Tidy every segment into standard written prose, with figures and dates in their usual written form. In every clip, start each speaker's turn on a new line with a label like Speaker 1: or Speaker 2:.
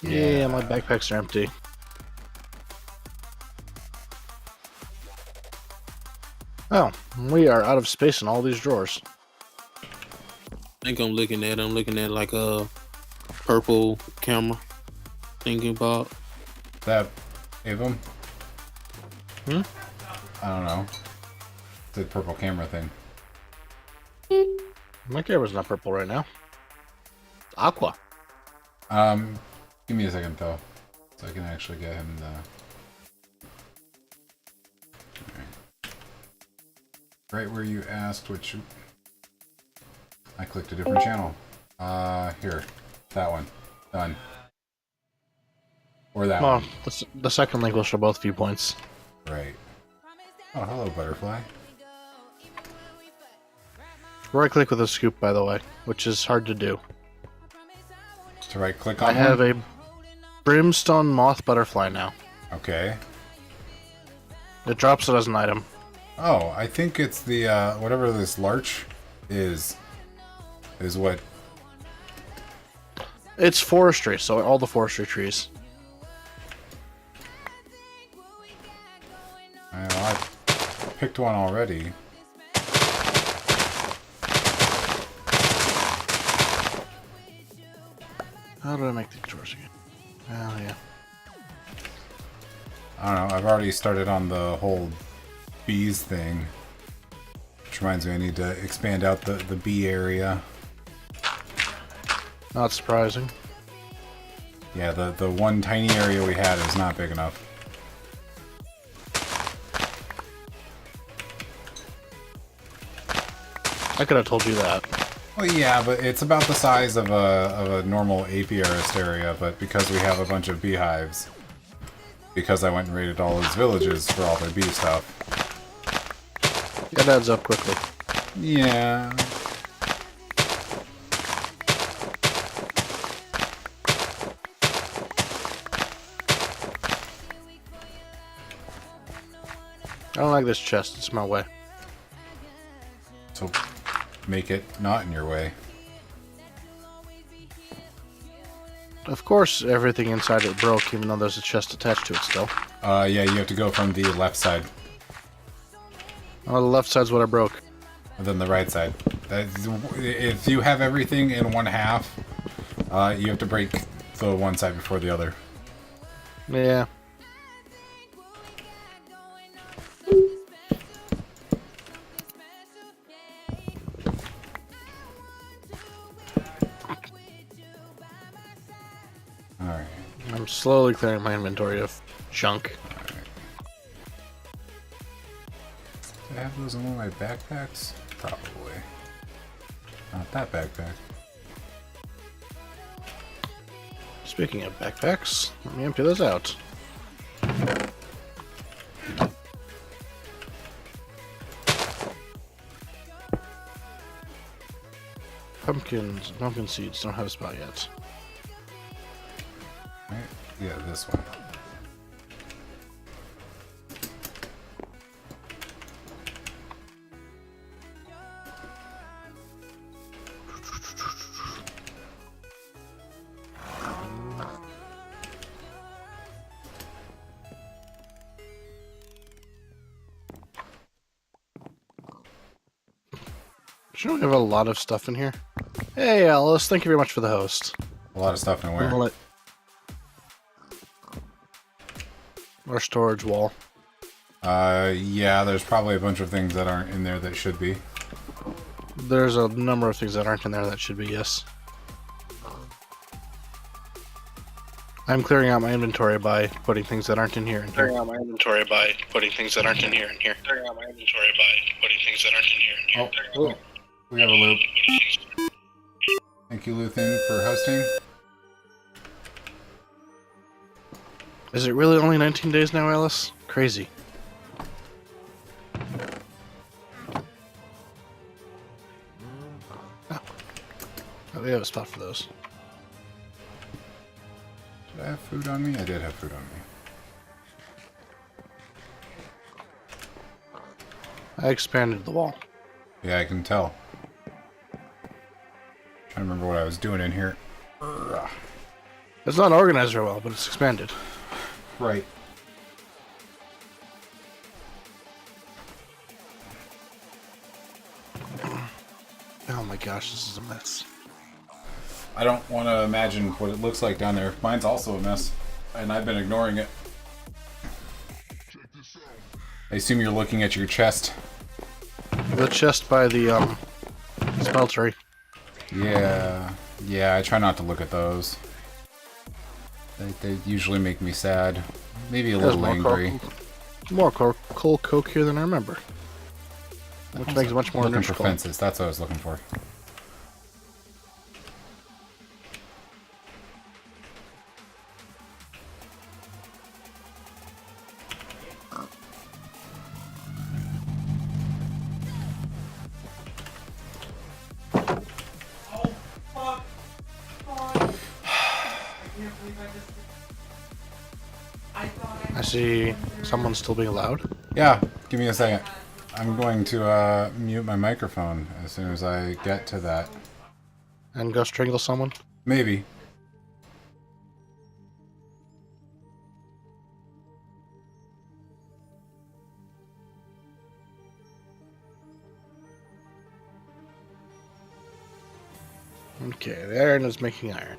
Speaker 1: Yeah, my backpacks are empty. Oh, we are out of space in all these drawers.
Speaker 2: I think I'm looking at like a purple camera. Thinking about.
Speaker 3: That Avum?
Speaker 1: Hmm?
Speaker 3: I don't know. The purple camera thing.
Speaker 1: My camera's not purple right now. It's aqua.
Speaker 3: Give me a second though, so I can actually get him the. Right where you asked which. I clicked a different channel. Here, that one, done. Or that
Speaker 1: Oh,
Speaker 3: one.
Speaker 1: the second link will show both viewpoints.
Speaker 3: Right. Oh, hello, butterfly.
Speaker 1: Right click with a scoop, by the way, which is hard to do.
Speaker 3: To right click on
Speaker 1: I have
Speaker 3: one?
Speaker 1: a brimstone moth butterfly now.
Speaker 3: Okay.
Speaker 1: It drops it as an item.
Speaker 3: Oh, I think it's the, whatever this larch is what...
Speaker 1: It's forestry, so all the forestry trees.
Speaker 3: I picked one already.
Speaker 1: How do I make these drawers again? Oh, yeah.
Speaker 3: I don't know, I've already started on the whole bees thing. Which reminds me, I need to expand out the bee area.
Speaker 1: Not surprising.
Speaker 3: Yeah, the one tiny area we had is not big enough.
Speaker 1: I could have told you that.
Speaker 3: Well, yeah, but it's about the size of a normal apiarist area, but because we have a bunch of beehives, because I went and raided all those villages for all their bee stuff.
Speaker 1: It adds up quickly.
Speaker 3: Yeah.
Speaker 1: I don't like this chest, it's my way.
Speaker 3: So make it not in your way.
Speaker 1: Of course, everything inside it broke, even though there's a chest attached to it still.
Speaker 3: Yeah, you have to go from the left side,
Speaker 1: Oh, the left side's what I broke.
Speaker 3: and then the right side. If you have everything in one half, you have to break the one side before the other.
Speaker 1: Yeah.
Speaker 3: Alright.
Speaker 1: I'm slowly clearing my inventory of junk.
Speaker 3: Do I have those in one of my backpacks? Probably. Not that backpack.
Speaker 1: Speaking of backpacks, let me empty those out. Pumpkins, pumpkin seeds don't have a spot yet.
Speaker 3: Right? Yeah, this one.
Speaker 1: Shouldn't we have a lot of stuff in here? Hey, Alice, thank you very much for the host.
Speaker 3: A lot of stuff in where?
Speaker 1: Our storage wall.
Speaker 3: Yeah, there's probably a bunch of things that aren't in there that should be.
Speaker 1: There's a number of things that aren't in there that should be, yes. I'm clearing out my inventory by putting things that aren't in here in here. Clearing out my inventory by putting things that aren't in here in here. Clearing out my inventory by putting things that aren't in here in here.
Speaker 3: Oh, we have a loop. Thank you, Luthen, for hosting.
Speaker 1: Is it really only 19 days now, Alice? Crazy. Oh, we have a spot for those.
Speaker 3: Did I have food on me? I did have food on me.
Speaker 1: I expanded the wall.
Speaker 3: Yeah, I can tell. Trying to remember what I was doing in here. Ugh.
Speaker 1: It's not organized very well, but it's expanded.
Speaker 3: Right.
Speaker 1: Oh my gosh, this is a mess.
Speaker 3: I don't want to imagine what it looks like down there. Mine's also a mess, and I've been ignoring it. I assume you're looking at your chest.
Speaker 1: The chest by the smeltery.
Speaker 3: Yeah, I try not to look at those. They usually make me sad. Maybe a little angry.
Speaker 1: More coal coke here than I remember. Which makes it much more
Speaker 3: looking for
Speaker 1: integral.
Speaker 3: fences. That's what I was looking for.
Speaker 1: I see someone still being loud.
Speaker 3: Yeah, give me a second. I'm going to mute my microphone as soon as I get to that.
Speaker 1: And go strangle someone.
Speaker 3: Maybe.
Speaker 1: Okay, the iron is making iron.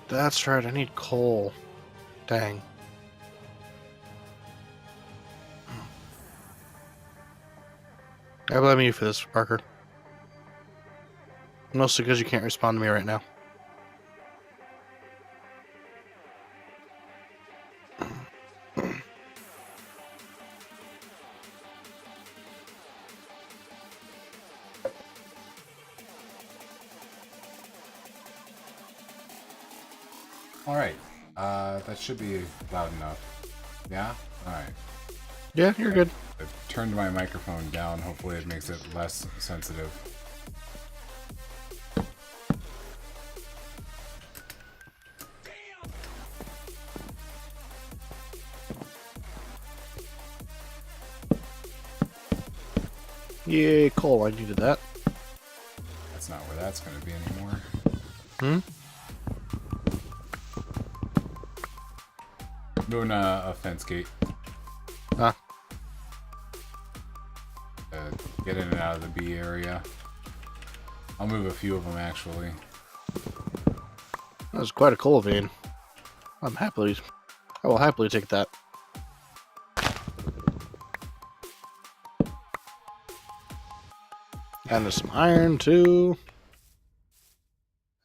Speaker 1: That's right, I need coal. Dang. I blame you for this, Parker. Mostly because you can't respond to me right now.
Speaker 3: Alright. That should be loud enough. Yeah? Alright.
Speaker 1: Yeah, you're good.
Speaker 3: I've turned my microphone down. Hopefully it makes it less sensitive.
Speaker 1: Yay, coal, I needed that.
Speaker 3: That's not where that's going to be anymore.
Speaker 1: Hmm?
Speaker 3: Moving a fence gate.
Speaker 1: Ah.
Speaker 3: Get in and out of the B area. I'll move a few of them actually.
Speaker 1: That was quite a coal vein. I will happily take that. And there's some iron too.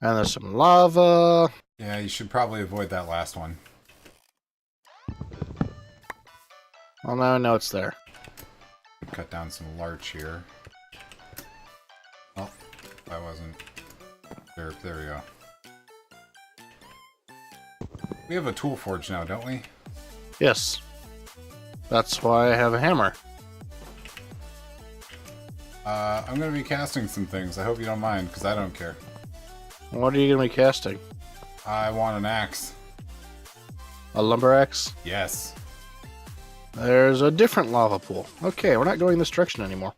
Speaker 1: And there's some lava.
Speaker 3: Yeah, you should probably avoid that last one.
Speaker 1: Well, now I know it's there.
Speaker 3: Cut down some larch here. Oh, that wasn't. There we go. We have a tool forge now, don't we?
Speaker 1: Yes. That's why I have a hammer.
Speaker 3: I'm going to be casting some things. I hope you don't mind, because I don't care.
Speaker 1: What are you going to be casting?
Speaker 3: I want an axe.
Speaker 1: A lumber axe?
Speaker 3: Yes.
Speaker 1: There's a different lava pool. Okay, we're not going this direction anymore.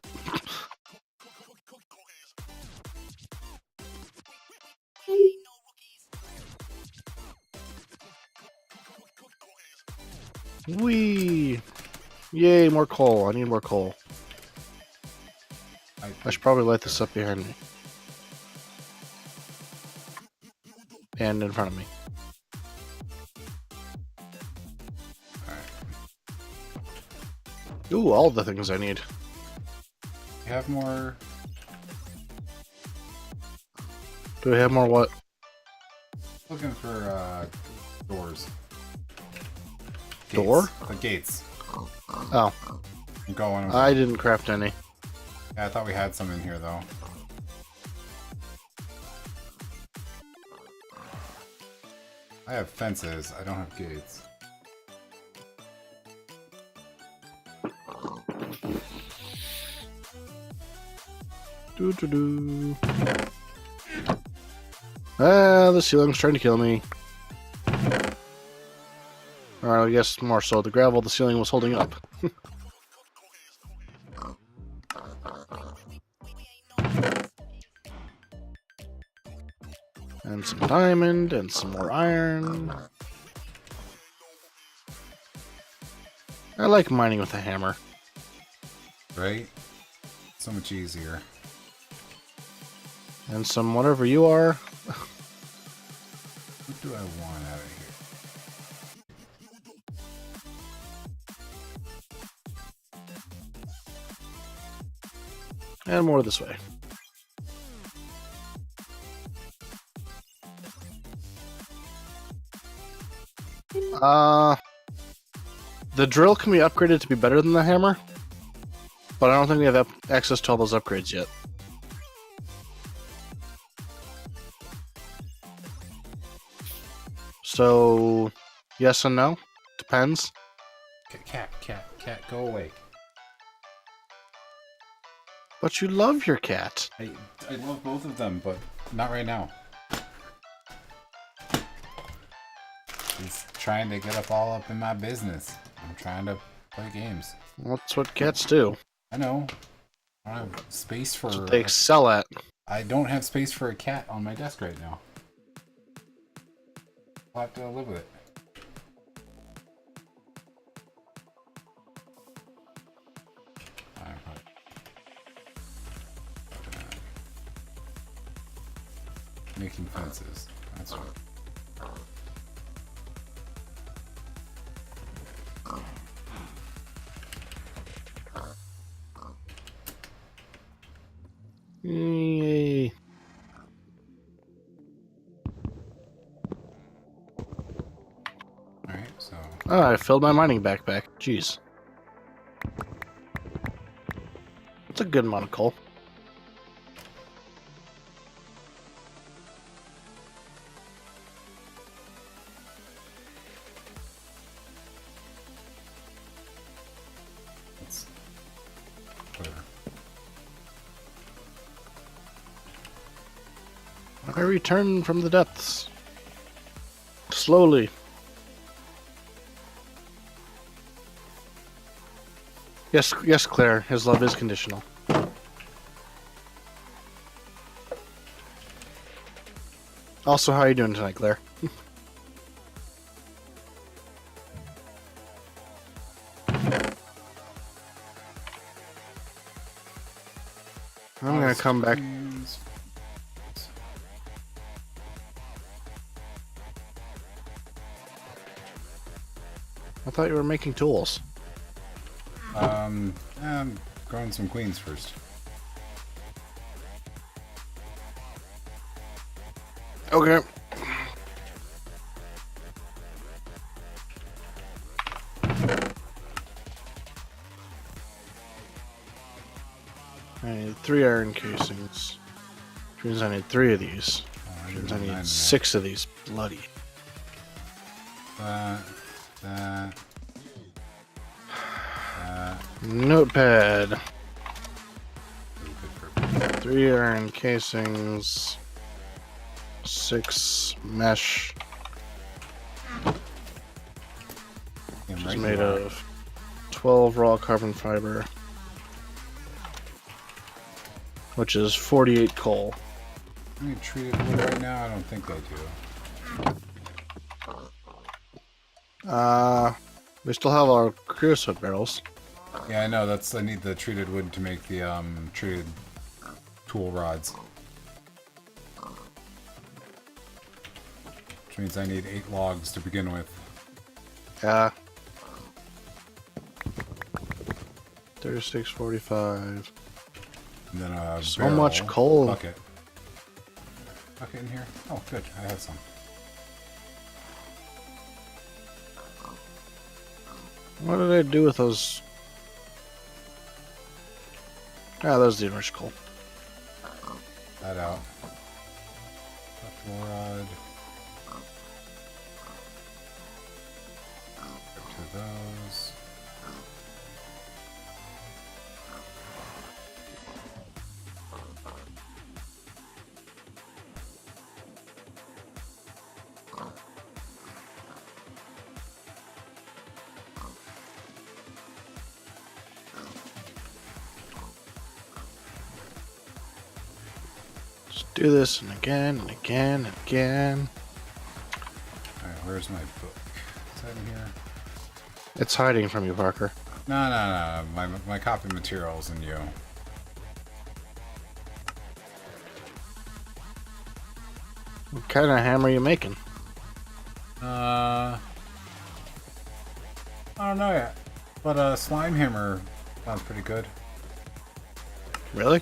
Speaker 1: Whee! Yay, more coal. I need more coal. I should probably light this up behind me. And in front of me. Ooh, all the things I need.
Speaker 3: You have more...
Speaker 1: Do we have more what?
Speaker 3: Looking for doors. Gates.
Speaker 1: Door?
Speaker 3: The gates.
Speaker 1: Oh.
Speaker 3: I'm going.
Speaker 1: I didn't craft any.
Speaker 3: Yeah, I thought we had some in here though. I have fences. I don't have gates.
Speaker 1: Doo-doo-doo. Ah, the ceiling's trying to kill me. Or I guess more so the gravel the ceiling was holding up. And some diamond, and some more iron. I like mining with a hammer.
Speaker 3: Right? So much easier.
Speaker 1: And some whatever you are.
Speaker 3: What do I want out of here?
Speaker 1: And more this way. The drill can be upgraded to be better than the hammer, but I don't think we have access to all those upgrades yet. So, yes and no. Depends.
Speaker 3: Cat, go away.
Speaker 1: But you love your cat.
Speaker 3: I love both of them, but not right now. He's trying to get all up in my business. I'm trying to play games.
Speaker 1: That's what cats do.
Speaker 3: I know. I don't have space for...
Speaker 1: That's what they excel at.
Speaker 3: I don't have space for a cat on my desk right now. I'll have to live with it. Making fences. That's right.
Speaker 1: Yay.
Speaker 3: Alright, so...
Speaker 1: Oh, I filled my mining backpack. Jeez. That's a good amount of coal.
Speaker 3: Let's... Whatever.
Speaker 1: I return from the depths. Slowly. Yes, Claire. His love is conditional. Also, how are you doing tonight, Claire? I'm gonna come back. I thought you were making tools.
Speaker 3: I'm growing some queens first.
Speaker 1: Okay. I need 3 iron casings. Which means I need 3 of these. Which means I need 6 of these. Bloody.
Speaker 3: That.
Speaker 1: Notepad. 3 iron casings. 6 mesh. Which is made of 12 raw carbon fiber. Which is 48 coal.
Speaker 3: I need treated wood right now? I don't think I do.
Speaker 1: We still have our creosote barrels.
Speaker 3: Yeah, I know. I need the treated wood to make the treated tool rods. Which means I need 8 logs to begin with.
Speaker 1: Yeah. 3645.
Speaker 3: And then a
Speaker 1: So
Speaker 3: barrel,
Speaker 1: much coal.
Speaker 3: Bucket. Bucket in here? Oh, good. I have some.
Speaker 1: What did I do with those? Ah, those the enriched coal.
Speaker 3: That out. Tool rod. Back to those.
Speaker 1: Just do this and again and again and again.
Speaker 3: Alright, where's my book? Is that in here?
Speaker 1: It's hiding from you, Parker.
Speaker 3: No. My copy material's in you.
Speaker 1: What kind of hammer are you making?
Speaker 3: I don't know yet. But a slime hammer sounds pretty good.
Speaker 1: Really?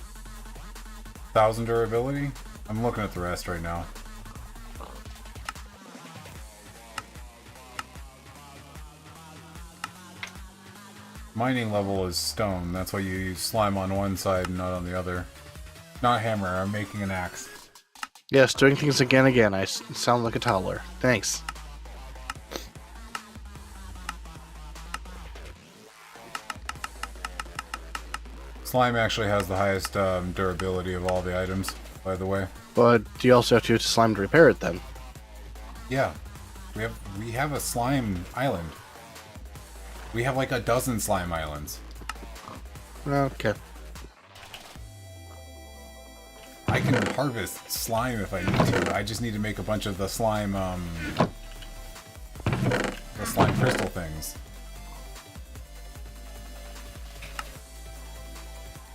Speaker 3: 1,000 durability? I'm looking at the rest right now. Mining level is stone. That's why you use slime on one side and not on the other. Not hammer. I'm making an axe.
Speaker 1: Yes, doing things again. I sound like a toddler. Thanks.
Speaker 3: Slime actually has the highest durability of all the items, by the way.
Speaker 1: But you also have to use slime to repair it then.
Speaker 3: Yeah. We have a slime island. We have like a dozen slime islands.
Speaker 1: Okay.
Speaker 3: I can harvest slime if I need to. I just need to make a bunch of the slime crystal things.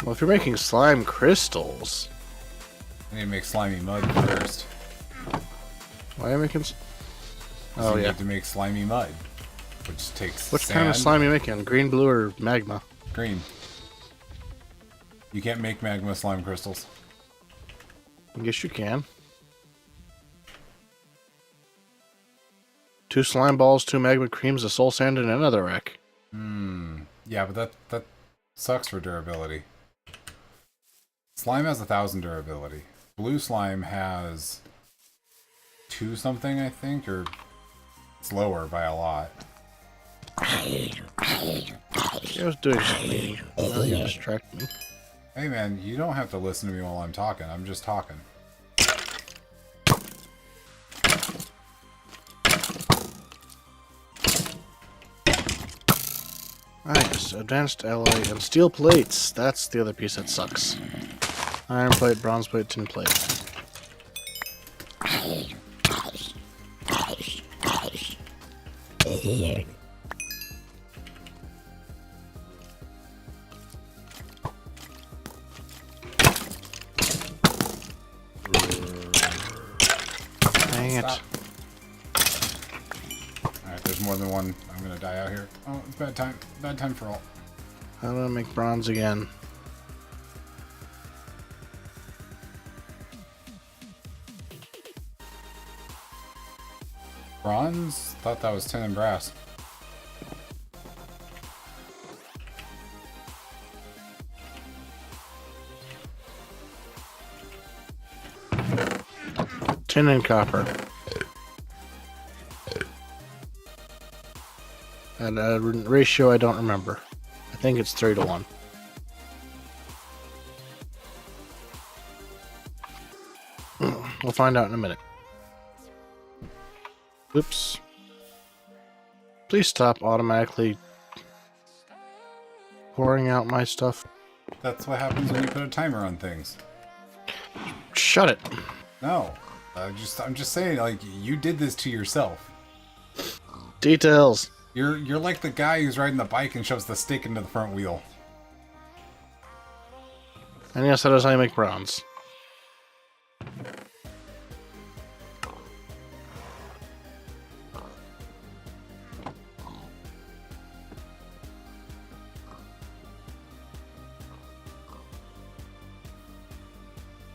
Speaker 1: Well, if you're making slime crystals,
Speaker 3: I need to make slimy mud first.
Speaker 1: why are you making?
Speaker 3: So you need to make slimy mud, which takes
Speaker 1: What
Speaker 3: sand.
Speaker 1: kind of slime are you making? Green, blue, or magma?
Speaker 3: Green. You can't make magma slime crystals.
Speaker 1: I guess you can. 2 slime balls, 2 magma creams, a soul sand, and another wreck.
Speaker 3: Yeah, but that sucks for durability. Slime has 1,000 durability. Blue slime has 2 something, I think, or it's lower by a lot.
Speaker 1: I was doing something. Now you distract me.
Speaker 3: Hey man, you don't have to listen to me while I'm talking. I'm just talking.
Speaker 1: Nice. Advanced alloy and steel plates. That's the other piece that sucks. Iron plate, bronze plate, tin plate. Dang it.
Speaker 3: Stop. Alright, there's more than one. I'm gonna die out here. Oh, it's bad time. Bad time for all.
Speaker 1: How do I make bronze again?
Speaker 3: Bronze? Thought that was tin and brass.
Speaker 1: Tin and copper. And a ratio I don't remember. I think it's 3 to 1. We'll find out in a minute. Oops. Please stop automatically pouring out my stuff.
Speaker 3: That's what happens when you put a timer on things.
Speaker 1: Shut it.
Speaker 3: No. I'm just saying, like, you did this to yourself.
Speaker 1: Details.
Speaker 3: You're like the guy who's riding the bike and shoves the stick into the front wheel.
Speaker 1: And yes, that is how you make bronze.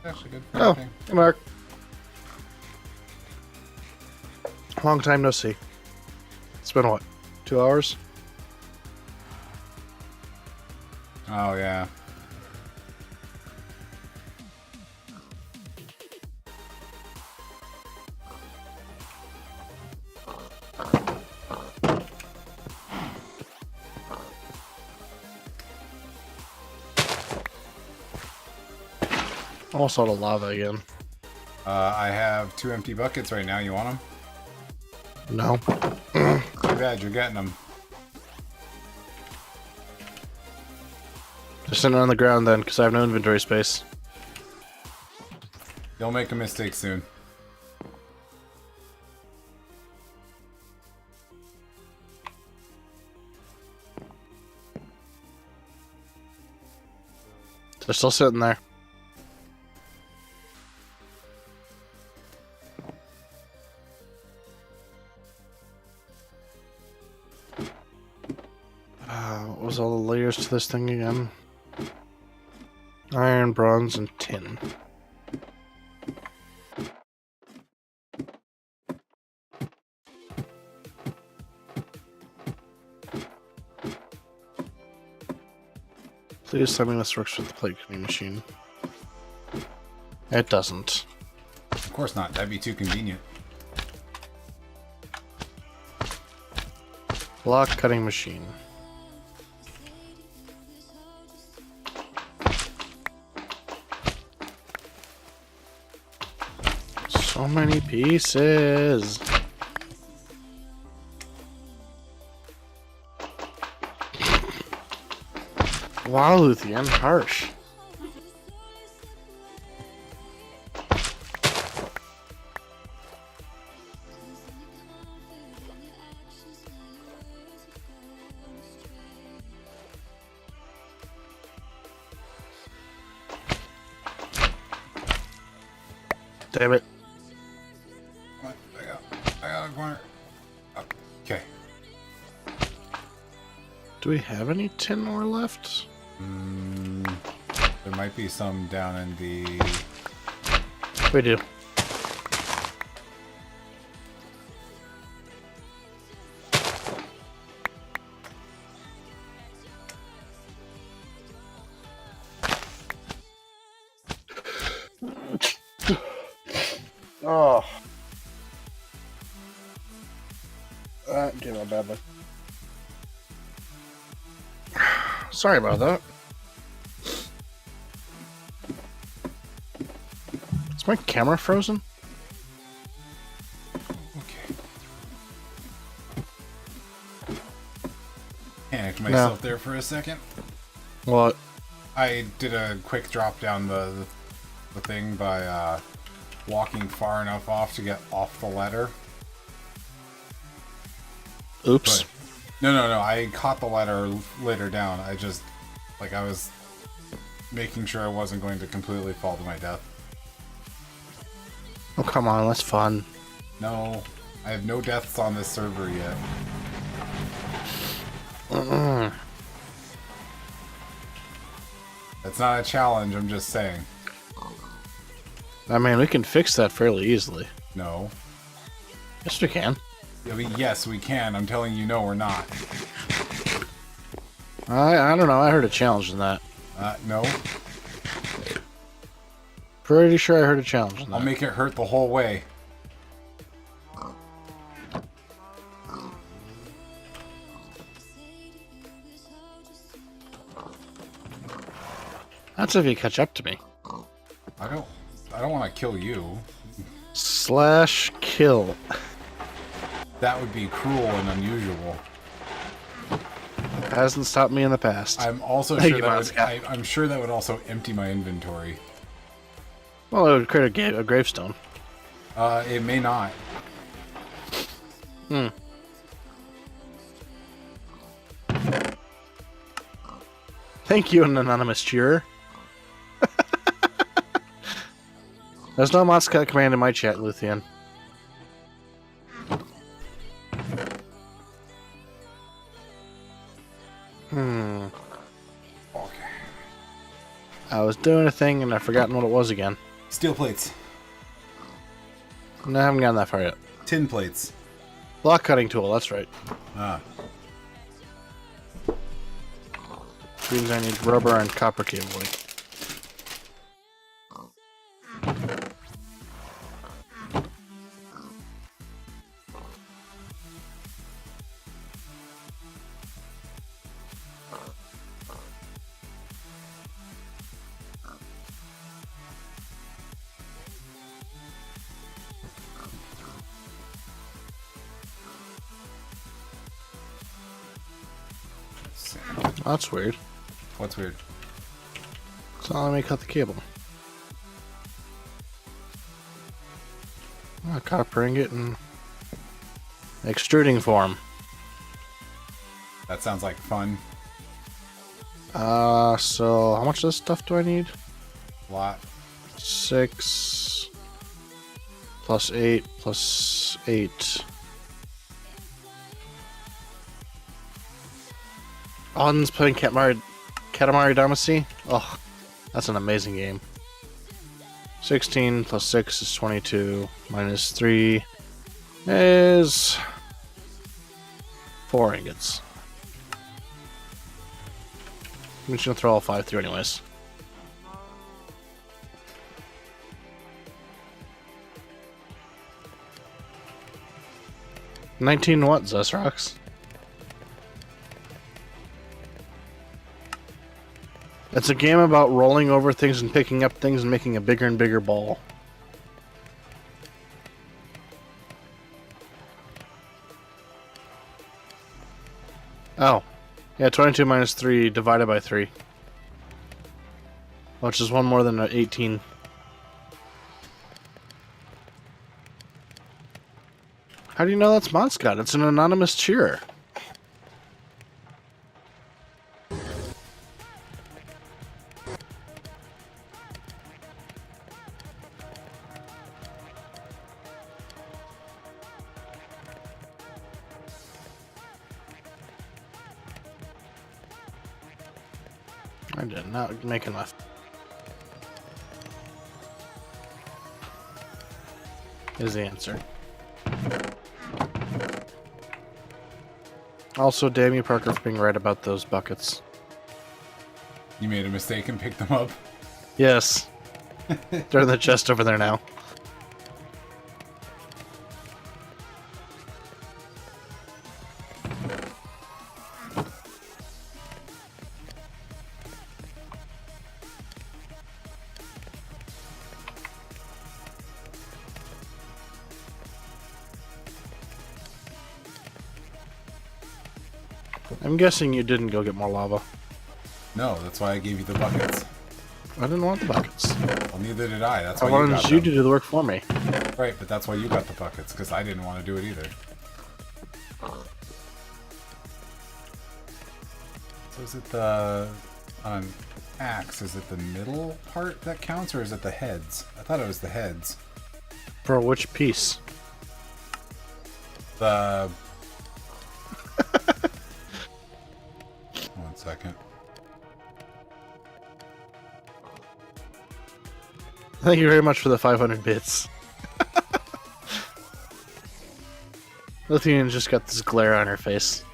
Speaker 3: Actually good for
Speaker 1: Oh,
Speaker 3: everything.
Speaker 1: hey Mark. Long time no see. It's been what? 2 hours?
Speaker 3: Oh yeah.
Speaker 1: Almost out of lava again.
Speaker 3: I have 2 empty buckets right now. You want them?
Speaker 1: No.
Speaker 3: Too bad, you're getting them.
Speaker 1: Just sitting on the ground then, because I have no inventory space.
Speaker 3: You'll make a mistake soon.
Speaker 1: They're still sitting there. What was all the layers to this thing again? Iron, bronze, and tin. Please tell me this works with the plate cleaning machine. It doesn't.
Speaker 3: Of course not. That'd be too convenient.
Speaker 1: Block cutting machine. So many pieces. Wow, Luthien, harsh. Damn it.
Speaker 3: Come on, I got a corner. Okay.
Speaker 1: Do we have any tin ore left?
Speaker 3: There might be some down in the...
Speaker 1: We do. Oh. That came out badly. Sorry about that. Is my camera frozen?
Speaker 3: Okay. Panicked myself there for a second.
Speaker 1: What?
Speaker 3: I did a quick drop down the thing by walking far enough off to get off the ladder.
Speaker 1: Oops.
Speaker 3: But, no. I caught the ladder later down. I just, like, I was making sure I wasn't going to completely fall to my death.
Speaker 1: Oh, come on, that's fun.
Speaker 3: No, I have no deaths on this server yet. That's not a challenge, I'm just saying.
Speaker 1: I mean, we can fix that fairly easily.
Speaker 3: No.
Speaker 1: Yes, we can.
Speaker 3: I mean, yes, we can. I'm telling you, no, we're not.
Speaker 1: I don't know. I heard a challenge in that.
Speaker 3: No.
Speaker 1: Pretty sure I heard a challenge in that.
Speaker 3: I'll make it hurt the whole way.
Speaker 1: That's if you catch up to me.
Speaker 3: I don't want to kill you.
Speaker 1: Slash kill.
Speaker 3: That would be cruel and unusual.
Speaker 1: Hasn't stopped me in the past.
Speaker 3: I'm also
Speaker 1: Thank
Speaker 3: sure
Speaker 1: you,
Speaker 3: that would,
Speaker 1: Monska.
Speaker 3: I'm sure that would also empty my inventory.
Speaker 1: Well, it would create a gravestone.
Speaker 3: It may not.
Speaker 1: Thank you, an anonymous cheerer. There's no Monska command in my chat, Luthien.
Speaker 3: Okay.
Speaker 1: I was doing a thing and I've forgotten what it was again.
Speaker 3: Steel plates.
Speaker 1: No, I haven't gotten that far yet.
Speaker 3: Tin plates.
Speaker 1: Block cutting tool, that's right.
Speaker 3: Ah.
Speaker 1: Means I need rubber and copper cabling. That's weird.
Speaker 3: What's weird?
Speaker 1: So let me cut the cable. Copper ingot in extruding form.
Speaker 3: That sounds like fun.
Speaker 1: So how much of this stuff do I need?
Speaker 3: A lot.
Speaker 1: 6 plus 8 plus 8. Alden's playing Katamari Damacy. Oh, that's an amazing game. 16 plus 6 is 22. Minus 3 is 4 ingots. I'm just gonna throw all 5 through anyways. $19 what, Zesrox? It's a game about rolling over things and picking up things and making a bigger and bigger ball. Oh. Yeah, 22 minus 3 divided by 3. Which is one more than 18. How do you know that's Monscott? It's an anonymous cheerer. I did not make enough. Is the answer. Also, damn you, Parker, for being right about those buckets.
Speaker 3: You made a mistake and picked them up.
Speaker 1: Yes. They're in the chest over there now. I'm guessing you didn't go get more lava.
Speaker 3: No, that's why I gave you the buckets.
Speaker 1: I didn't want the buckets.
Speaker 3: Well, neither did I. That's
Speaker 1: I
Speaker 3: why you
Speaker 1: wanted
Speaker 3: got
Speaker 1: you
Speaker 3: them.
Speaker 1: to do the work for me.
Speaker 3: Right, but that's why you got the buckets, because I didn't want to do it either. So is it the... on an axe, is it the middle part that counts, or is it the heads? I thought it was the heads.
Speaker 1: For which piece?
Speaker 3: The... One second.
Speaker 1: Thank you very much for the 500 bits. Lithian just got this glare on her face.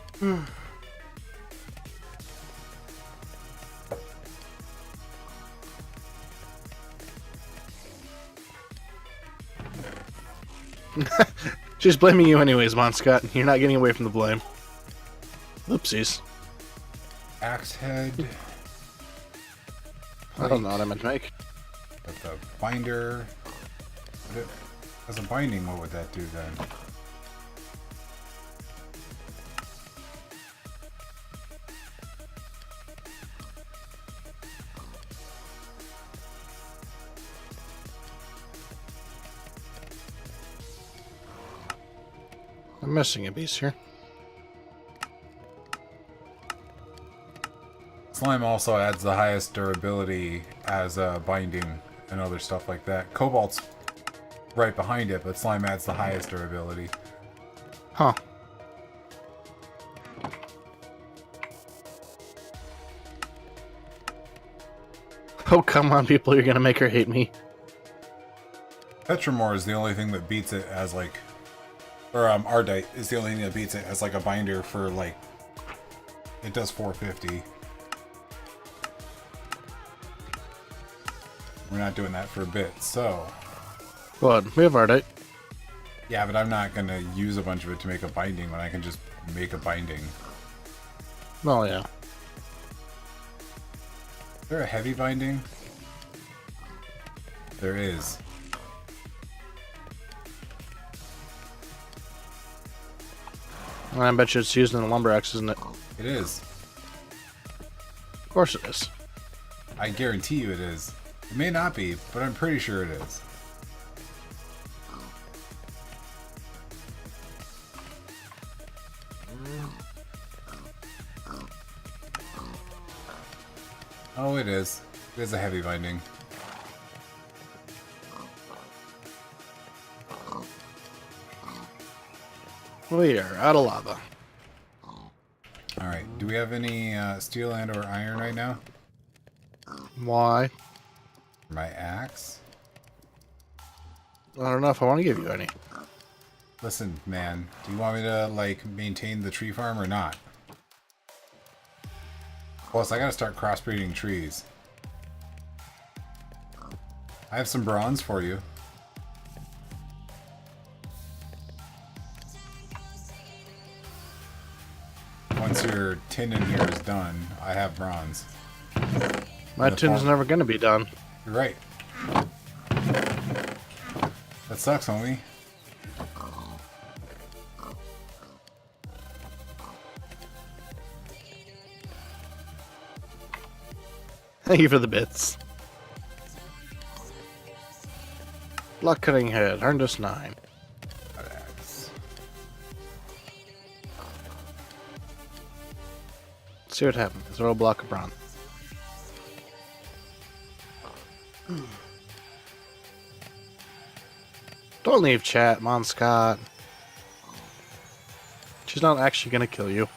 Speaker 1: She's blaming you anyways, Monscott. You're not getting away from the blame. Oopsies.
Speaker 3: Axe head.
Speaker 1: I don't know what I meant to make.
Speaker 3: But the binder... As a binding, what would that do then?
Speaker 1: I'm missing a piece here.
Speaker 3: Slime also adds the highest durability as a binding and other stuff like that. Cobalt's right behind it, but slime adds the highest durability.
Speaker 1: Huh. Oh, come on, people. You're gonna make her hate me.
Speaker 3: Petramore is the only thing that beats it as like... Or Ardite is the only thing that beats it as like a binder for like... It does 450. We're not doing that for a bit, so...
Speaker 1: What? We have Ardite.
Speaker 3: Yeah, but I'm not going to use a bunch of it to make a binding when I can just make a binding.
Speaker 1: Well, yeah.
Speaker 3: Is there a heavy binding? There is.
Speaker 1: And I bet you it's used in the lumber axe, isn't it?
Speaker 3: It is.
Speaker 1: Of course it is.
Speaker 3: I guarantee you it is. It may not be, but I'm pretty sure it is. Oh, it is. It is a heavy binding.
Speaker 1: We are out of lava.
Speaker 3: Alright, do we have any steel and or iron right now?
Speaker 1: Why?
Speaker 3: For my axe?
Speaker 1: I don't know if I want to give you any.
Speaker 3: Listen, man, do you want me to, like, maintain the tree farm or not? Plus, I gotta start crossbreeding trees. I have some bronze for you. Once your tin in here is done, I have bronze.
Speaker 1: My tin's never going to be done.
Speaker 3: You're right. That sucks, homie.
Speaker 1: Thank you for the bits. Block cutting head, earned us 9.
Speaker 3: Axe.
Speaker 1: See what happens. Throw a block of bronze. Don't leave chat, Mon Scott. She's not actually gonna kill you.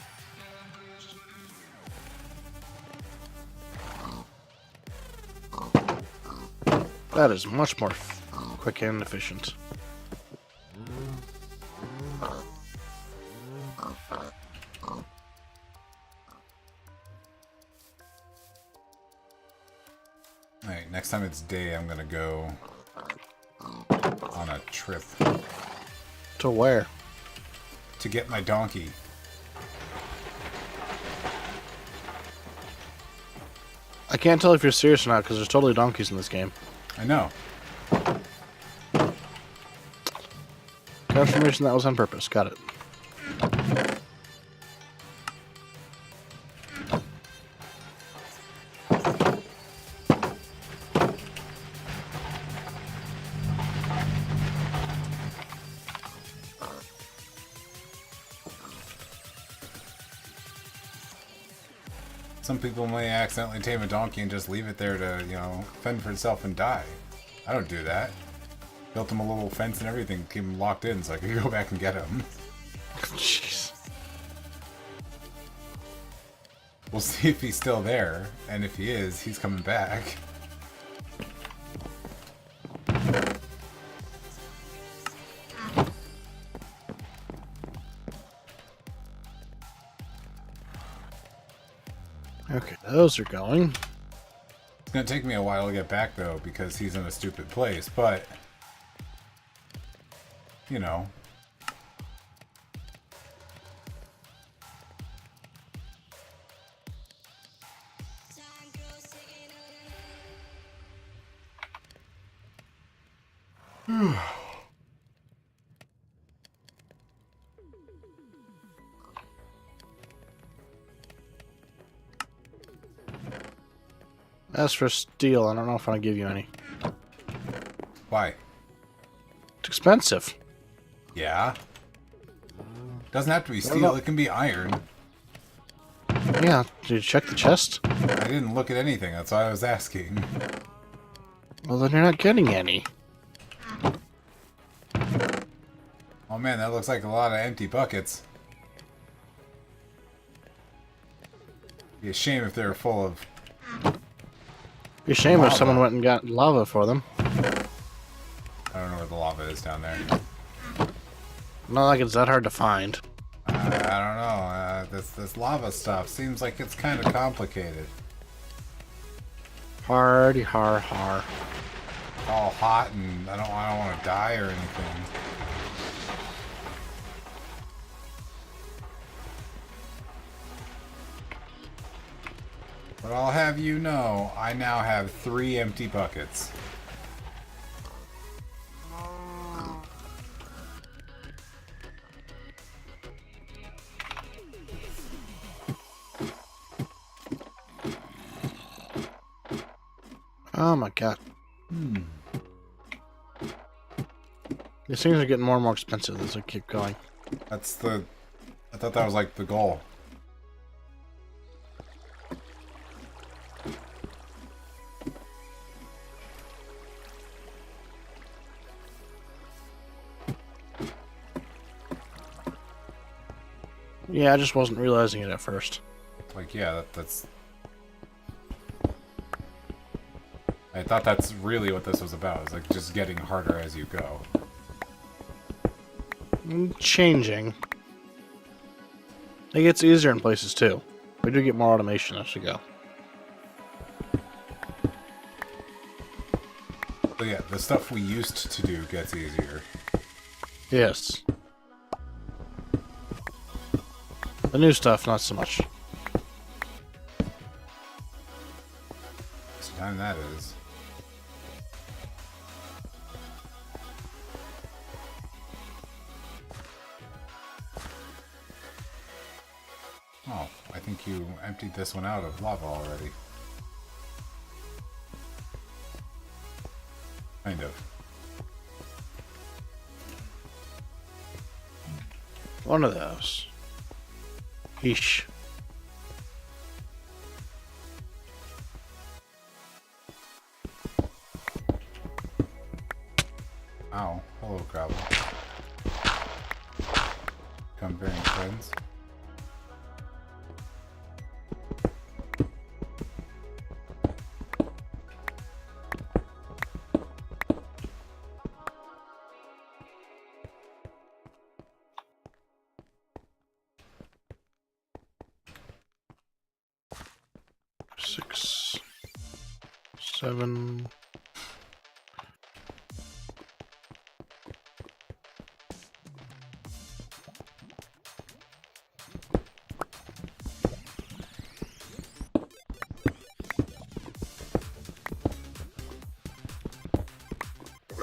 Speaker 1: That is much more quick and efficient.
Speaker 3: Alright, next time it's day, I'm gonna go on a trip
Speaker 1: To where?
Speaker 3: to get my donkey.
Speaker 1: I can't tell if you're serious or not because there's totally donkeys in this game.
Speaker 3: I know.
Speaker 1: Confirmation that was on purpose. Got it.
Speaker 3: Some people may accidentally tame a donkey and just leave it there to, you know, fend for itself and die. I don't do that. Built him a little fence and everything, keep him locked in so I could go back and get him.
Speaker 1: Jeez.
Speaker 3: We'll see if he's still there, and if he is, he's coming back.
Speaker 1: Okay, those are going.
Speaker 3: It's gonna take me a while to get back though, because he's in a stupid place, but you know.
Speaker 1: As for steel, I don't know if I want to give you any.
Speaker 3: Why?
Speaker 1: It's expensive.
Speaker 3: Yeah. Doesn't have to be steel, it can be iron.
Speaker 1: Yeah, did you check the chest?
Speaker 3: I didn't look at anything, that's why I was asking.
Speaker 1: Well, then you're not getting any.
Speaker 3: Oh man, that looks like a lot of empty buckets. Be a shame if they were full of...
Speaker 1: Be a shame
Speaker 3: Lava.
Speaker 1: if someone went and got lava for them.
Speaker 3: I don't know where the lava is down there.
Speaker 1: Not like it's that hard to find.
Speaker 3: I don't know. This lava stuff seems like it's kind of complicated.
Speaker 1: Hardy har har.
Speaker 3: All hot, and I don't want to die or anything. But I'll have you know, I now have 3 empty buckets.
Speaker 1: Oh my god. These things are getting more and more expensive as I keep going.
Speaker 3: That's the... I thought that was like the goal.
Speaker 1: Yeah, I just wasn't realizing it at first.
Speaker 3: Like, yeah, that's... I thought that's really what this was about. It's like just getting harder as you go.
Speaker 1: Changing. It gets easier in places too. We do get more automation as we go.
Speaker 3: So yeah, the stuff we used to do gets easier.
Speaker 1: Yes. The new stuff, not so much.
Speaker 3: What time that is. Oh, I think you emptied this one out of lava already. Kind of.
Speaker 1: One of those. Yeesh.
Speaker 3: Ow. Hello, gravel. Become bearing friends.
Speaker 1: Six, 7.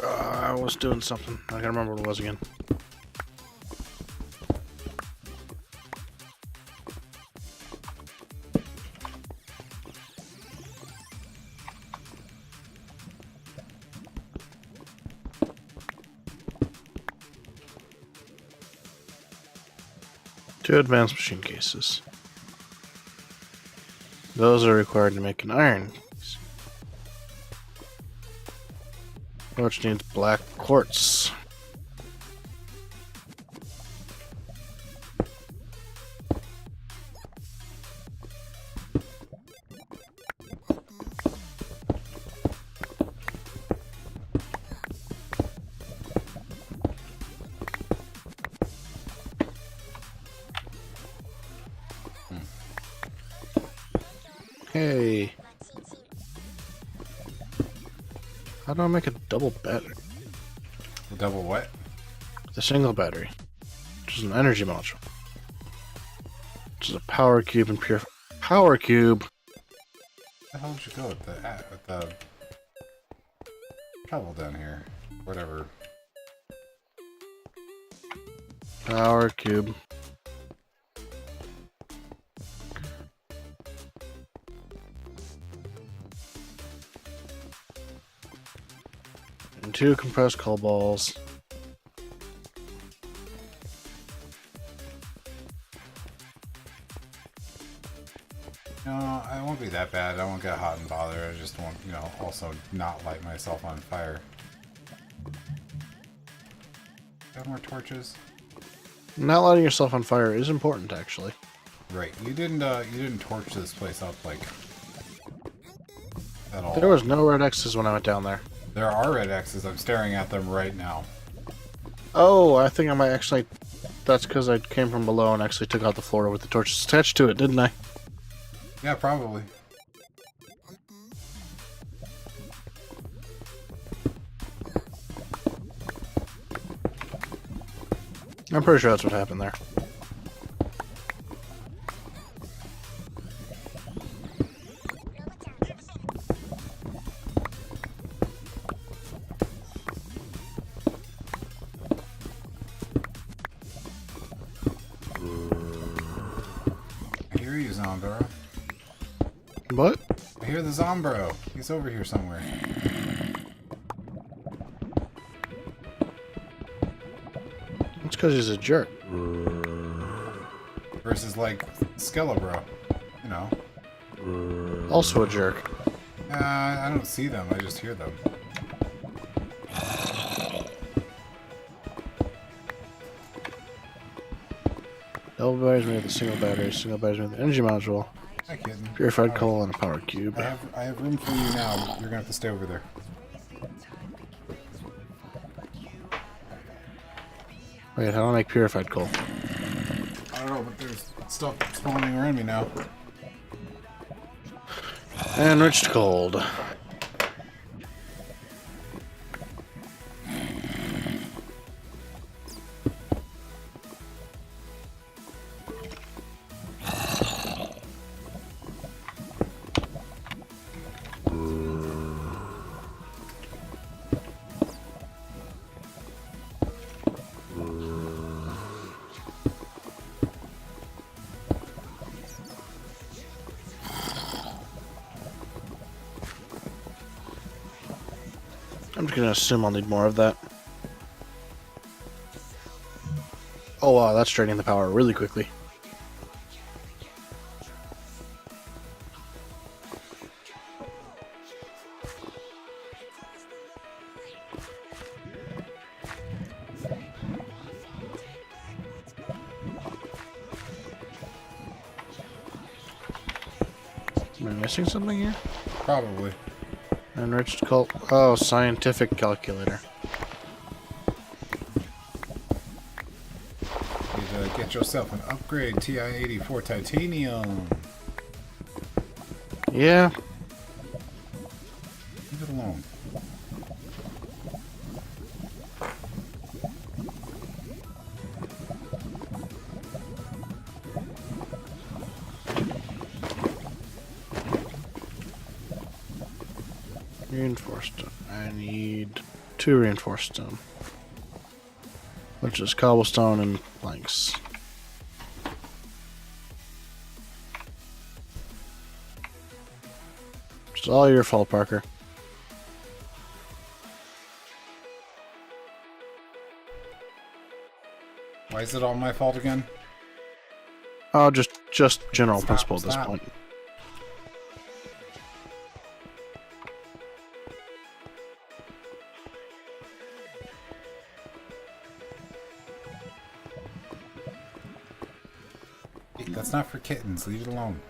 Speaker 1: I was doing something. I gotta remember what it was again. Two advanced machine cases. Those are required to make an iron case, which needs black quartz. Hey, how do I make a double battery?
Speaker 3: The double what?
Speaker 1: The single battery, which is an energy module, which is a power cube and pure power cube.
Speaker 3: Where the hell would you go with the travel down here? Whatever.
Speaker 1: Power cube. And 2 compressed coal balls.
Speaker 3: No, I won't be that bad. I won't get hot and bothered. I just won't, you know, also not light myself on fire. Got more torches?
Speaker 1: Not lighting yourself on fire is important, actually.
Speaker 3: Right. You didn't torch this place up, like, at all.
Speaker 1: There was no red X's when I went down there.
Speaker 3: There are red X's. I'm staring at them right now.
Speaker 1: Oh, I think I might actually... That's because I came from below and actually took out the floor with the torches attached to it, didn't I?
Speaker 3: Yeah, probably.
Speaker 1: I'm pretty sure that's what happened there.
Speaker 3: I hear you, Zombro.
Speaker 1: What?
Speaker 3: I hear the Zombro. He's over here somewhere.
Speaker 1: It's because he's a jerk.
Speaker 3: Versus, like, Skelebro. You know.
Speaker 1: Also a jerk.
Speaker 3: I don't see them. I just hear them.
Speaker 1: Double batteries made with a single battery. Single batteries made with an energy module.
Speaker 3: Hi, kitten.
Speaker 1: Purified
Speaker 3: Alright.
Speaker 1: coal and a power cube.
Speaker 3: I have room for you now. You're gonna have to stay over there.
Speaker 1: Wait, how do I make purified coal?
Speaker 3: I don't know, but there's stuff spawning around me now.
Speaker 1: Enriched gold. I'm just gonna assume I'll need more of that. Oh wow, that's draining the power really quickly. Am I missing something here?
Speaker 3: Probably.
Speaker 1: Enriched coal. Oh, scientific calculator.
Speaker 3: Need to get yourself an upgrade TI-84 titanium.
Speaker 1: Yeah.
Speaker 3: Leave it alone.
Speaker 1: Reinforced stone. I need 2 reinforced stone. Which is cobblestone and planks. It's all your fault, Parker.
Speaker 3: Why is it all my fault again?
Speaker 1: Oh, just general
Speaker 3: Stop,
Speaker 1: principle at this
Speaker 3: stop.
Speaker 1: point.
Speaker 3: That's not for kittens. Leave it alone.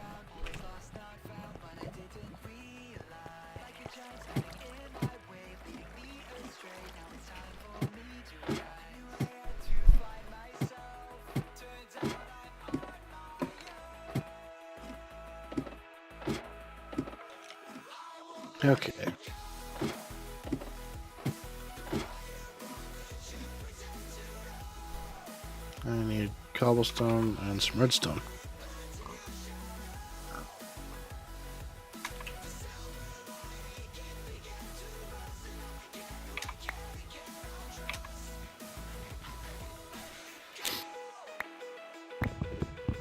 Speaker 1: Okay. I need cobblestone and some redstone.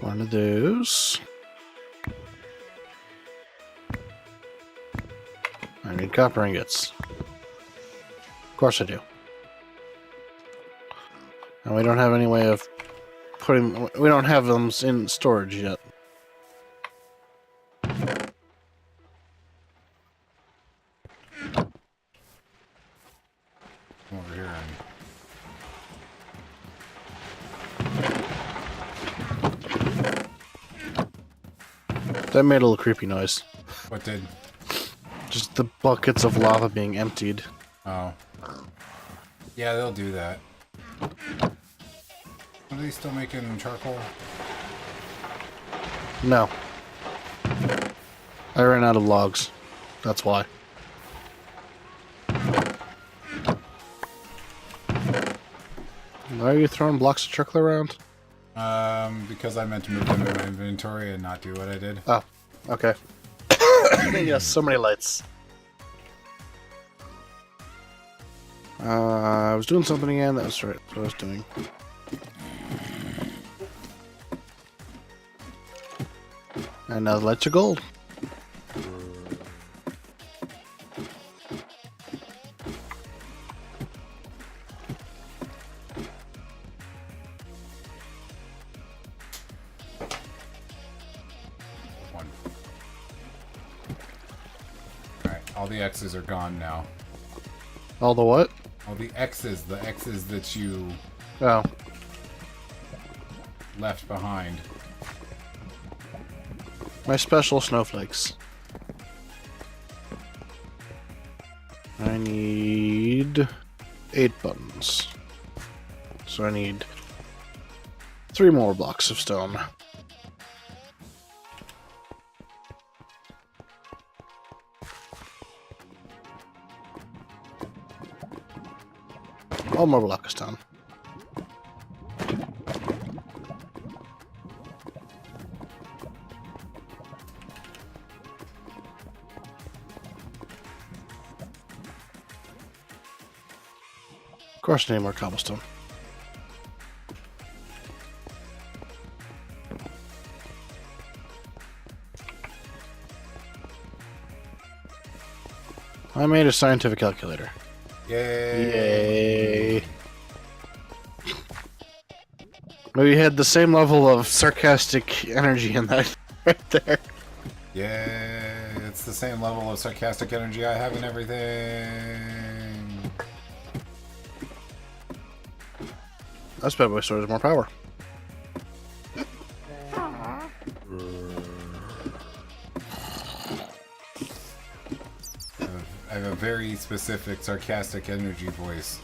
Speaker 1: One of those. I need copper ingots. Of course I do. And we don't have any way of putting... We don't have them in storage yet.
Speaker 3: Come over here and...
Speaker 1: That made a little creepy noise.
Speaker 3: What did?
Speaker 1: Just the buckets of lava being emptied.
Speaker 3: Oh. Yeah, they'll do that. Are they still making charcoal?
Speaker 1: No. I ran out of logs. That's why. Why are you throwing blocks of charcoal around?
Speaker 3: Because I meant to move them in my inventory and not do what I did.
Speaker 1: Oh, okay. Yes, so many lights. I was doing something again. That was right. That's what I was doing. And now the lights are gold.
Speaker 3: One. Alright, all the X's are gone now.
Speaker 1: All the what?
Speaker 3: All the X's that you...
Speaker 1: Oh.
Speaker 3: left behind.
Speaker 1: My special snowflakes. I need 8 buttons. So I need 3 more blocks of stone. One more block of stone. Of course, I need more cobblestone. I made a scientific calculator.
Speaker 3: Yay!
Speaker 1: Yay. We had the same level of sarcastic energy in that right there.
Speaker 3: Yay! It's the same level of sarcastic energy I have in everything.
Speaker 1: That's bad boy stores more power.
Speaker 3: I have a very specific sarcastic energy voice.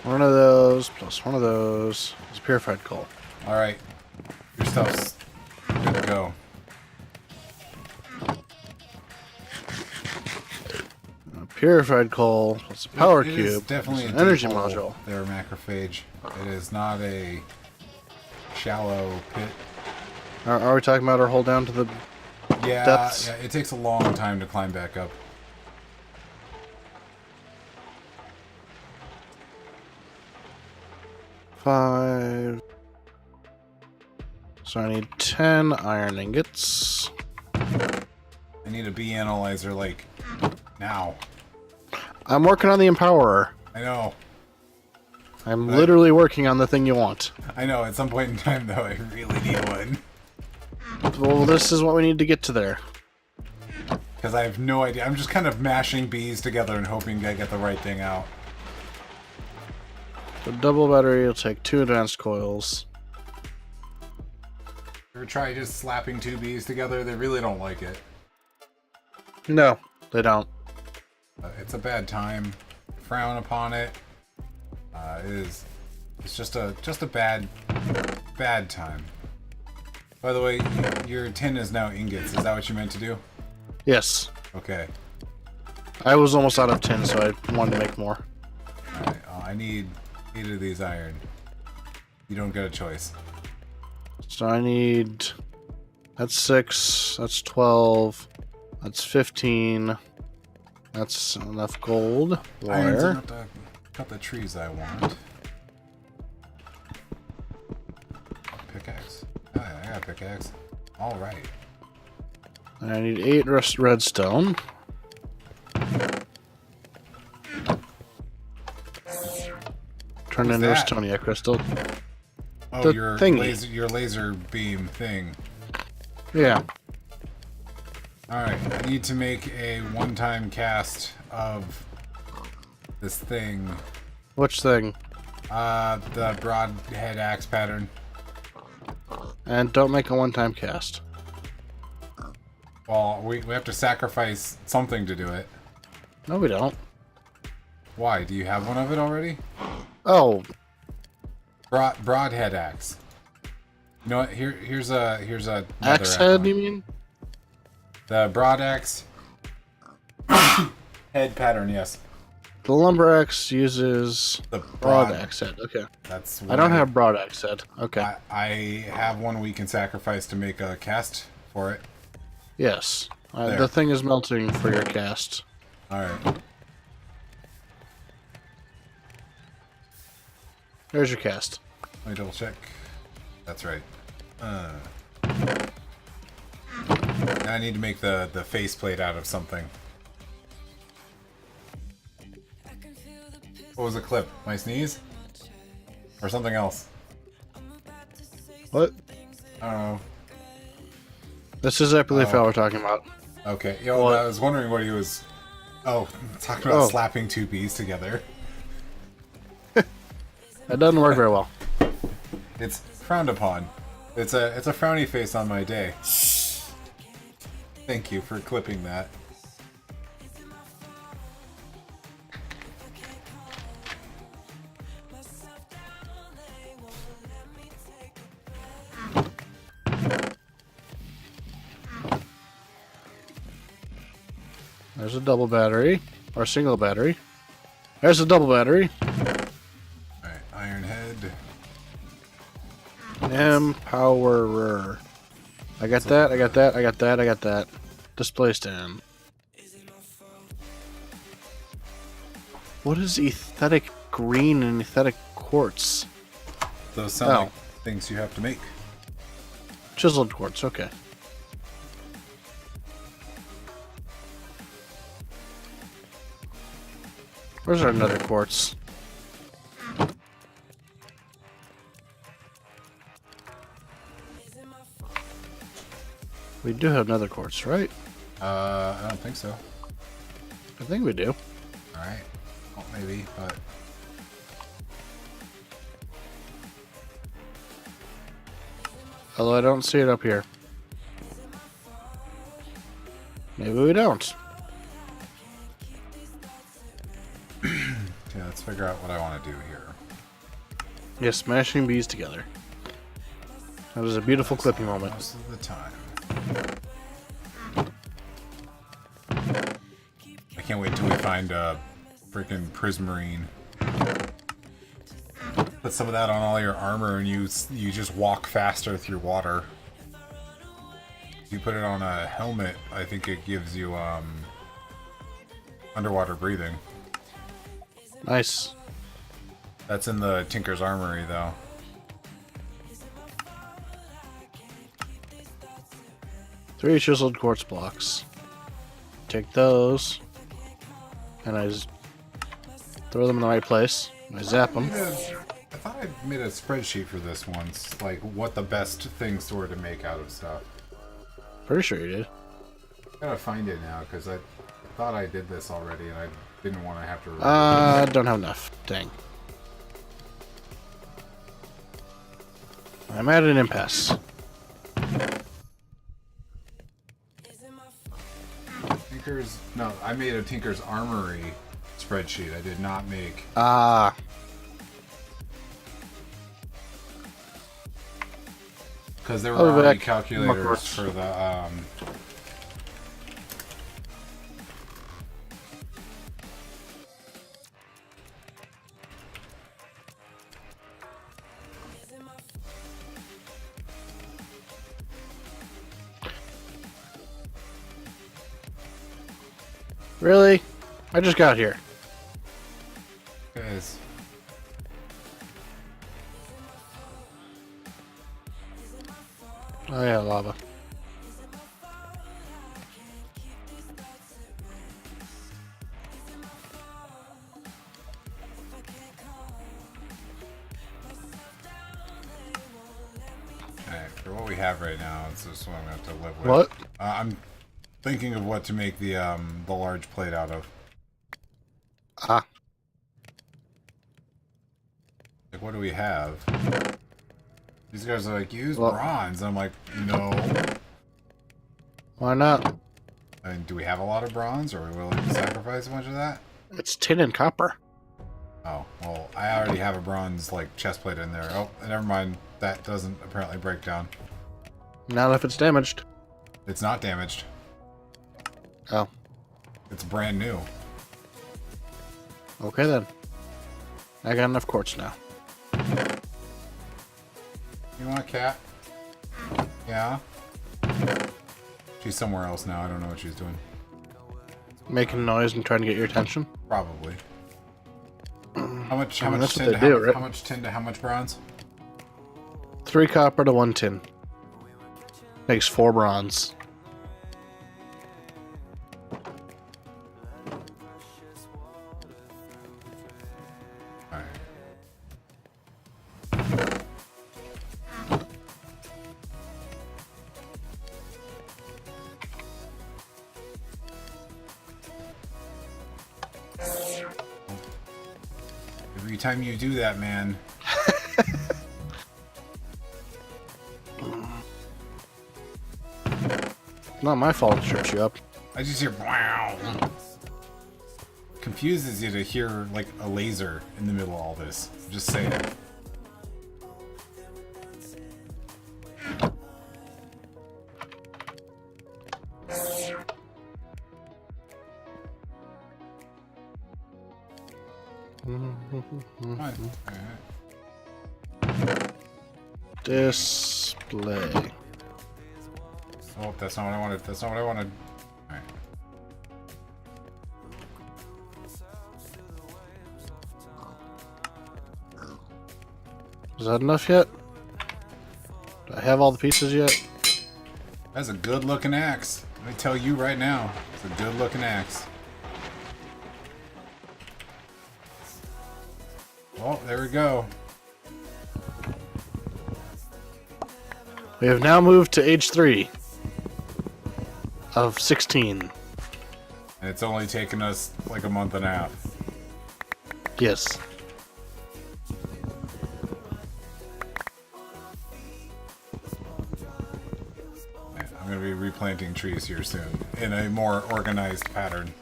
Speaker 1: One of those plus one of those is purified coal.
Speaker 3: Alright. Your stuff's good to go.
Speaker 1: Purified coal plus a power
Speaker 3: It is
Speaker 1: cube.
Speaker 3: definitely
Speaker 1: plus
Speaker 3: an
Speaker 1: an energy
Speaker 3: deep hole
Speaker 1: module.
Speaker 3: there, macrophage. It is not a shallow pit.
Speaker 1: Are we talking about our hole down to the
Speaker 3: Yeah,
Speaker 1: depths?
Speaker 3: yeah, it takes a long time to climb back up.
Speaker 1: Five. So I need 10 iron ingots.
Speaker 3: I need a bee analyzer, like, now.
Speaker 1: I'm working on the Empowerer.
Speaker 3: I know.
Speaker 1: I'm literally working on the thing you want.
Speaker 3: I know, at some point in time, though, I really need one.
Speaker 1: Well, this is what we need to get to there.
Speaker 3: Because I have no idea. I'm just kind of mashing bees together and hoping I get the right thing out.
Speaker 1: The double battery will take 2 advanced coils.
Speaker 3: Ever try just slapping 2 bees together? They really don't like it.
Speaker 1: No, they don't.
Speaker 3: It's a bad time. Frown upon it. It's just a bad time. By the way, your tin is now ingots. Is that what you meant to do?
Speaker 1: Yes.
Speaker 3: Okay.
Speaker 1: I was almost out of tin, so I wanted to make more.
Speaker 3: Alright, I need 8 of these iron. You don't get a choice.
Speaker 1: So I need... That's 6, that's 12, that's 15. That's enough gold.
Speaker 3: Iron's
Speaker 1: Wire.
Speaker 3: not the trees I want. Pickaxe. Oh, yeah, I got a pickaxe. Alright.
Speaker 1: And I need 8 redstone. Turned into a
Speaker 3: that?
Speaker 1: Stonia crystal.
Speaker 3: Oh,
Speaker 1: The
Speaker 3: your
Speaker 1: thingy.
Speaker 3: your laser beam thing.
Speaker 1: Yeah.
Speaker 3: Alright, I need to make a one-time cast of this thing.
Speaker 1: Which thing?
Speaker 3: The broadhead axe pattern.
Speaker 1: And don't make a one-time cast.
Speaker 3: Well, we have to sacrifice something to do it.
Speaker 1: No, we don't.
Speaker 3: Why? Do you have one of it already?
Speaker 1: Oh,
Speaker 3: Broadhead axe. You know what? Here's a another
Speaker 1: axe head,
Speaker 3: one.
Speaker 1: you mean?
Speaker 3: The broad axe head pattern, yes.
Speaker 1: The lumber axe uses
Speaker 3: The
Speaker 1: broad axe head. Okay.
Speaker 3: That's
Speaker 1: I don't have broad axe head. Okay.
Speaker 3: I have one we can sacrifice to make a cast for it.
Speaker 1: Yes.
Speaker 3: There.
Speaker 1: The thing is melting for your cast.
Speaker 3: Alright.
Speaker 1: There's your cast.
Speaker 3: Let me double check. That's right. Now I need to make the faceplate out of something. What was the clip? My sneeze? Or something else?
Speaker 1: What?
Speaker 3: I don't know.
Speaker 1: This is Epiplephel we're talking about.
Speaker 3: Okay. Yo,
Speaker 1: What?
Speaker 3: I was wondering what he was. Oh, talking about
Speaker 1: Oh.
Speaker 3: slapping two bees together.
Speaker 1: That doesn't work very well.
Speaker 3: It's frowned upon. It's a frowny face on my day. Thank you for clipping that.
Speaker 1: There's a double battery. Or a single battery. There's a double battery.
Speaker 3: Alright, Iron Head.
Speaker 1: Empowerer. I got that, I got that, I got that, I got that. Display stand. What is etheric green and etheric quartz?
Speaker 3: Those sound
Speaker 1: Oh.
Speaker 3: like things you have to make.
Speaker 1: Chiseled quartz, okay. Where's our nether quartz? We do have nether quartz, right?
Speaker 3: I don't think so.
Speaker 1: I think we do.
Speaker 3: Alright. Well, maybe, but...
Speaker 1: Although I don't see it up here. Maybe we don't.
Speaker 3: Okay, let's figure out what I want to do here.
Speaker 1: Yeah, smashing bees together. That was a beautiful clipping moment.
Speaker 3: Most of the time. I can't wait till we find a freaking prismarine. Put some of that on all your armor and you just walk faster through water. If you put it on a helmet, I think it gives you underwater breathing.
Speaker 1: Nice.
Speaker 3: That's in the Tinker's Armory though.
Speaker 1: Three chiseled quartz blocks. Take those. And I just throw them in the right place. I zap them.
Speaker 3: I thought I made a spreadsheet for this once, like what the best things were to make out of stuff.
Speaker 1: Pretty sure you did.
Speaker 3: Gotta find it now because I thought I did this already and I didn't want to have to.
Speaker 1: Don't have enough. Dang. I'm at an impasse.
Speaker 3: Tinker's. No, I made a Tinker's Armory spreadsheet. I did not make.
Speaker 1: Ah.
Speaker 3: Because there were
Speaker 1: I'll be
Speaker 3: already
Speaker 1: back.
Speaker 3: calculators for the.
Speaker 1: Really? I just got here.
Speaker 3: Guys.
Speaker 1: Oh yeah, lava.
Speaker 3: Okay, for what we have right now, it's just what I'm gonna have to live with.
Speaker 1: What?
Speaker 3: I'm thinking of what to make the large plate out of.
Speaker 1: Ah.
Speaker 3: Like, what do we have? These guys are like, use
Speaker 1: Well-
Speaker 3: bronze. I'm like, no.
Speaker 1: Why not?
Speaker 3: I mean, do we have a lot of bronze? Or are we willing to sacrifice a bunch of that?
Speaker 1: It's tin and copper.
Speaker 3: Oh, well, I already have a bronze, like, chest plate in there. Oh, never mind. That doesn't apparently break down.
Speaker 1: Not if it's damaged.
Speaker 3: It's not damaged.
Speaker 1: Oh.
Speaker 3: It's brand new.
Speaker 1: Okay then. I got enough quartz now.
Speaker 3: You want a cat? Yeah? She's somewhere else now. I don't know what she's doing.
Speaker 1: Making noise and trying to get your attention.
Speaker 3: Probably. How much?
Speaker 1: I
Speaker 3: How
Speaker 1: mean,
Speaker 3: much
Speaker 1: that's what
Speaker 3: tin?
Speaker 1: they
Speaker 3: To
Speaker 1: do,
Speaker 3: how,
Speaker 1: right?
Speaker 3: how much tin to how much bronze?
Speaker 1: 3 copper to 1 tin. Makes 4 bronze.
Speaker 3: Alright. time you do that, man.
Speaker 1: Not my fault it trips you up.
Speaker 3: I just hear wow. Confuses you to hear like a laser in the middle of all this. Just saying. Fine. Alright.
Speaker 1: Display.
Speaker 3: Oh, that's not what I wanted. That's not what I wanted. Alright.
Speaker 1: Is that enough yet? Do I have all the pieces yet?
Speaker 3: That's a good looking axe. Let me tell you right now. It's a good looking axe. Oh, there we go.
Speaker 1: We have now moved to age 3 of 16.
Speaker 3: And it's only taken us like a month and a half.
Speaker 1: Yes.
Speaker 3: Yeah, I'm going to be replanting trees here soon in a more organized pattern.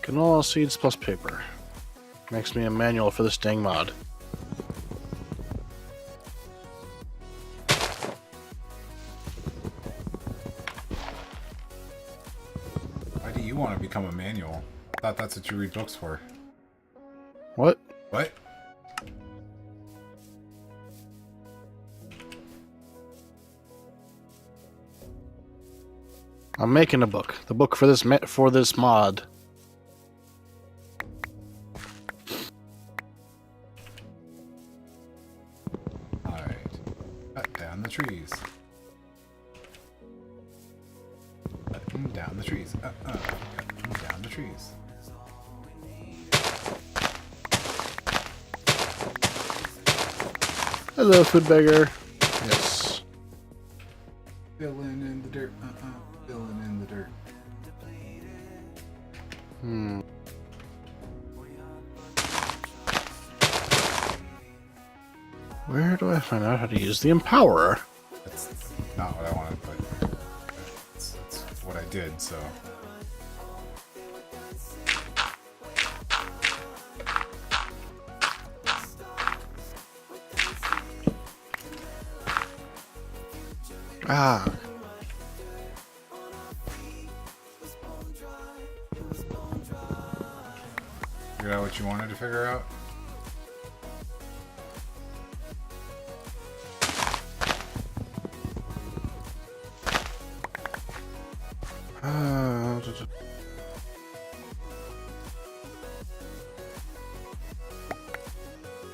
Speaker 1: Canola seeds plus paper. Makes me a manual for this dang mod.
Speaker 3: Why do you want to become a manual? I thought that's what you read books for.
Speaker 1: What?
Speaker 3: What?
Speaker 1: I'm making a book. The book for this mod.
Speaker 3: Alright. Cut down the trees. Cut them down the trees. Cut them down the trees.
Speaker 1: Hello, food beggar. Yes.
Speaker 3: Filling in the dirt. Filling in the dirt.
Speaker 1: Where do I find out how to use the Empowerer?
Speaker 3: That's not what I wanted, but it's what I did, so.
Speaker 1: Ah.
Speaker 3: Figured out what you wanted to figure out?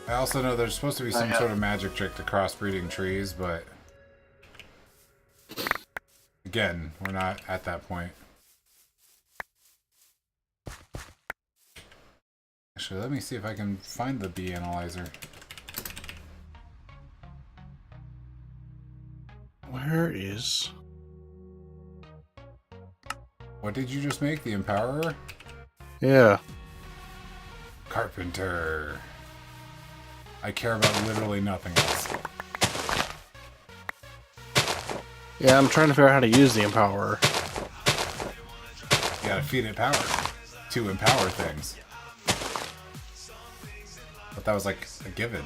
Speaker 3: I also know there's supposed to be some sort of magic trick to crossbreeding trees, but again, we're not at that point. Actually, let me see if I can find the bee analyzer.
Speaker 1: Where is...
Speaker 3: What did you just make? The Empowerer?
Speaker 1: Yeah.
Speaker 3: Carpenter. I care about literally nothing else.
Speaker 1: Yeah, I'm trying to figure out how to use the Empowerer.
Speaker 3: You gotta feed it power to empower things. But that was like a given.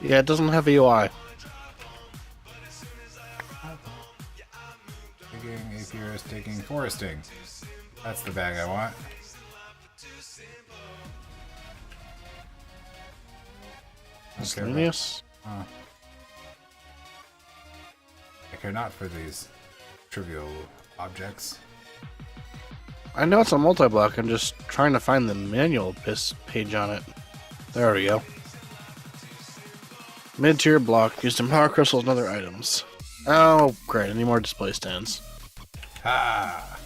Speaker 1: Yeah, it doesn't have a UI.
Speaker 3: Digging, apiarist, digging, foresting. That's the bag I want.
Speaker 1: Miscellaneous?
Speaker 3: I care not for these trivial objects.
Speaker 1: I know it's a multi-block, I'm just trying to find the manual page on it. There we go. Mid-tier block, used in power crystals and other items. Oh, great, I need more display stands.
Speaker 3: Ha!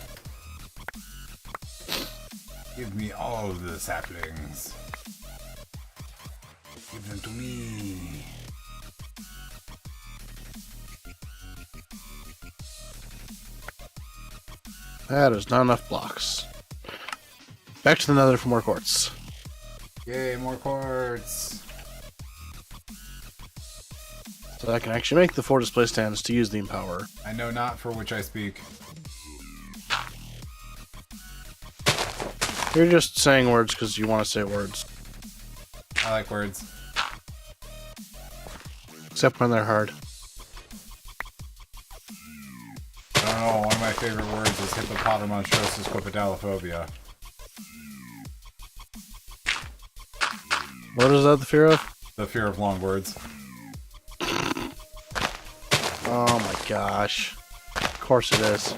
Speaker 3: Give me all of the saplings. Give them to me.
Speaker 1: That is not enough blocks. Back to the Nether for more quartz.
Speaker 3: Yay, more quartz.
Speaker 1: So I can actually make the 4 display stands to use the Empower.
Speaker 3: I know not for which I speak.
Speaker 1: You're just saying words because you want to say words.
Speaker 3: I like words.
Speaker 1: Except when they're hard.
Speaker 3: I don't know, one of my favorite words is hippopotamonstrosis quipedalophobia.
Speaker 1: What is that the fear of?
Speaker 3: The fear of long words.
Speaker 1: Oh my gosh. Of course it is.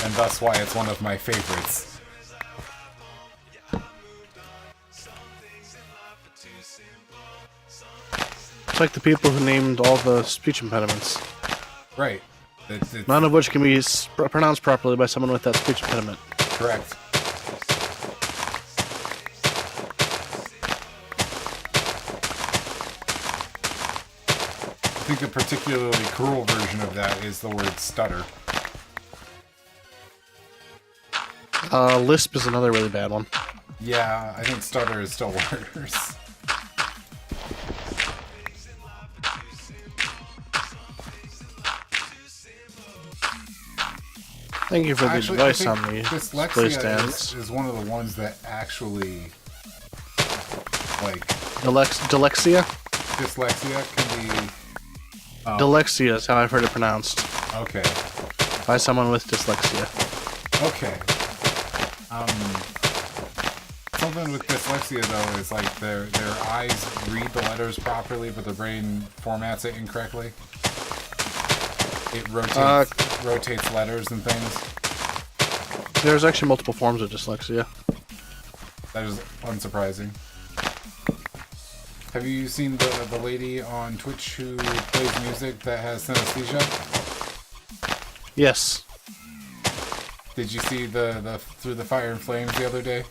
Speaker 3: And thus why it's one of my favorites.
Speaker 1: It's like the people who named all the speech impediments.
Speaker 3: Right.
Speaker 1: None of which can be pronounced properly by someone with that speech impediment.
Speaker 3: Correct. I think a particularly cruel version of that is the word stutter.
Speaker 1: Lisp is another really bad one.
Speaker 3: Yeah, I think stutter is still worse.
Speaker 1: Thank you for the
Speaker 3: Actually,
Speaker 1: advice
Speaker 3: I
Speaker 1: on
Speaker 3: think
Speaker 1: the display
Speaker 3: dyslexia
Speaker 1: stands.
Speaker 3: is one of the ones that actually, like,
Speaker 1: Dyslexia?
Speaker 3: dyslexia can be...
Speaker 1: Dyslexia is how I've heard it pronounced.
Speaker 3: Okay.
Speaker 1: By someone with dyslexia.
Speaker 3: Okay. Something with dyslexia though is like their eyes read the letters properly, but the brain formats it incorrectly. It rotates letters and things.
Speaker 1: There's actually multiple forms of dyslexia.
Speaker 3: That is unsurprising. Have you seen the lady on Twitch who plays music that has synesthesia?
Speaker 1: Yes.
Speaker 3: Did you see the Through the Fire and Flames the other day?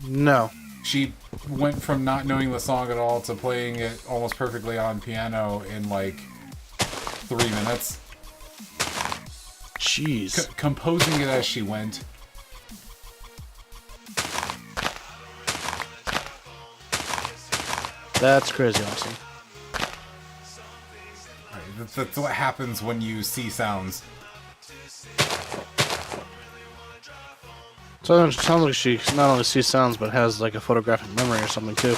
Speaker 1: No.
Speaker 3: She went from not knowing the song at all to playing it almost perfectly on piano in like 3 minutes.
Speaker 1: Jeez.
Speaker 3: Composing it as she went.
Speaker 1: That's crazy awesome.
Speaker 3: Right, that's what happens when you see sounds.
Speaker 1: So it sounds like she not only sees sounds, but has like a photographic memory or something too.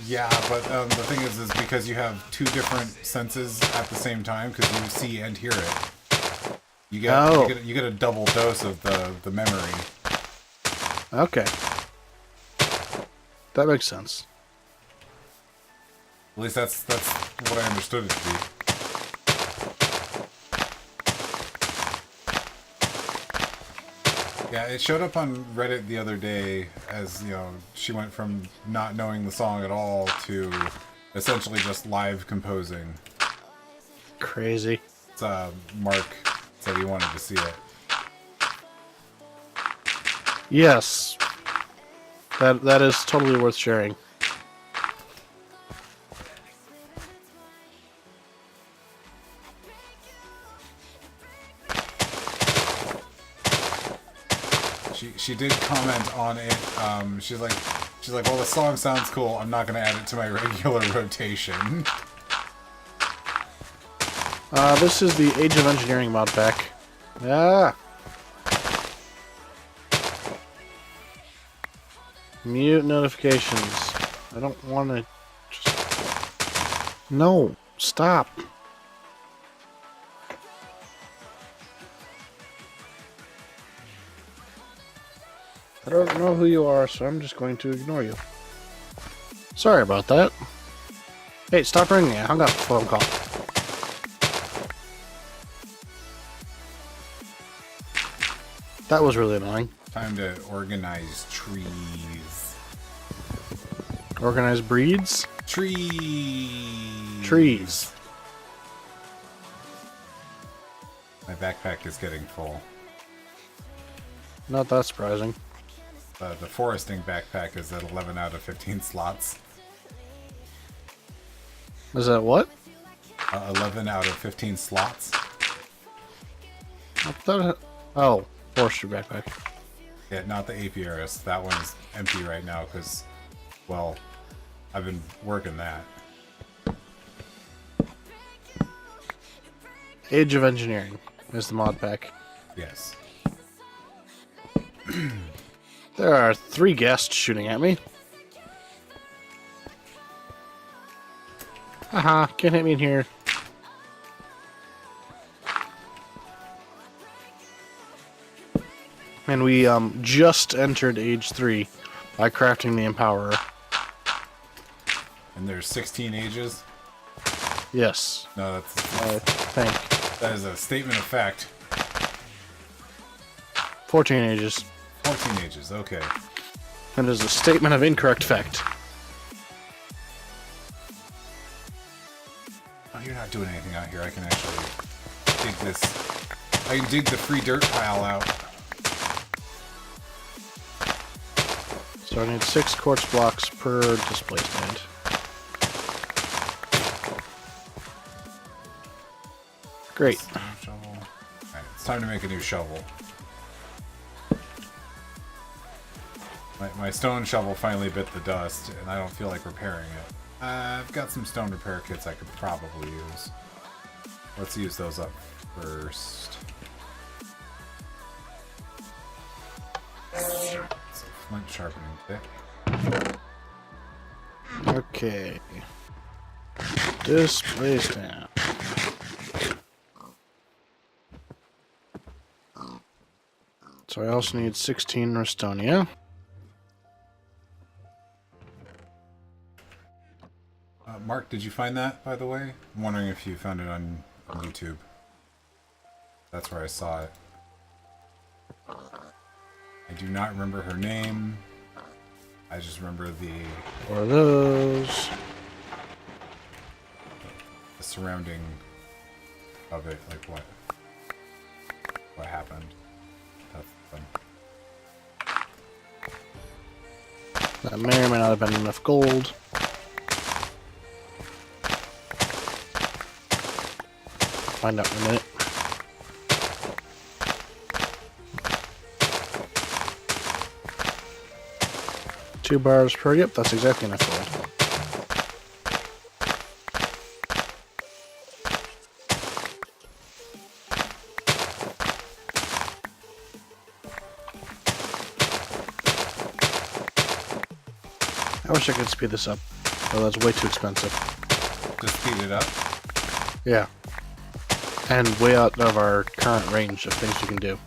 Speaker 3: Yeah, but the thing is because you have 2 different senses at the same time, because you see and hear it. You get a double dose of the memory.
Speaker 1: Okay. That makes sense.
Speaker 3: At least that's what I understood it to be. Yeah, it showed up on Reddit the other day as, you know, she went from not knowing the song at all to essentially just live composing.
Speaker 1: Crazy.
Speaker 3: It's, Mark said he wanted to see it.
Speaker 1: Yes. That is totally worth sharing.
Speaker 3: She did comment on it. She's like, well, the song sounds cool. I'm not gonna add it to my regular rotation.
Speaker 1: This is the Age of Engineering mod pack. Ah. Mute notifications. I don't want to. No, stop. I don't know who you are, so I'm just going to ignore you. Sorry about that. Hey, stop ringing. I hung up the phone call. That was really annoying.
Speaker 3: Time to organize trees.
Speaker 1: Organize breeds?
Speaker 3: Trees.
Speaker 1: Trees.
Speaker 3: My backpack is getting full.
Speaker 1: Not that surprising.
Speaker 3: The foresting backpack is at 11 out of 15 slots.
Speaker 1: Is that what?
Speaker 3: 11 out of 15 slots.
Speaker 1: I thought Oh, forestry backpack.
Speaker 3: Yeah, not the apiarist. That one's empty right now because, well, I've been working that.
Speaker 1: Age of Engineering is the mod pack.
Speaker 3: Yes.
Speaker 1: There are 3 guests shooting at me. Haha, can't hit me in here. And we just entered age 3 by crafting the Empowerer.
Speaker 3: And there's 16 ages?
Speaker 1: Yes,
Speaker 3: No, that's,
Speaker 1: I think.
Speaker 3: that is a statement of fact.
Speaker 1: 14 ages.
Speaker 3: 14 ages, okay.
Speaker 1: That is a statement of incorrect fact.
Speaker 3: Oh, you're not doing anything out here. I can actually dig this. I can dig the free dirt pile out.
Speaker 1: So I need 6 quartz blocks per display stand. Great.
Speaker 3: Stone shovel. Alright, it's time to make a new shovel. My stone shovel finally bit the dust, and I don't feel like repairing it. I've got some stone repair kits I could probably use. Let's use those up first. So, flint sharpening pick.
Speaker 1: Okay. Display stand. So I also need 16 Restonia.
Speaker 3: Mark, did you find that, by the way? I'm wondering if you found it on YouTube. That's where I saw it. I do not remember her name. I just remember the
Speaker 1: those.
Speaker 3: surrounding of it, like what happened. That's fun.
Speaker 1: That may or may not have been enough gold. Find out in a minute. Two bars per. Yep, that's exactly enough gold. I wish I could speed this up, but that's way too expensive.
Speaker 3: Just speed it up.
Speaker 1: Yeah. And way out of our current range of things we can do.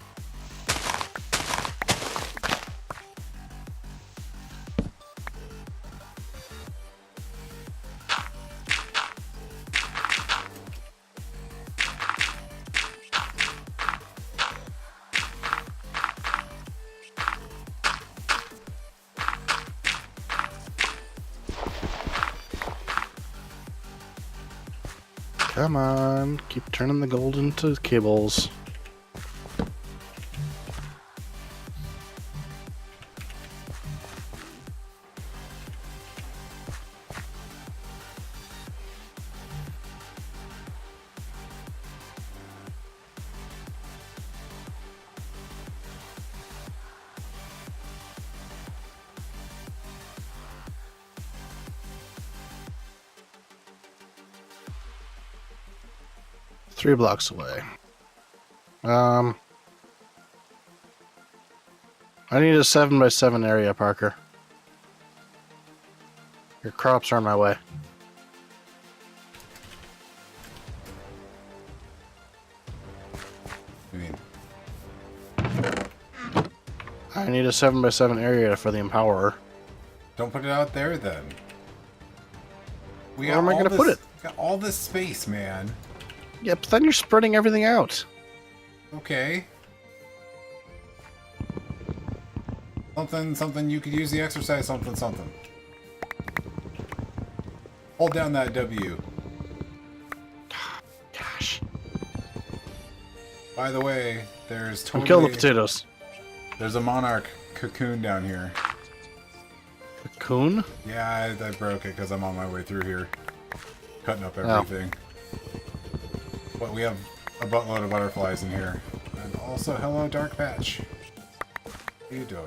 Speaker 1: Come on, keep turning the gold into cables. Three blocks away. I need a 7x7 area, Parker. Your crops are in my way.
Speaker 3: I mean,
Speaker 1: I need a 7x7 area for the Empowerer.
Speaker 3: don't put it out there then.
Speaker 1: Where am I gonna put it?
Speaker 3: Got all this space, man.
Speaker 1: Yeah, but then you're spreading everything out.
Speaker 3: Okay. Something, you could use the exercise, something. Hold down that W.
Speaker 1: Gosh.
Speaker 3: By the way, there's totally...
Speaker 1: Kill the potatoes.
Speaker 3: There's a monarch cocoon down here.
Speaker 1: Cocoon?
Speaker 3: Yeah, I broke it because I'm on my way through here. Cutting up
Speaker 1: Oh.
Speaker 3: everything. But we have a buttload of butterflies in here. And Also, hello, Dark Patch. How you doing?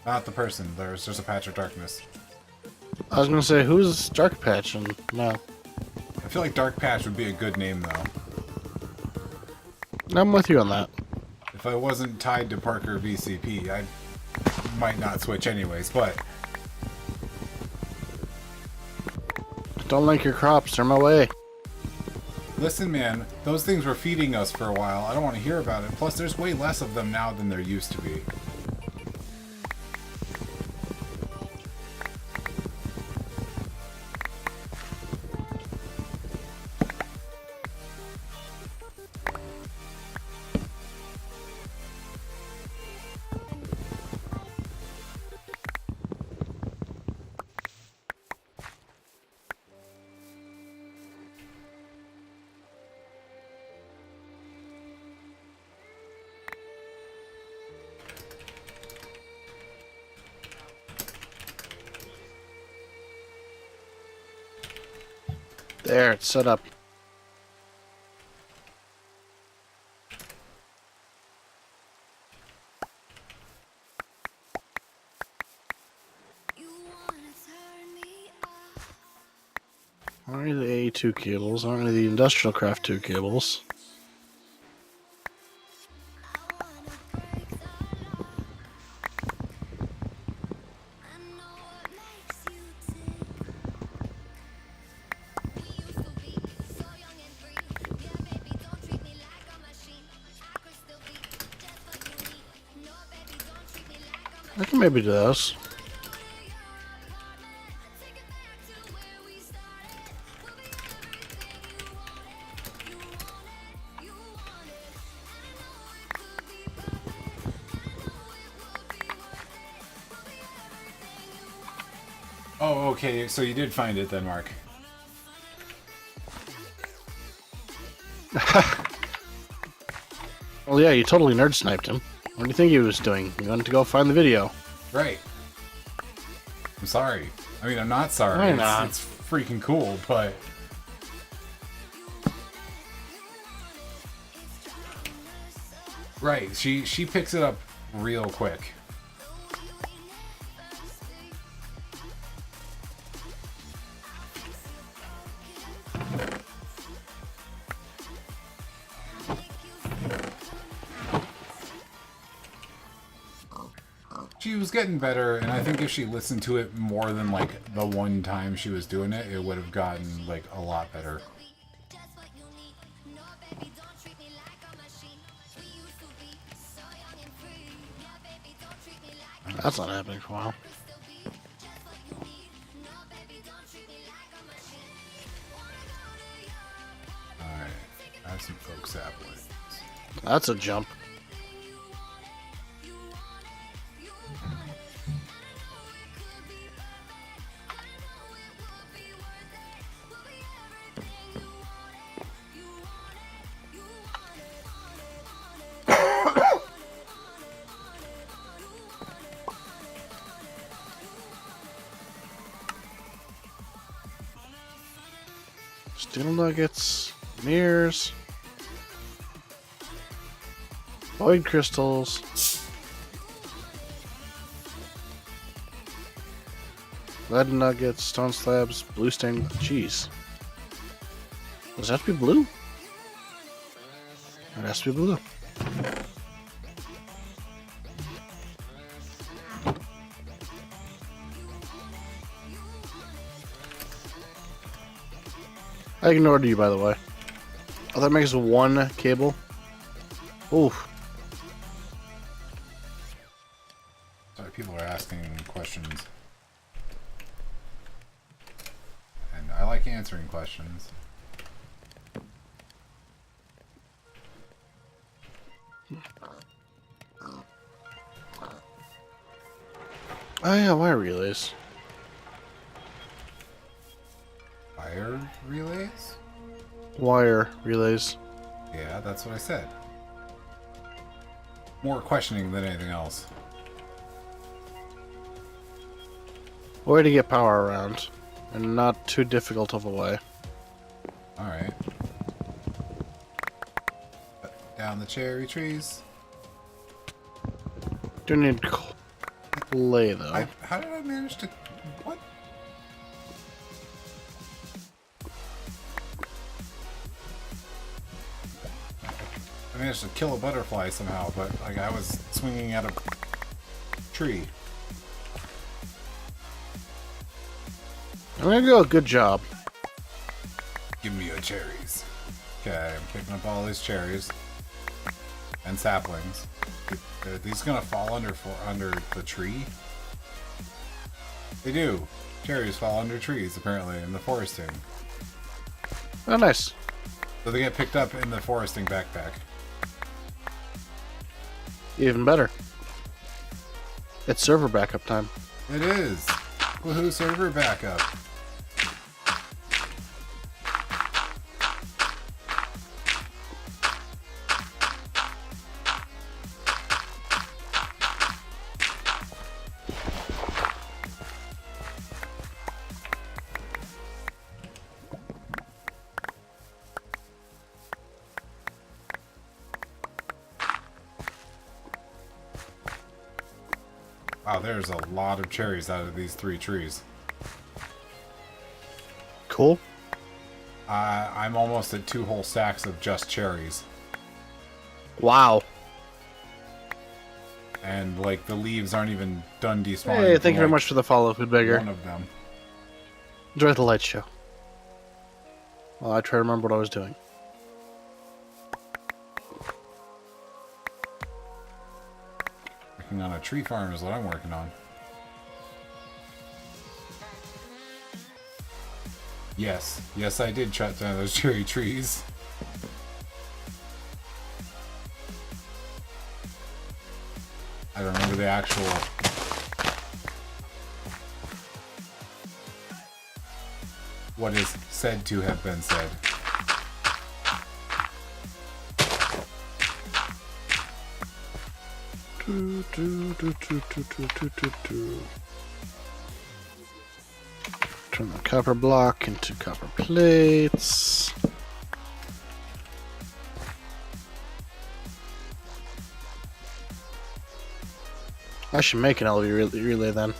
Speaker 3: Not the person. There's just a patch of darkness.
Speaker 1: I was gonna say, who's Dark Patch? And no,
Speaker 3: I feel like Dark Patch would be a good name, though.
Speaker 1: I'm with you on that.
Speaker 3: If I wasn't tied to Parker VCP, I might not switch anyways, but...
Speaker 1: Don't like your crops. They're my way.
Speaker 3: Listen, man, those things were feeding us for a while. I don't want to hear about it. Plus, there's way less of them now than there used to be.
Speaker 1: There, it's set up. Only the A2 cables, only the Industrial Craft 2 cables. I can maybe do this.
Speaker 3: Oh, okay, so you did find it then, Mark.
Speaker 1: Well, yeah, you totally nerd sniped him. What do you think he was doing? He wanted to go find the video.
Speaker 3: Right. I'm sorry. I mean, I'm not sorry.
Speaker 1: Why not?
Speaker 3: It's freaking cool, but... Right, she picks it up real quick. She was getting better, and I think if she listened to it more than, like, the one time she was doing it, it would have gotten, like, a lot better.
Speaker 1: That's not happening for a while.
Speaker 3: Alright, I have some folk saplings.
Speaker 1: That's a jump. Steel nuggets, mirrors, void crystals, lead nuggets, stone slabs, blue stained cheese. Does that have to be blue? It has to be blue. I ignored you, by the way. Oh, that makes one cable. Oof.
Speaker 3: Sorry, people are asking questions. And I like answering questions.
Speaker 1: Oh yeah, wire relays.
Speaker 3: Fire relays?
Speaker 1: Wire relays.
Speaker 3: Yeah, that's what I said. More questioning than anything else.
Speaker 1: Way to get power around, and not too difficult of a way.
Speaker 3: Alright. Down the cherry trees.
Speaker 1: Do need clay though.
Speaker 3: How did I manage to... What? I managed to kill a butterfly somehow, but like I was swinging at a tree.
Speaker 1: I'm gonna go. Good job.
Speaker 3: Give me your cherries. Okay, I'm picking up all these cherries and saplings. Are these gonna fall under the tree? They do. Cherries fall under trees apparently in the foresting.
Speaker 1: Oh, nice.
Speaker 3: So they get picked up in the foresting backpack.
Speaker 1: Even better. It's server backup time.
Speaker 3: It is. Woohoo! Server backup. Wow, there's a lot of cherries out of these 3 trees.
Speaker 1: Cool.
Speaker 3: I'm almost at 2 whole stacks of just cherries.
Speaker 1: Wow.
Speaker 3: And, like, the leaves aren't even done despawning.
Speaker 1: Hey, thank you very
Speaker 3: like,
Speaker 1: much for the follow, Food Beggar.
Speaker 3: one of them.
Speaker 1: Enjoy the light show. Well, I try to remember what I was doing.
Speaker 3: Working on a tree farm is what I'm working on. Yes. Yes, I did cut down those cherry trees. I don't remember the actual... what is said to have been said.
Speaker 1: Turn the copper block into copper plates. I should make an LV relay then.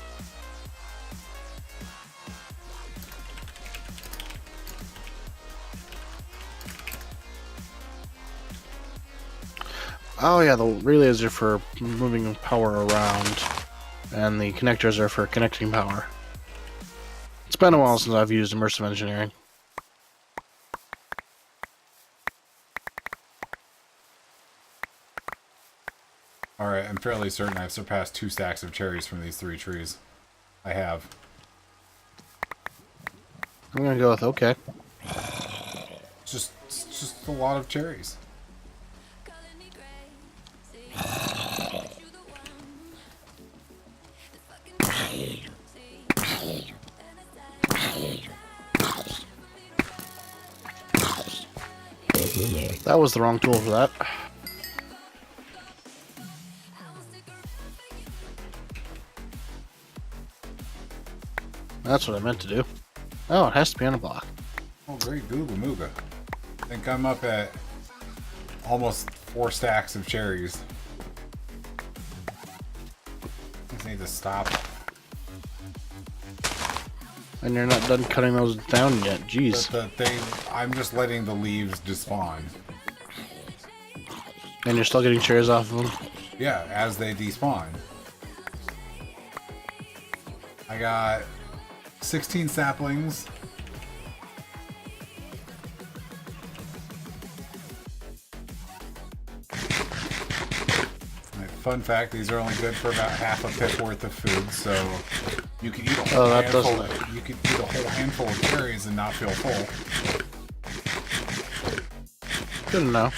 Speaker 1: Oh yeah, the relays are for moving power around, and the connectors are for connecting power. It's been a while since I've used immersive engineering.
Speaker 3: Alright, I'm fairly certain I've surpassed 2 stacks of cherries from these 3 trees. I have.
Speaker 1: I'm gonna go with okay.
Speaker 3: It's just a lot of cherries.
Speaker 1: That was the wrong tool for that. That's what I meant to do. Oh, it has to be on a block.
Speaker 3: Oh, great Googa Mooga. I think I'm up at almost 4 stacks of cherries. I just need to stop.
Speaker 1: And you're not done cutting those down yet. Jeez.
Speaker 3: I'm just letting the leaves despawn.
Speaker 1: And you're still getting cherries off of them?
Speaker 3: Yeah, as they despawn. I got 16 saplings. Fun fact, these are only good for about half a pip worth of food, so you could eat a whole you could eat a whole handful of cherries and not feel full.
Speaker 1: Good to know.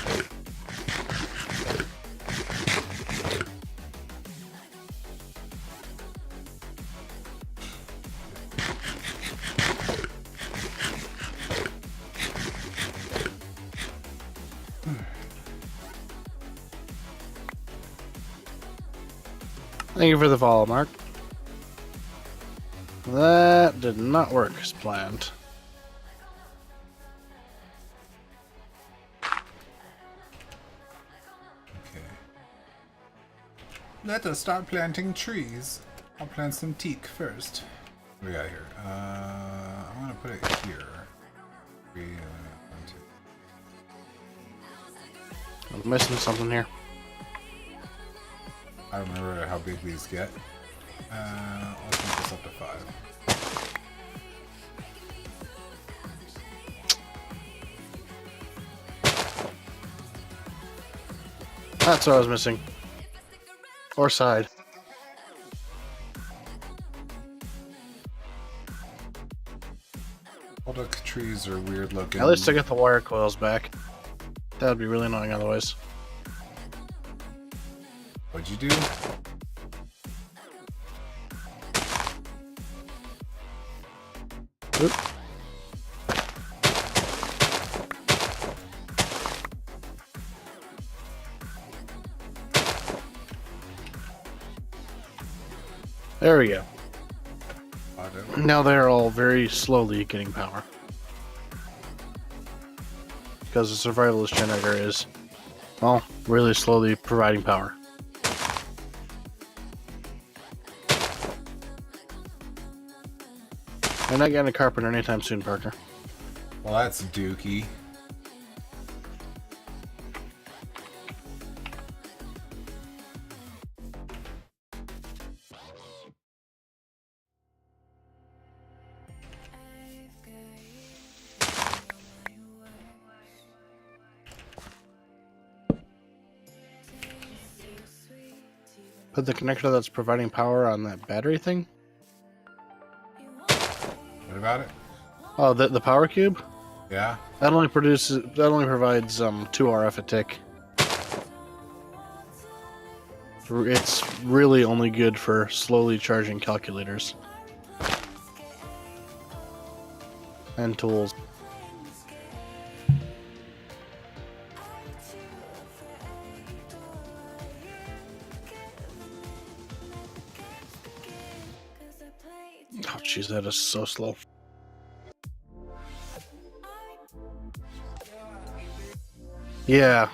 Speaker 1: Thank you for the follow, Mark. That did not work as planned.
Speaker 3: Okay. Let us start planting trees. I'll plant some teak first. What do we got here? I'm gonna put it here. One, two.
Speaker 1: I'm missing something here.
Speaker 3: I don't remember how big these get. Let's make this up to 5.
Speaker 1: That's what I was missing. Or side.
Speaker 3: All the trees are weird looking.
Speaker 1: At least I got the wire coils back. That would be really annoying otherwise.
Speaker 3: What'd you do?
Speaker 1: Oop. There we go. Now they're all very slowly getting power. Because the survivalist generator is, well, really slowly providing power. You're not getting a carpenter anytime soon, Parker.
Speaker 3: Well, that's dookie.
Speaker 1: Put the connector that's providing power on that battery thing.
Speaker 3: What about it?
Speaker 1: Oh, the power cube?
Speaker 3: Yeah?
Speaker 1: That only provides 2 RF a tick. It's really only good for slowly charging calculators. And tools. Oh jeez, that is so slow. Yeah.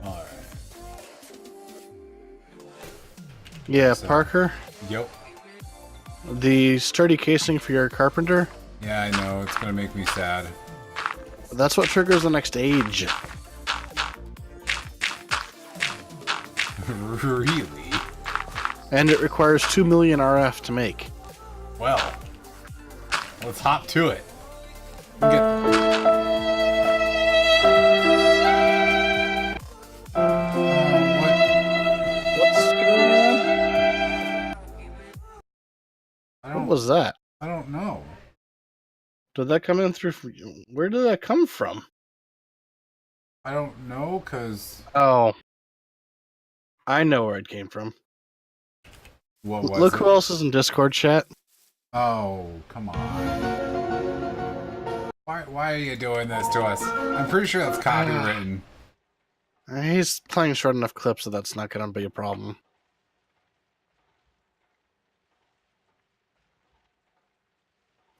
Speaker 3: Alright.
Speaker 1: Yeah,
Speaker 3: So-
Speaker 1: Parker,
Speaker 3: Yep.
Speaker 1: the sturdy casing for your carpenter,
Speaker 3: Yeah, I know. It's gonna make me sad.
Speaker 1: that's what triggers the next age.
Speaker 3: Really?
Speaker 1: And it requires 2 million RF to make.
Speaker 3: Well, let's hop to it. Get...
Speaker 1: What's going on? What was that?
Speaker 3: I don't know.
Speaker 1: Did that come in through... Where did that come from?
Speaker 3: I don't know, cause
Speaker 1: Oh. I know where it came from.
Speaker 3: what was
Speaker 1: Look
Speaker 3: it?
Speaker 1: who else is in Discord chat.
Speaker 3: Oh, come on. Why are you doing this to us? I'm pretty sure that's copywritten.
Speaker 1: He's playing short enough clips so that's not going to be a problem.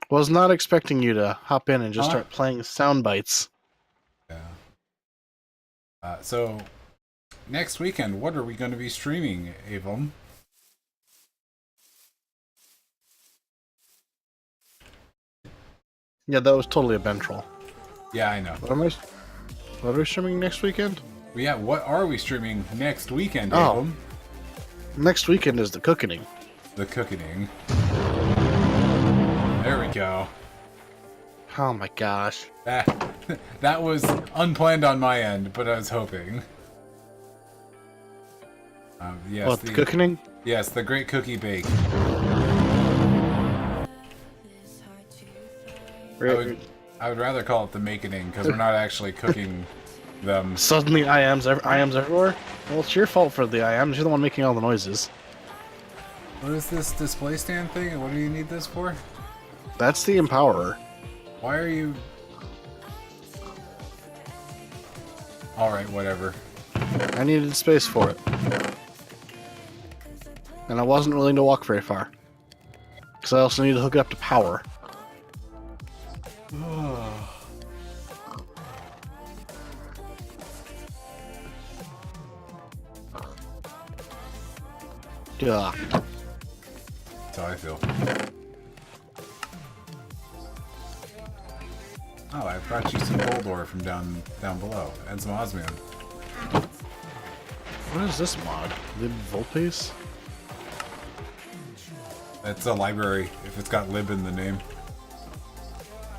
Speaker 1: Was not expecting you to hop in and just
Speaker 3: Huh?
Speaker 1: start playing sound bites.
Speaker 3: Yeah. So, next weekend, what are we going to be streaming, Avon?
Speaker 1: Yeah, that was totally a Ben troll.
Speaker 3: Yeah, I know.
Speaker 1: What are we streaming next weekend?
Speaker 3: But yeah, what are we streaming next weekend,
Speaker 1: Oh.
Speaker 3: Avon?
Speaker 1: Next weekend is the cooking.
Speaker 3: The cooking. There we go.
Speaker 1: Oh my gosh.
Speaker 3: That was unplanned on my end, but I was hoping. Yes,
Speaker 1: What, the cooking?
Speaker 3: Yes, the Great Cookie Bake. I would rather call it the makening because we're not actually cooking them.
Speaker 1: Suddenly IMs everywhere? Well, it's your fault for the IMs. You're the one making all the noises.
Speaker 3: What is this display stand thing, and what do you need this for?
Speaker 1: That's the Empowerer.
Speaker 3: Why are you... Alright, whatever.
Speaker 1: I needed space for it. And I wasn't willing to walk very far. Because I also need to hook it up to power. Yeah.
Speaker 3: That's how I feel. Oh, I brought you some gold ore from down below, and some osmium.
Speaker 1: What is this mod? Lib Volpace?
Speaker 3: It's a library, if it's got lib in the name.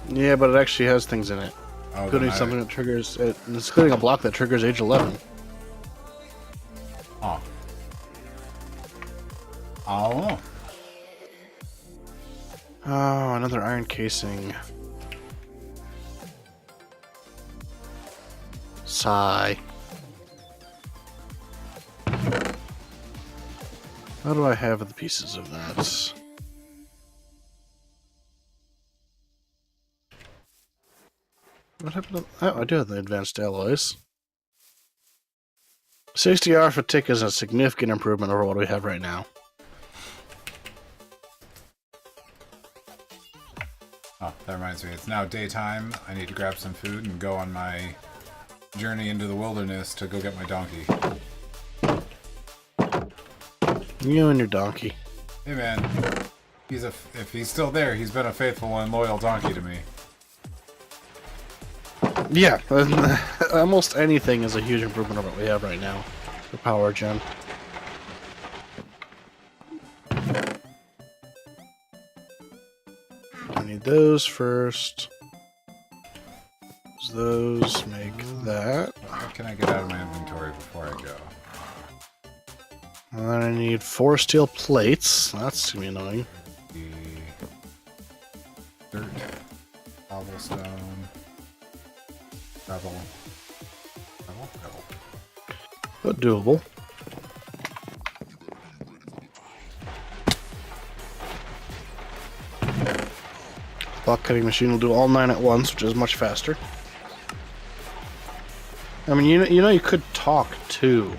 Speaker 1: Yeah, but it actually has things in it.
Speaker 3: Oh,
Speaker 1: Including something that triggers it, including a block that triggers age 11.
Speaker 3: Oh. I don't know.
Speaker 1: Oh, another iron casing. Sigh. How do I have the pieces of that? What happened to... Oh, I do have the advanced alloys. 60R for tick is a significant improvement over what we have right now.
Speaker 3: Oh, that reminds me. It's now daytime. I need to grab some food and go on my journey into the wilderness to go get my donkey.
Speaker 1: You and your donkey.
Speaker 3: Hey man, if he's still there, he's been a faithful and loyal donkey to me.
Speaker 1: Yeah, almost anything is a huge improvement over what we have right now for power gen. I need those first. Those make that.
Speaker 3: What can I get out of my inventory before I go?
Speaker 1: And then I need 4 steel plates. That's gonna be annoying.
Speaker 3: The dirt, cobblestone, gravel, gravel.
Speaker 1: But doable. Block cutting machine will do all 9 at once, which is much faster. I mean, you know, you could talk too.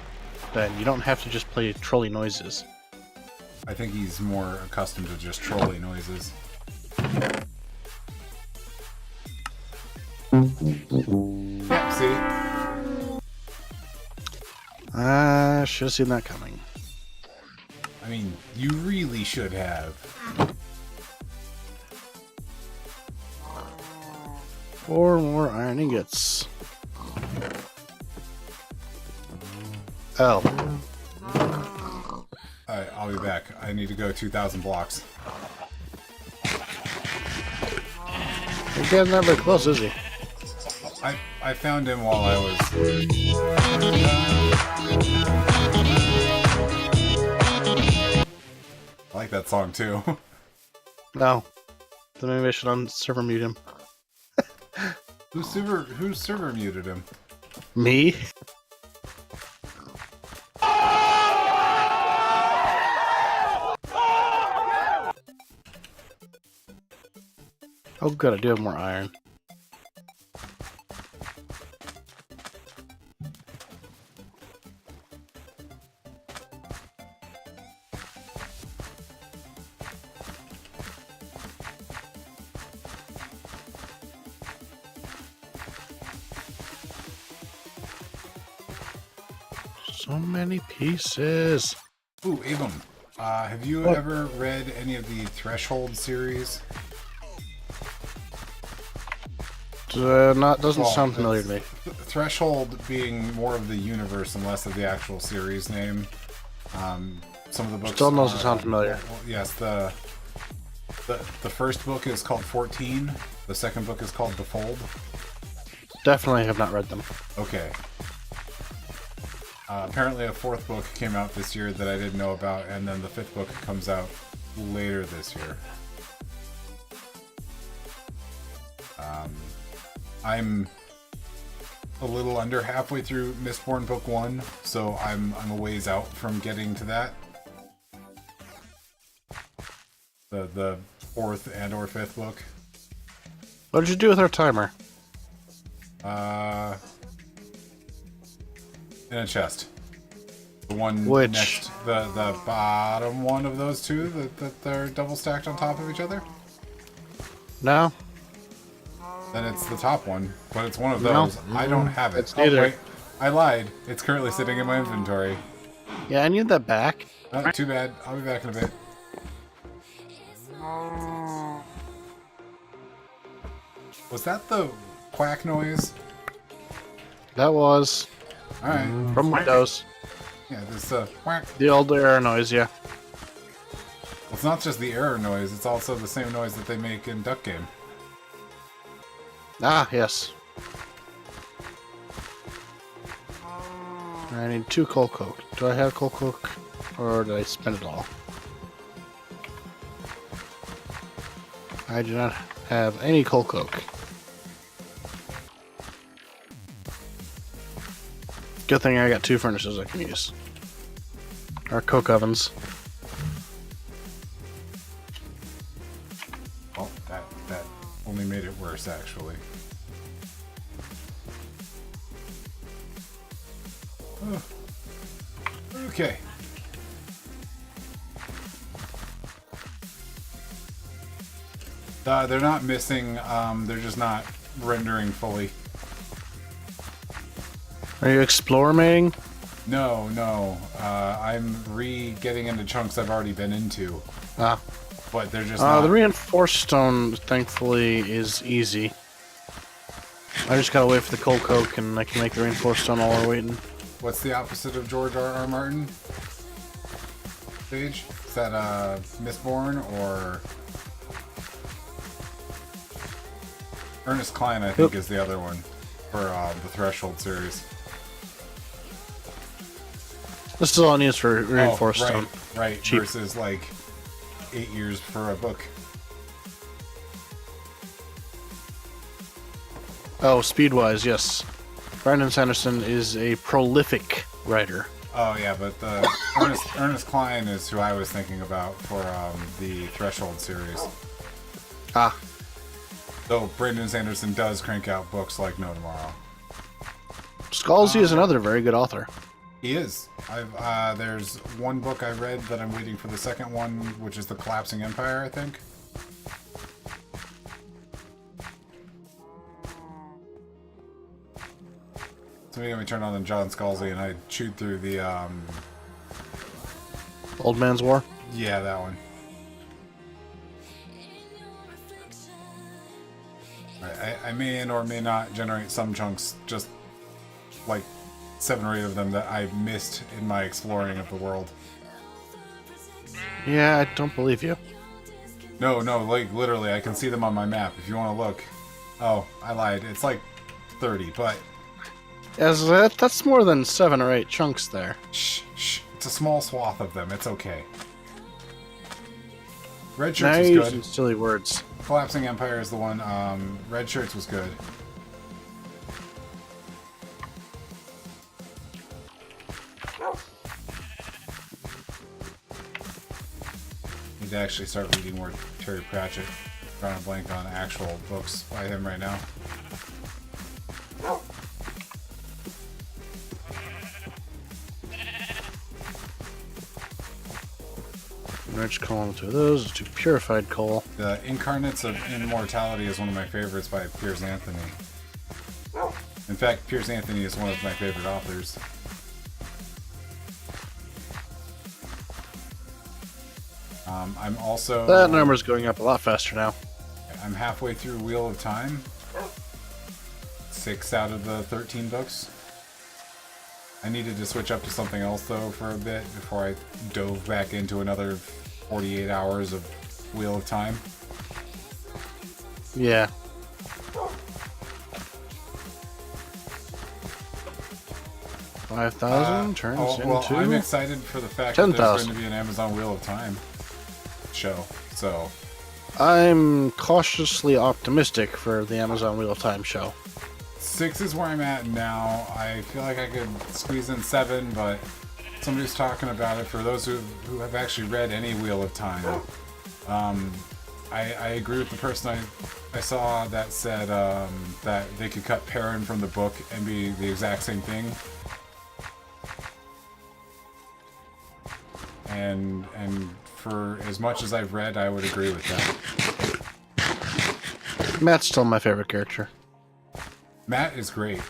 Speaker 1: Then you don't have to just play trolley noises.
Speaker 3: I think he's more accustomed to just trolley noises. Yep, see?
Speaker 1: I should have seen that coming.
Speaker 3: I mean, you really should have.
Speaker 1: 4 more iron ingots. Oh.
Speaker 3: Alright, I'll be back. I need to go 2,000 blocks.
Speaker 1: He's getting not very close, is he?
Speaker 3: I found him while I was... I like that song too.
Speaker 1: No. Then maybe I should server mute him.
Speaker 3: Who's server muted him?
Speaker 1: Me? Oh good, I do have more iron. So many pieces.
Speaker 3: Ooh, Abram, have you
Speaker 1: What?
Speaker 3: ever read any of the Threshold series?
Speaker 1: Doesn't
Speaker 3: Well,
Speaker 1: sound familiar to me.
Speaker 3: Threshold being more of the universe and less of the actual series name. Some of the books
Speaker 1: Still doesn't sound familiar.
Speaker 3: Well, yes, the first book is called 14. The second book is called The Fold.
Speaker 1: Definitely have not read them.
Speaker 3: Okay. Apparently a fourth book came out this year that I didn't know about, and then the fifth book comes out later this year. I'm a little under halfway through Mistborn Book 1, so I'm a ways out from getting to that. The fourth and or fifth book.
Speaker 1: What did you do with our timer?
Speaker 3: In a chest. The one
Speaker 1: Which?
Speaker 3: next, the bottom one of those two that they're double stacked on top of each other.
Speaker 1: No?
Speaker 3: Then it's the top one, but it's one of
Speaker 1: No.
Speaker 3: those. I don't have it.
Speaker 1: It's neither.
Speaker 3: Wait, I lied. It's currently sitting in my inventory.
Speaker 1: Yeah, I need that back.
Speaker 3: Too bad. I'll be back in a bit. Was that the quack noise?
Speaker 1: That was
Speaker 3: Alright.
Speaker 1: from Windows.
Speaker 3: Yeah, this quack.
Speaker 1: The old error noise, yeah.
Speaker 3: It's not just the error noise, it's also the same noise that they make in Duck Game.
Speaker 1: Ah, yes. I need 2 coal coke. Do I have coal coke? Or did I spend it all? I do not have any coal coke. Good thing I got 2 furnaces I can use. Or coke ovens.
Speaker 3: Oh, that only made it worse, actually. Oh. Okay. They're not missing, they're just not rendering fully.
Speaker 1: Are you exploring?
Speaker 3: No, no. I'm getting into chunks I've already been into.
Speaker 1: Ah.
Speaker 3: But they're just not...
Speaker 1: The reinforced stone, thankfully, is easy. I just gotta wait for the coal coke and I can make the reinforced stone while we're waiting.
Speaker 3: What's the opposite of George R.R. Martin? Sage? Is that, Mistborn or... Ernest Cline, I think, is the other one for the Threshold series.
Speaker 1: This is all it needs for reinforced
Speaker 3: right,
Speaker 1: stone.
Speaker 3: Right,
Speaker 1: Cheap.
Speaker 3: versus like 8 years for a book.
Speaker 1: Oh, speed-wise, yes. Brandon Sanderson is a prolific writer.
Speaker 3: Oh yeah, but the Ernest Cline is who I was thinking about for the Threshold series.
Speaker 1: Ah.
Speaker 3: Though Brandon Sanderson does crank out books like no tomorrow.
Speaker 1: Scalzi is another very good author.
Speaker 3: He is. There's one book I read that I'm waiting for the second one, which is The Collapsing Empire, I think. So we turned on the John Scalzi and I chewed through the
Speaker 1: Old Man's War?
Speaker 3: yeah, that one. I may or may not generate some chunks, just like 7 or 8 of them that I missed in my exploring of the world.
Speaker 1: Yeah, I don't believe you.
Speaker 3: No, like literally, I can see them on my map if you want to look. Oh, I lied. It's like 30, but...
Speaker 1: As that's more than 7 or 8 chunks there.
Speaker 3: Shh. It's a small swath of them. It's okay. Red
Speaker 1: Now
Speaker 3: Shirts was
Speaker 1: you're
Speaker 3: good.
Speaker 1: using silly words.
Speaker 3: Collapsing Empire is the one. Red Shirts was good. Need to actually start reading more Terry Pratchett. Drawing a blank on actual books by him right now.
Speaker 1: Enriched coal into those, to purified coal.
Speaker 3: The Incarnates of Immortality is one of my favorites by Piers Anthony. In fact, Piers Anthony is one of my favorite authors. I'm also...
Speaker 1: That number's going up a lot faster now.
Speaker 3: I'm halfway through Wheel of Time. 6 out of the 13 books. I needed to switch up to something else, though, for a bit before I dove back into another 48 hours of Wheel of Time.
Speaker 1: Yeah. $5,000 turns
Speaker 3: well,
Speaker 1: into...
Speaker 3: I'm excited for the fact that there's
Speaker 1: 10,000.
Speaker 3: going to be an Amazon Wheel of Time show, so...
Speaker 1: I'm cautiously optimistic for the Amazon Wheel of Time show.
Speaker 3: 6 is where I'm at now. I feel like I could squeeze in 7, but somebody's talking about it. For those who have actually read any Wheel of Time, I agree with the person I saw that said that they could cut Perrin from the book and be the exact same thing. And for as much as I've read, I would agree with that.
Speaker 1: Matt's still my favorite character.
Speaker 3: Matt is great.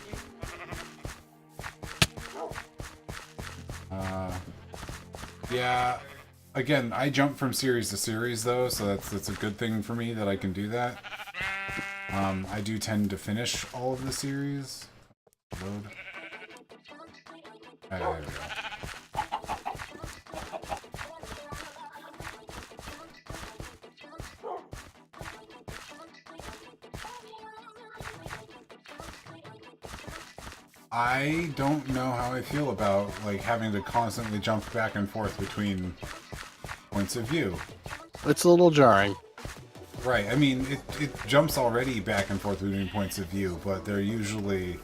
Speaker 3: Yeah. Again, I jump from series to series though, so that's a good thing for me that I can do that. I do tend to finish all of the series. Load. Alright, there we go. I don't know how I feel about like having to constantly jump back and forth between points of view.
Speaker 1: It's a little jarring.
Speaker 3: Right, I mean, it jumps already back and forth between points of view, but they're usually,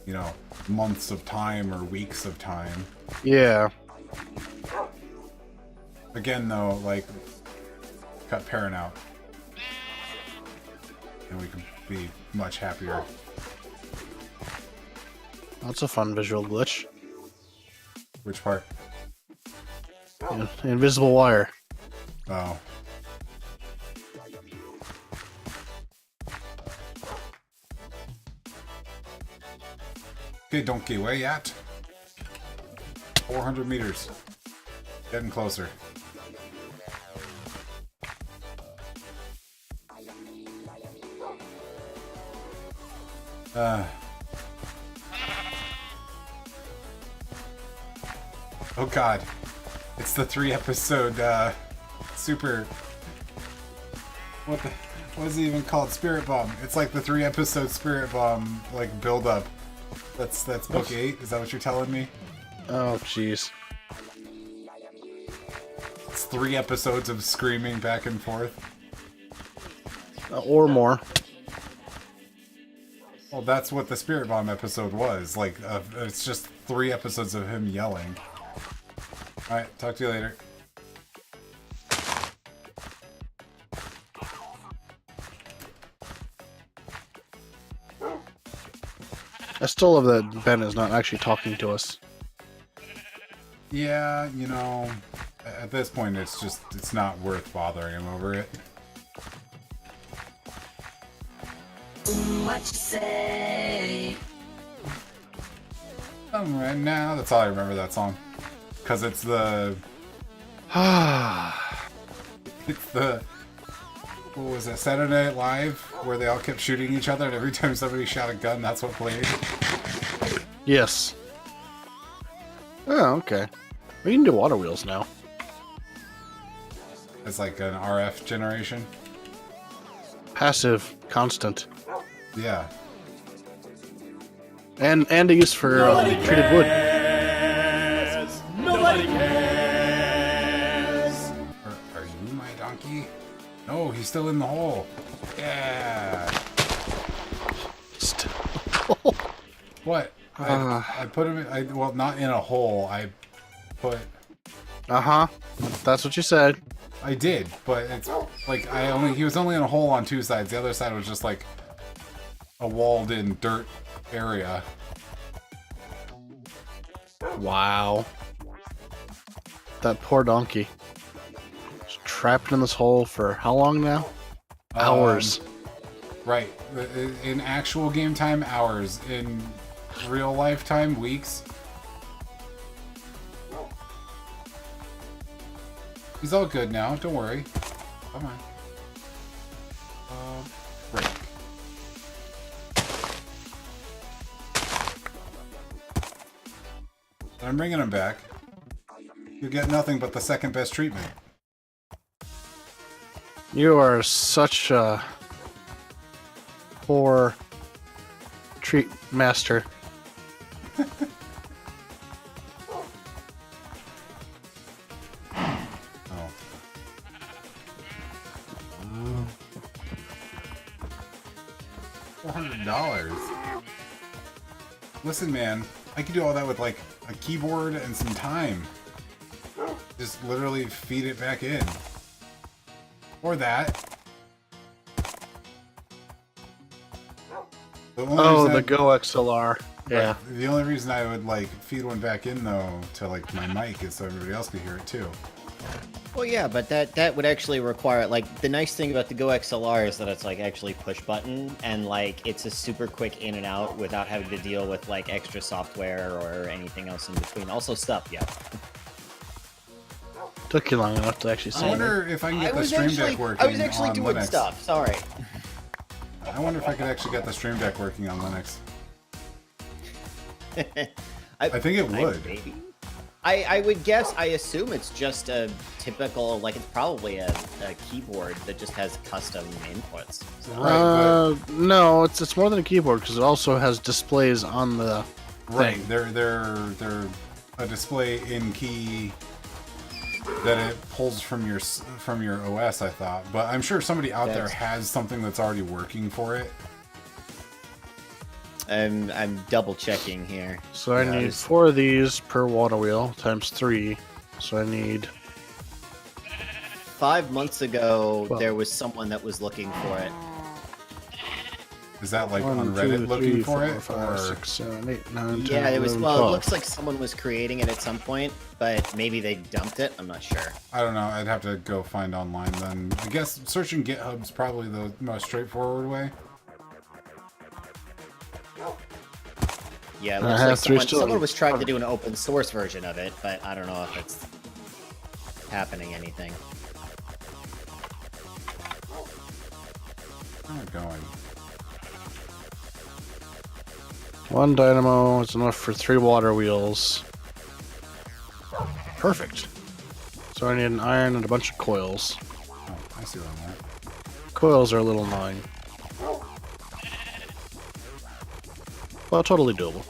Speaker 3: you know, months of time or weeks of time.
Speaker 1: Yeah.
Speaker 3: Again, though, like, cut Perrin out. And we can be much happier.
Speaker 1: That's a fun visual glitch.
Speaker 3: Which part?
Speaker 1: Invisible wire.
Speaker 3: Oh. Okay, Donkey, where you at? 400 meters. Getting closer. Oh god. It's the 3-episode, super... What is it even called? Spirit Bomb. It's like the 3-episode Spirit Bomb, like, build-up. That's book 8? Is that what you're telling me?
Speaker 1: Oh, jeez.
Speaker 3: It's 3 episodes of screaming back and forth.
Speaker 1: Or more.
Speaker 3: Well, that's what the Spirit Bomb episode was. Like, it's just 3 episodes of him yelling. Alright, talk to you later.
Speaker 1: I still love that Ben is not actually talking to us.
Speaker 3: Yeah, you know, at this point it's not worth bothering him over it.
Speaker 4: What you say?
Speaker 3: Right now, that's all I remember that song. Because it's the... it's the... What was it, Saturday Night Live? Where they all kept shooting each other and every time somebody shot a gun, that's what played?
Speaker 1: Yes. Oh, okay. We can do water wheels now.
Speaker 3: It's like an RF generation?
Speaker 1: Passive, constant.
Speaker 3: Yeah.
Speaker 1: And a use for treated wood.
Speaker 4: Nobody cares.
Speaker 3: Are you my donkey? No, he's still in the hole. Yeah. What? I put him in, well, not in a hole. I put...
Speaker 1: Uh-huh. That's what you said.
Speaker 3: I did, but it's like he was only in a hole on 2 sides. The other side was just like a walled-in dirt area.
Speaker 1: Wow. That poor donkey. Just trapped in this hole for how long now? Hours.
Speaker 3: Right. In actual game time, hours. In real life time, weeks. He's all good now. Don't worry. Come on. Break. I'm bringing him back. You'll get nothing but the second best treatment.
Speaker 1: You are such a poor treat master.
Speaker 3: Oh. $400. Listen, man, I could do all that with like a keyboard and some time. Just literally feed it back in. Or that. The
Speaker 1: Go XLR. Yeah.
Speaker 3: The only reason I would like feed one back in though to like my mic is so everybody else could hear it too.
Speaker 5: Well, yeah, but that would actually require, like, the nice thing about the Go XLR is that it's, like, actually push button, and, like, it's a super quick in and out without having to deal with, like, extra software or anything else in between. Also stuff, yeah.
Speaker 1: Took you long enough to actually
Speaker 3: I
Speaker 1: say that.
Speaker 3: wonder if I can get the
Speaker 5: was
Speaker 3: Stream
Speaker 5: actually,
Speaker 3: Deck working
Speaker 5: I was actually
Speaker 3: on
Speaker 5: doing
Speaker 3: Linux.
Speaker 5: stuff. Sorry.
Speaker 3: I wonder if I could actually get the Stream Deck working on Linux. I think it would.
Speaker 5: Maybe. I would guess. I assume it's just a typical, like it's probably a keyboard that just has custom inputs. So.
Speaker 3: Right,
Speaker 1: No, it's more than a keyboard because it also has displays on the
Speaker 3: Right,
Speaker 1: thing.
Speaker 3: they're a display in key that it pulls from your OS. I thought, but I'm sure somebody out there has something that's already working for it.
Speaker 5: I'm double checking here.
Speaker 1: So I need 4 of these per water wheel times 3. So I need
Speaker 5: 5 months ago,
Speaker 1: Well.
Speaker 5: there was someone that was looking for it.
Speaker 3: Is that like
Speaker 1: 1,
Speaker 3: on Reddit
Speaker 1: 2,
Speaker 3: looking
Speaker 1: 3,
Speaker 3: for
Speaker 1: 4,
Speaker 3: it,
Speaker 1: 5,
Speaker 3: or
Speaker 1: 6, 7, 8, 9, 10,
Speaker 5: Yeah, it was.
Speaker 1: 11,
Speaker 5: Well,
Speaker 1: 12.
Speaker 5: it looks like someone was creating it at some point, but maybe they dumped it. I'm not sure.
Speaker 3: I don't know. I'd have to go find online then. I guess searching GitHub's probably the most straightforward way.
Speaker 5: Yeah, it
Speaker 1: I
Speaker 5: looks
Speaker 1: have
Speaker 5: like
Speaker 1: 3
Speaker 5: someone,
Speaker 1: still.
Speaker 5: someone was trying to do an open source version of it, but I don't know if it's happening anything.
Speaker 3: Where am I going?
Speaker 1: 1 dynamo is enough for 3 water wheels. Perfect. So I need an iron and a bunch of coils.
Speaker 3: Oh, I see what I'm at.
Speaker 1: Coils are a little annoying. Well, totally doable.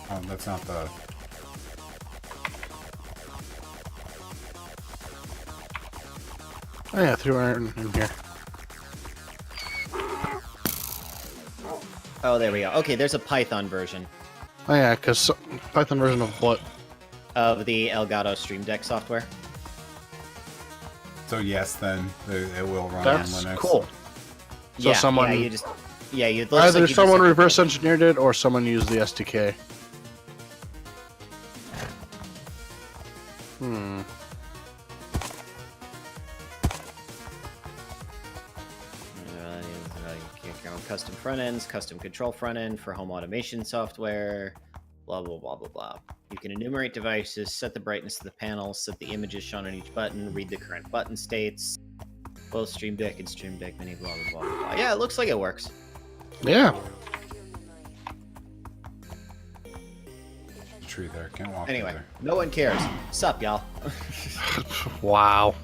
Speaker 3: Oh, that's not the.
Speaker 1: Oh yeah, 3 iron in here.
Speaker 5: Oh, there we go. Okay, there's a Python version
Speaker 1: Oh yeah, because Python version of what?
Speaker 5: of the Elgato Stream Deck software.
Speaker 3: So yes, then it will run
Speaker 1: That's
Speaker 3: on Linux.
Speaker 1: cool. So
Speaker 5: yeah,
Speaker 1: someone-
Speaker 5: yeah, you just, yeah, you. it looks
Speaker 1: Either
Speaker 5: like you
Speaker 1: someone
Speaker 5: just,
Speaker 1: reverse engineered it or someone used the SDK. Hmm.
Speaker 5: Custom front ends, custom control front end for home automation software, blah blah blah blah blah. You can enumerate devices, set the brightness of the panels, set the images shown on each button, read the current button states, both Stream Deck and Stream Deck Mini, blah blah blah blah blah. Yeah, it looks like it works.
Speaker 1: Yeah.
Speaker 3: There's a tree there. Can't walk
Speaker 5: Anyway,
Speaker 3: through
Speaker 5: no one cares. Sup, y'all?
Speaker 1: Wow.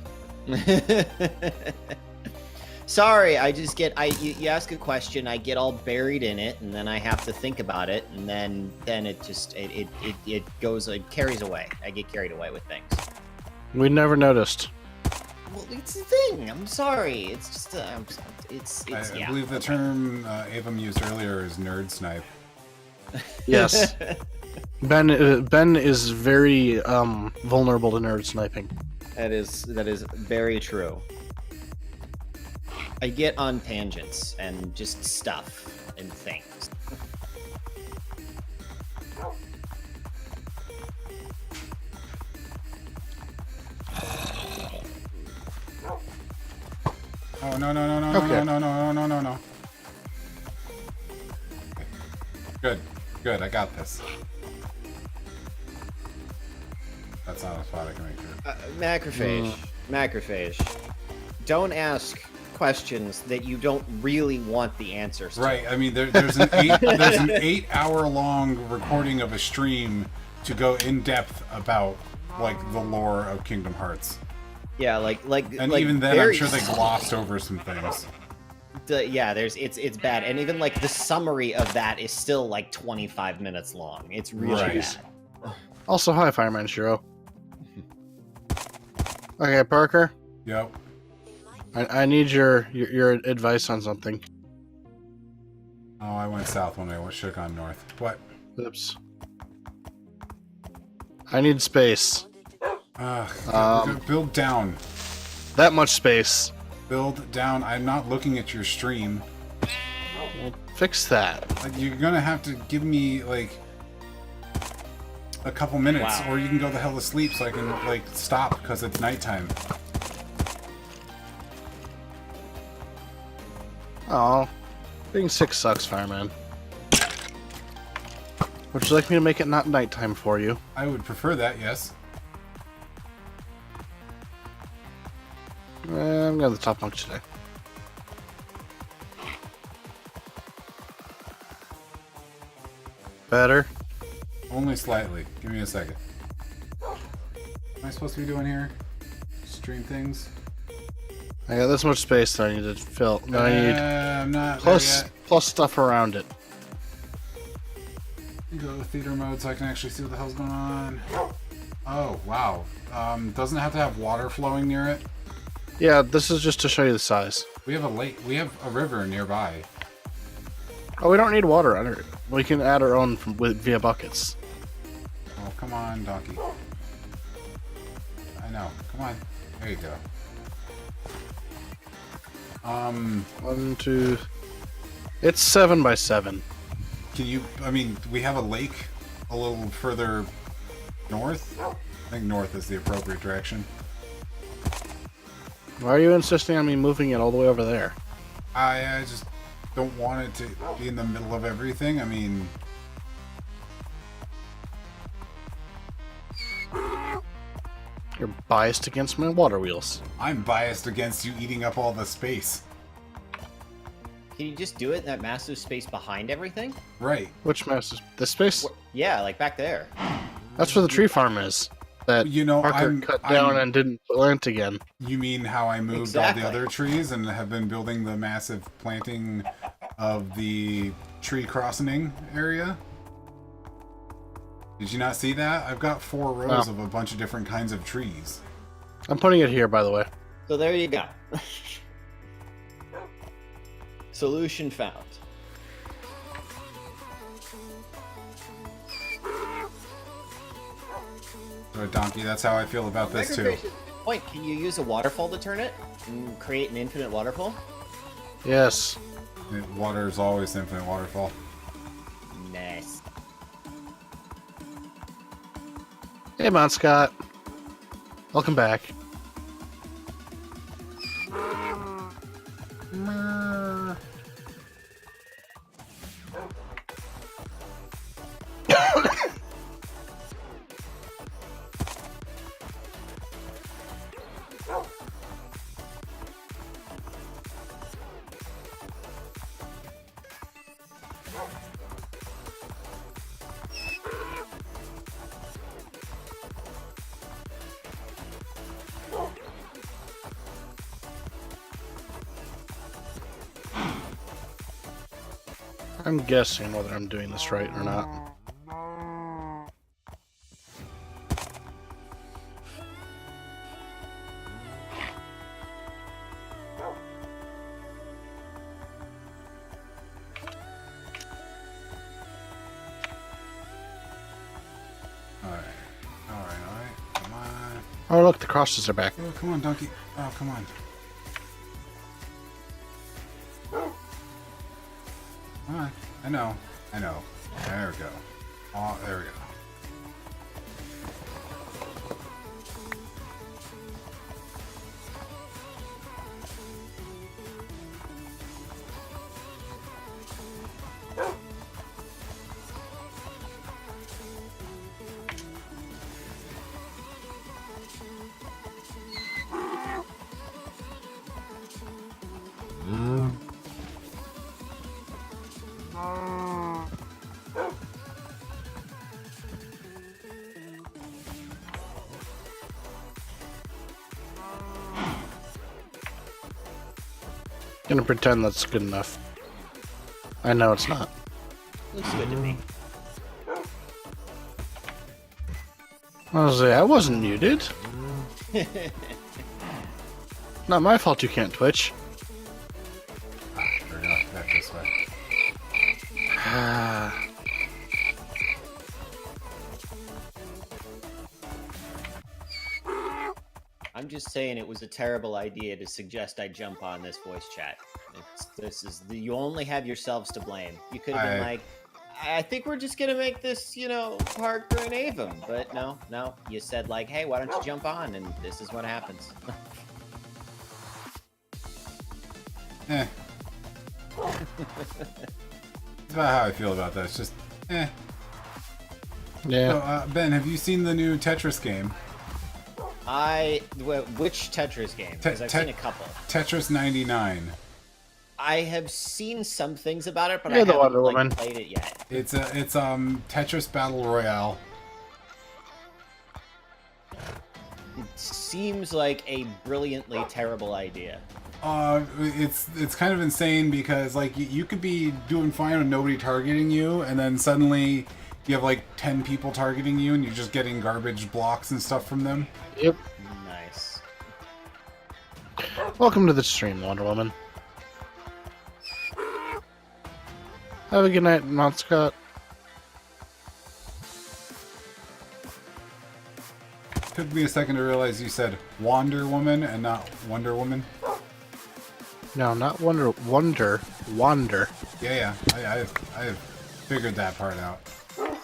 Speaker 5: Sorry, I just get you ask a question, I get all buried in it, and then I have to think about it, and then it just it goes, it carries away. I get carried away with things.
Speaker 1: We never noticed.
Speaker 5: Well, it's the thing. I'm sorry. It's just it's
Speaker 3: I
Speaker 5: yeah.
Speaker 3: believe the term Avum used earlier is nerd snipe.
Speaker 1: Yes. Ben is very vulnerable to nerd sniping.
Speaker 5: That is very true. I get on tangents and just stuff and things.
Speaker 3: Oh no no no no
Speaker 1: Okay.
Speaker 3: no no no no no no. Good, good. I got this. That's not a spot I can make sure.
Speaker 5: Macrophage. Don't ask questions that you don't really want the answers to.
Speaker 3: Right. I mean, there's an 8-hour long recording of a stream to go in depth about like the lore of Kingdom Hearts,
Speaker 5: Yeah, like
Speaker 3: and
Speaker 5: like
Speaker 3: even then, I'm
Speaker 5: very
Speaker 3: sure they glossed over some things.
Speaker 5: yeah, it's bad, and even like the summary of that is still like 25 minutes long. It's really
Speaker 3: Right.
Speaker 5: bad.
Speaker 1: Also, hi, Fireman Shiro. Okay, Parker.
Speaker 3: Yep.
Speaker 1: I need your advice on something.
Speaker 3: Oh, I went south when I should have gone north. What?
Speaker 1: Oops. I need space.
Speaker 3: Build down.
Speaker 1: That much space.
Speaker 3: Build down. I'm not looking at your stream.
Speaker 1: Well, fix that.
Speaker 3: You're gonna have to give me like a couple minutes,
Speaker 5: Wow.
Speaker 3: or you can go the hell to sleep so I can like stop because it's nighttime.
Speaker 1: Oh, being sick sucks, Fireman. Would you like me to make it not nighttime for you?
Speaker 3: I would prefer that, yes.
Speaker 1: I'm going to the top bunk today. Better?
Speaker 3: Only slightly. Give me a second. What am I supposed to be doing here? Stream things?
Speaker 1: I got this much space that I need to fill. No, I need
Speaker 3: I'm not
Speaker 1: plus
Speaker 3: there
Speaker 1: plus stuff around it.
Speaker 3: yet. Go to theater mode so I can actually see what the hell's going on. Oh, wow. Doesn't it have to have water flowing near it?
Speaker 1: Yeah, this is just to show you the size.
Speaker 3: We have a lake. We have a river nearby.
Speaker 1: Oh, we don't need water under it. We can add our own via buckets.
Speaker 3: Oh, come on, donkey. I know. Come on. There you go.
Speaker 1: 1, 2. It's 7 by 7.
Speaker 3: Can you... I mean, we have a lake a little further north? I think north is the appropriate direction.
Speaker 1: Why are you insisting on me moving it all the way over there?
Speaker 3: I just don't want it to be in the middle of everything. I mean...
Speaker 1: You're biased against my water wheels.
Speaker 3: I'm biased against you eating up all the space.
Speaker 5: Can you just do it in that massive space behind everything?
Speaker 3: Right.
Speaker 1: Which mess is this space?
Speaker 5: Yeah, like back there.
Speaker 1: That's where the tree farm is. That
Speaker 3: You know,
Speaker 1: Parker cut down and didn't plant again.
Speaker 3: You mean how I moved
Speaker 5: Exactly.
Speaker 3: all the other trees and have been building the massive planting of the tree crossing area? Did you not see that? I've got 4 rows
Speaker 1: No.
Speaker 3: of a bunch of different kinds of trees.
Speaker 1: I'm putting it here, by the way.
Speaker 5: So there you go. Solution found.
Speaker 3: So, donkey, that's how I feel about this too.
Speaker 5: Point, can you use a waterfall to turn it? And create an infinite waterfall?
Speaker 1: Yes.
Speaker 3: Water is always infinite waterfall.
Speaker 5: Nice.
Speaker 1: Hey, Mon Scott. Welcome back. I'm guessing whether I'm doing this right or not.
Speaker 3: Alright. Come on.
Speaker 1: Oh, look, the crosses are back.
Speaker 3: Oh, come on, donkey. Oh, come on. Come on. I know. There we go. Oh, there we go.
Speaker 1: Gonna pretend that's good enough. I know it's not.
Speaker 5: Looks good to me.
Speaker 1: I wasn't muted. Not my fault you can't Twitch.
Speaker 3: We're going back this way.
Speaker 1: Ah.
Speaker 5: I'm just saying it was a terrible idea to suggest I jump on this voice chat. You only have yourselves to blame. You could have been like, I think we're just gonna make this, Parker and Avon. But no, you said like, hey, why don't you jump on? And this is what happens.
Speaker 3: That's about how I feel about that. It's just,
Speaker 1: Yeah.
Speaker 3: So, Ben, have you seen the new Tetris game?
Speaker 5: Which Tetris game? Because I've seen a couple.
Speaker 3: Tetris 99.
Speaker 5: I have seen some things about it, but
Speaker 1: Yeah,
Speaker 5: I
Speaker 1: the
Speaker 5: haven't
Speaker 1: Wonder Woman.
Speaker 5: played it yet.
Speaker 3: It's Tetris Battle Royale.
Speaker 5: It seems like a brilliantly terrible idea.
Speaker 3: It's kind of insane because like you could be doing fine with nobody targeting you, and then suddenly you have like 10 people targeting you, and you're just getting garbage blocks and stuff from them.
Speaker 1: Yep.
Speaker 5: Nice.
Speaker 1: Welcome to the stream, Wonder Woman. Have a good night, Mount Scott.
Speaker 3: Took me a second to realize you said Wander Woman and not Wonder Woman.
Speaker 1: No, not Wander. Wander.
Speaker 3: Yeah, I figured that part out.
Speaker 5: I was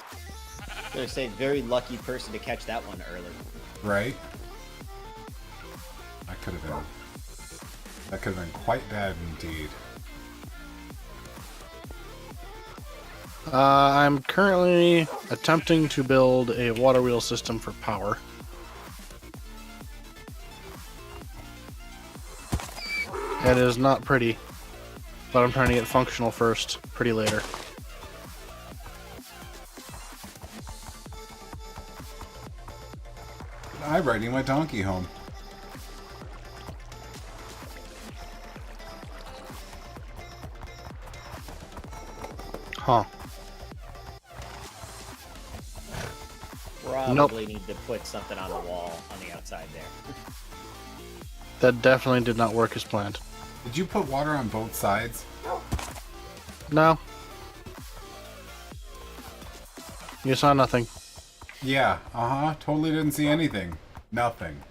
Speaker 5: gonna say, very lucky person to catch that one early.
Speaker 3: Right? That could have been quite bad indeed.
Speaker 1: I'm currently attempting to build a water wheel system for power. It is not pretty, but I'm trying to get functional first, pretty later.
Speaker 3: I'm riding my donkey home.
Speaker 1: Huh.
Speaker 5: Probably need to put something on the wall on the outside there.
Speaker 1: That definitely did not work as planned.
Speaker 3: Did you put water on both sides?
Speaker 1: No. You saw nothing.
Speaker 3: Yeah, totally didn't see anything. Nothing.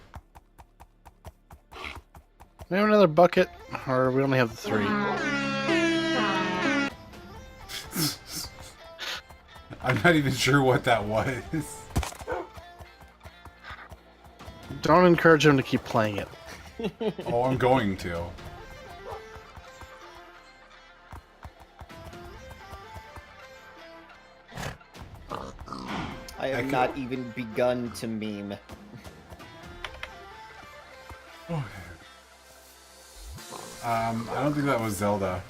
Speaker 1: We have another bucket, or we only have the 3.
Speaker 3: I'm not even sure what that was.
Speaker 1: Don't encourage him to keep playing it.
Speaker 3: Oh, I'm going to.
Speaker 5: I have not even begun to meme.
Speaker 3: I don't think that was Zelda.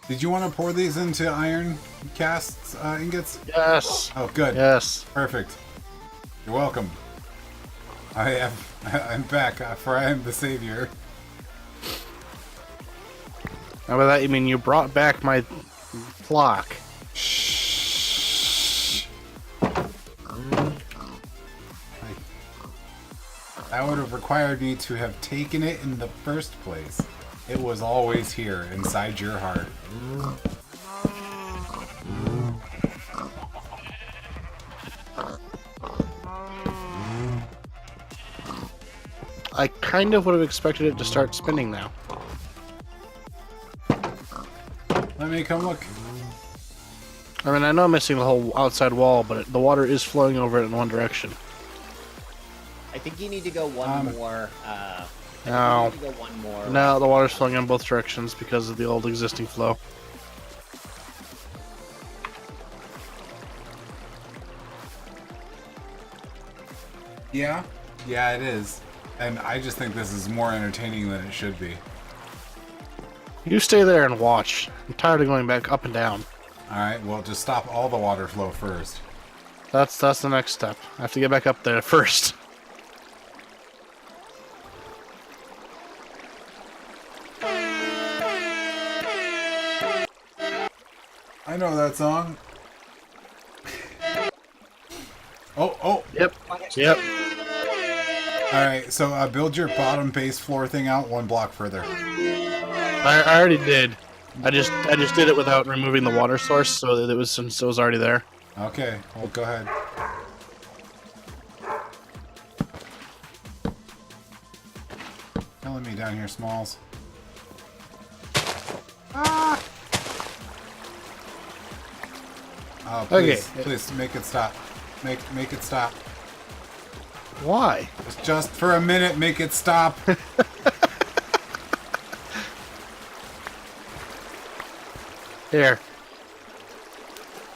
Speaker 3: Did you want to pour these into iron casts, ingots?
Speaker 1: Yes.
Speaker 3: Oh, good.
Speaker 1: Yes.
Speaker 3: Perfect. You're welcome. I'm back, for I am the savior.
Speaker 1: And by that you mean you brought back my clock.
Speaker 3: Shh. That would have required me to have taken it in the first place. It was always here, inside your heart.
Speaker 1: I kind of would have expected it to start spinning now.
Speaker 3: Let me come look.
Speaker 1: I mean, I know I'm missing the whole outside wall, but the water is flowing over it in one direction.
Speaker 5: I think you need to go one more.
Speaker 1: No.
Speaker 5: You need to go one more.
Speaker 1: No, the water's flowing in both directions because of the old existing flow.
Speaker 3: Yeah? Yeah, it is. And I just think this is more entertaining than it should be.
Speaker 1: You stay there and watch. I'm tired of going back up and down.
Speaker 3: Alright, well, just stop all the water flow first.
Speaker 1: That's the next step. I have to get back up there first.
Speaker 3: I know that song. Oh.
Speaker 1: Yep. Yep.
Speaker 3: Alright, so build your bottom base floor thing out one block further.
Speaker 1: I already did. I just did it without removing the water source, so that it was already there.
Speaker 3: Okay, well, go ahead. Killing me down here, Smalls. Ah! Oh, please,
Speaker 1: Okay.
Speaker 3: please, make it stop. Make it stop.
Speaker 1: Why?
Speaker 3: Just for a minute, make it stop.
Speaker 1: Here.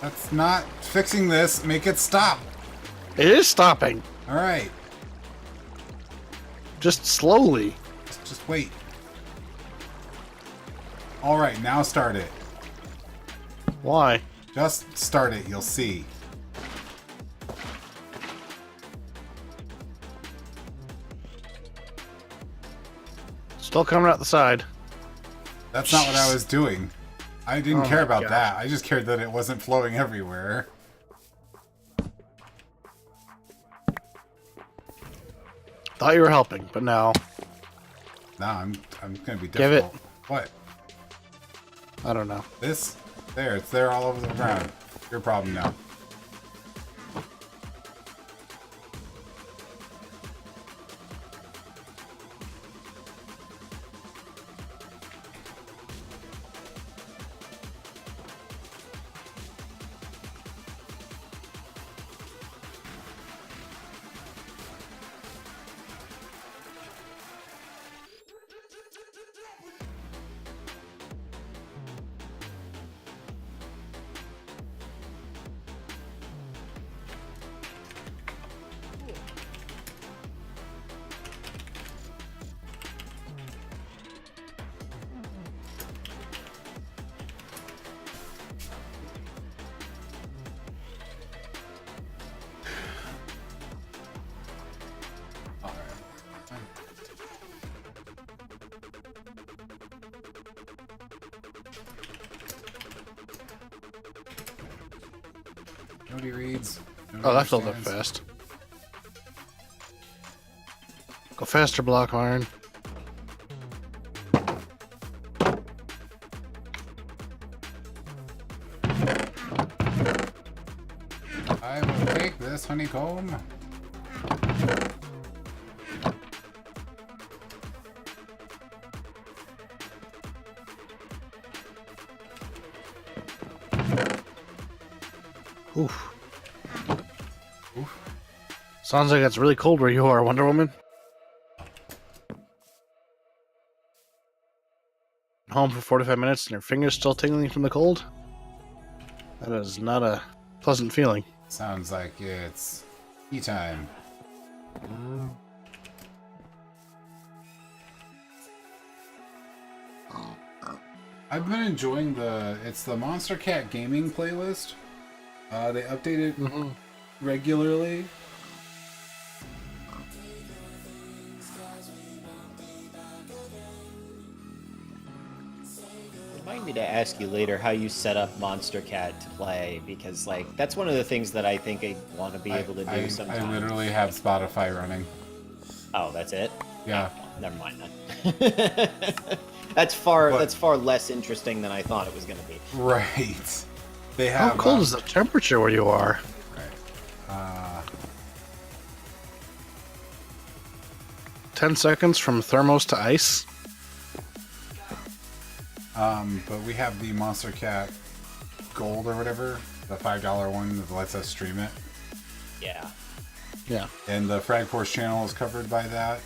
Speaker 3: That's not fixing this. Make it stop.
Speaker 1: It is stopping.
Speaker 3: All right.
Speaker 1: Just slowly.
Speaker 3: Just wait. All right, now start it.
Speaker 1: Why?
Speaker 3: Just start it. You'll see.
Speaker 1: Still coming out the side.
Speaker 3: That's not what I was doing. I didn't care
Speaker 1: my
Speaker 3: about
Speaker 1: gosh.
Speaker 3: that. I just cared that it wasn't flowing everywhere.
Speaker 1: Thought you were helping, but now
Speaker 3: Nah, I'm gonna be difficult.
Speaker 1: Give it.
Speaker 3: What?
Speaker 1: I don't know.
Speaker 3: This? There, it's there all over the ground. Your problem now. Nobody reads. Nobody
Speaker 1: Oh, that filled up
Speaker 3: understands.
Speaker 1: fast. Go faster, Block Iron.
Speaker 3: I will take this honeycomb.
Speaker 1: Oof.
Speaker 3: Oof.
Speaker 1: Sounds like it's really cold where you are, Wonder Woman. Home for 45 minutes and your fingers still tingling from the cold? That is not a pleasant feeling.
Speaker 3: Sounds like it's tea time. I've been enjoying it's the Monster Cat gaming playlist. They update it regularly.
Speaker 5: Remind me to ask you later how you set up Monster Cat to play, because like that's one of the things that I think I want to be able to do
Speaker 3: I
Speaker 5: sometime.
Speaker 3: literally have Spotify running.
Speaker 5: Oh, that's it?
Speaker 3: Yeah.
Speaker 5: Never mind then. That's far
Speaker 3: What?
Speaker 5: that's far less interesting than I thought it was going to be.
Speaker 3: Right. They
Speaker 1: How
Speaker 3: have.
Speaker 1: cold is the temperature where you are?
Speaker 3: Right.
Speaker 1: 10 seconds from thermos to ice?
Speaker 3: But we have the Monster Cat Gold or whatever, the $5 one that lets us stream it.
Speaker 5: Yeah.
Speaker 1: Yeah,
Speaker 3: And the Frag Force channel is covered by that.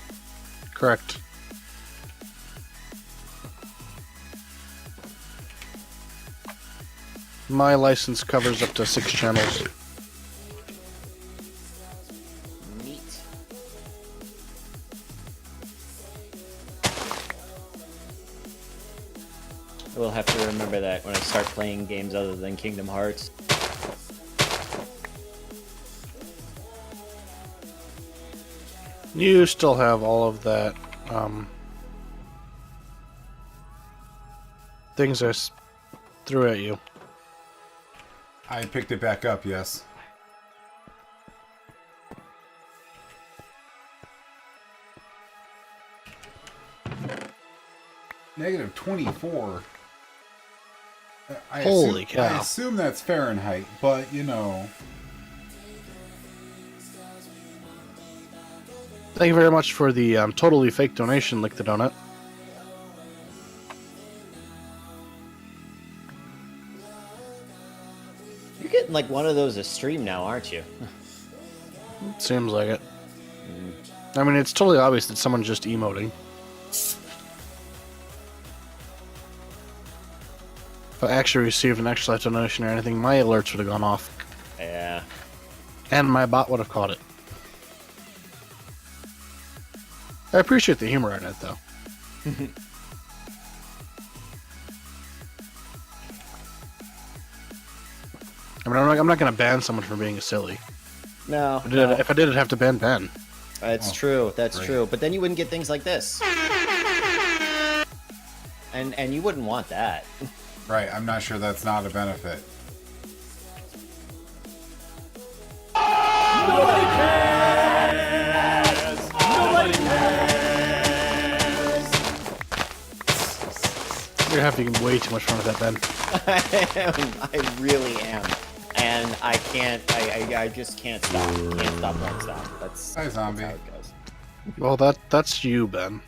Speaker 1: correct. My license covers up to 6 channels.
Speaker 5: Neat. I will have to remember that when I start playing games other than Kingdom Hearts.
Speaker 1: You still have all of that, things I threw at you.
Speaker 3: I picked it back up, yes. Negative 24.
Speaker 1: Holy cow.
Speaker 3: I assume that's Fahrenheit, but you know.
Speaker 1: Thank you very much for the totally fake donation, Lick the Donut.
Speaker 5: You're getting like one of those a stream now, aren't you?
Speaker 1: Seems like it. I mean, it's totally obvious that someone's just emoting. If I actually received an extra life donation or anything, my alerts would have gone off.
Speaker 5: Yeah.
Speaker 1: And my bot would have caught it. I appreciate the humor in it, though. I mean, I'm not going to ban someone for being a silly.
Speaker 5: No.
Speaker 1: If I did, I'd have to ban Ben.
Speaker 5: That's
Speaker 3: Oh,
Speaker 5: true. That's
Speaker 3: great.
Speaker 5: true. But then you wouldn't get things like this. And you wouldn't want that.
Speaker 3: Right, I'm not sure that's not a benefit.
Speaker 1: You're having way too much fun with that, Ben.
Speaker 5: I really am. And I can't, I just can't stop. Can't stop, won't stop. That's,
Speaker 3: Hi, zombie.
Speaker 5: That's how it goes.
Speaker 1: Well, that's you, Ben.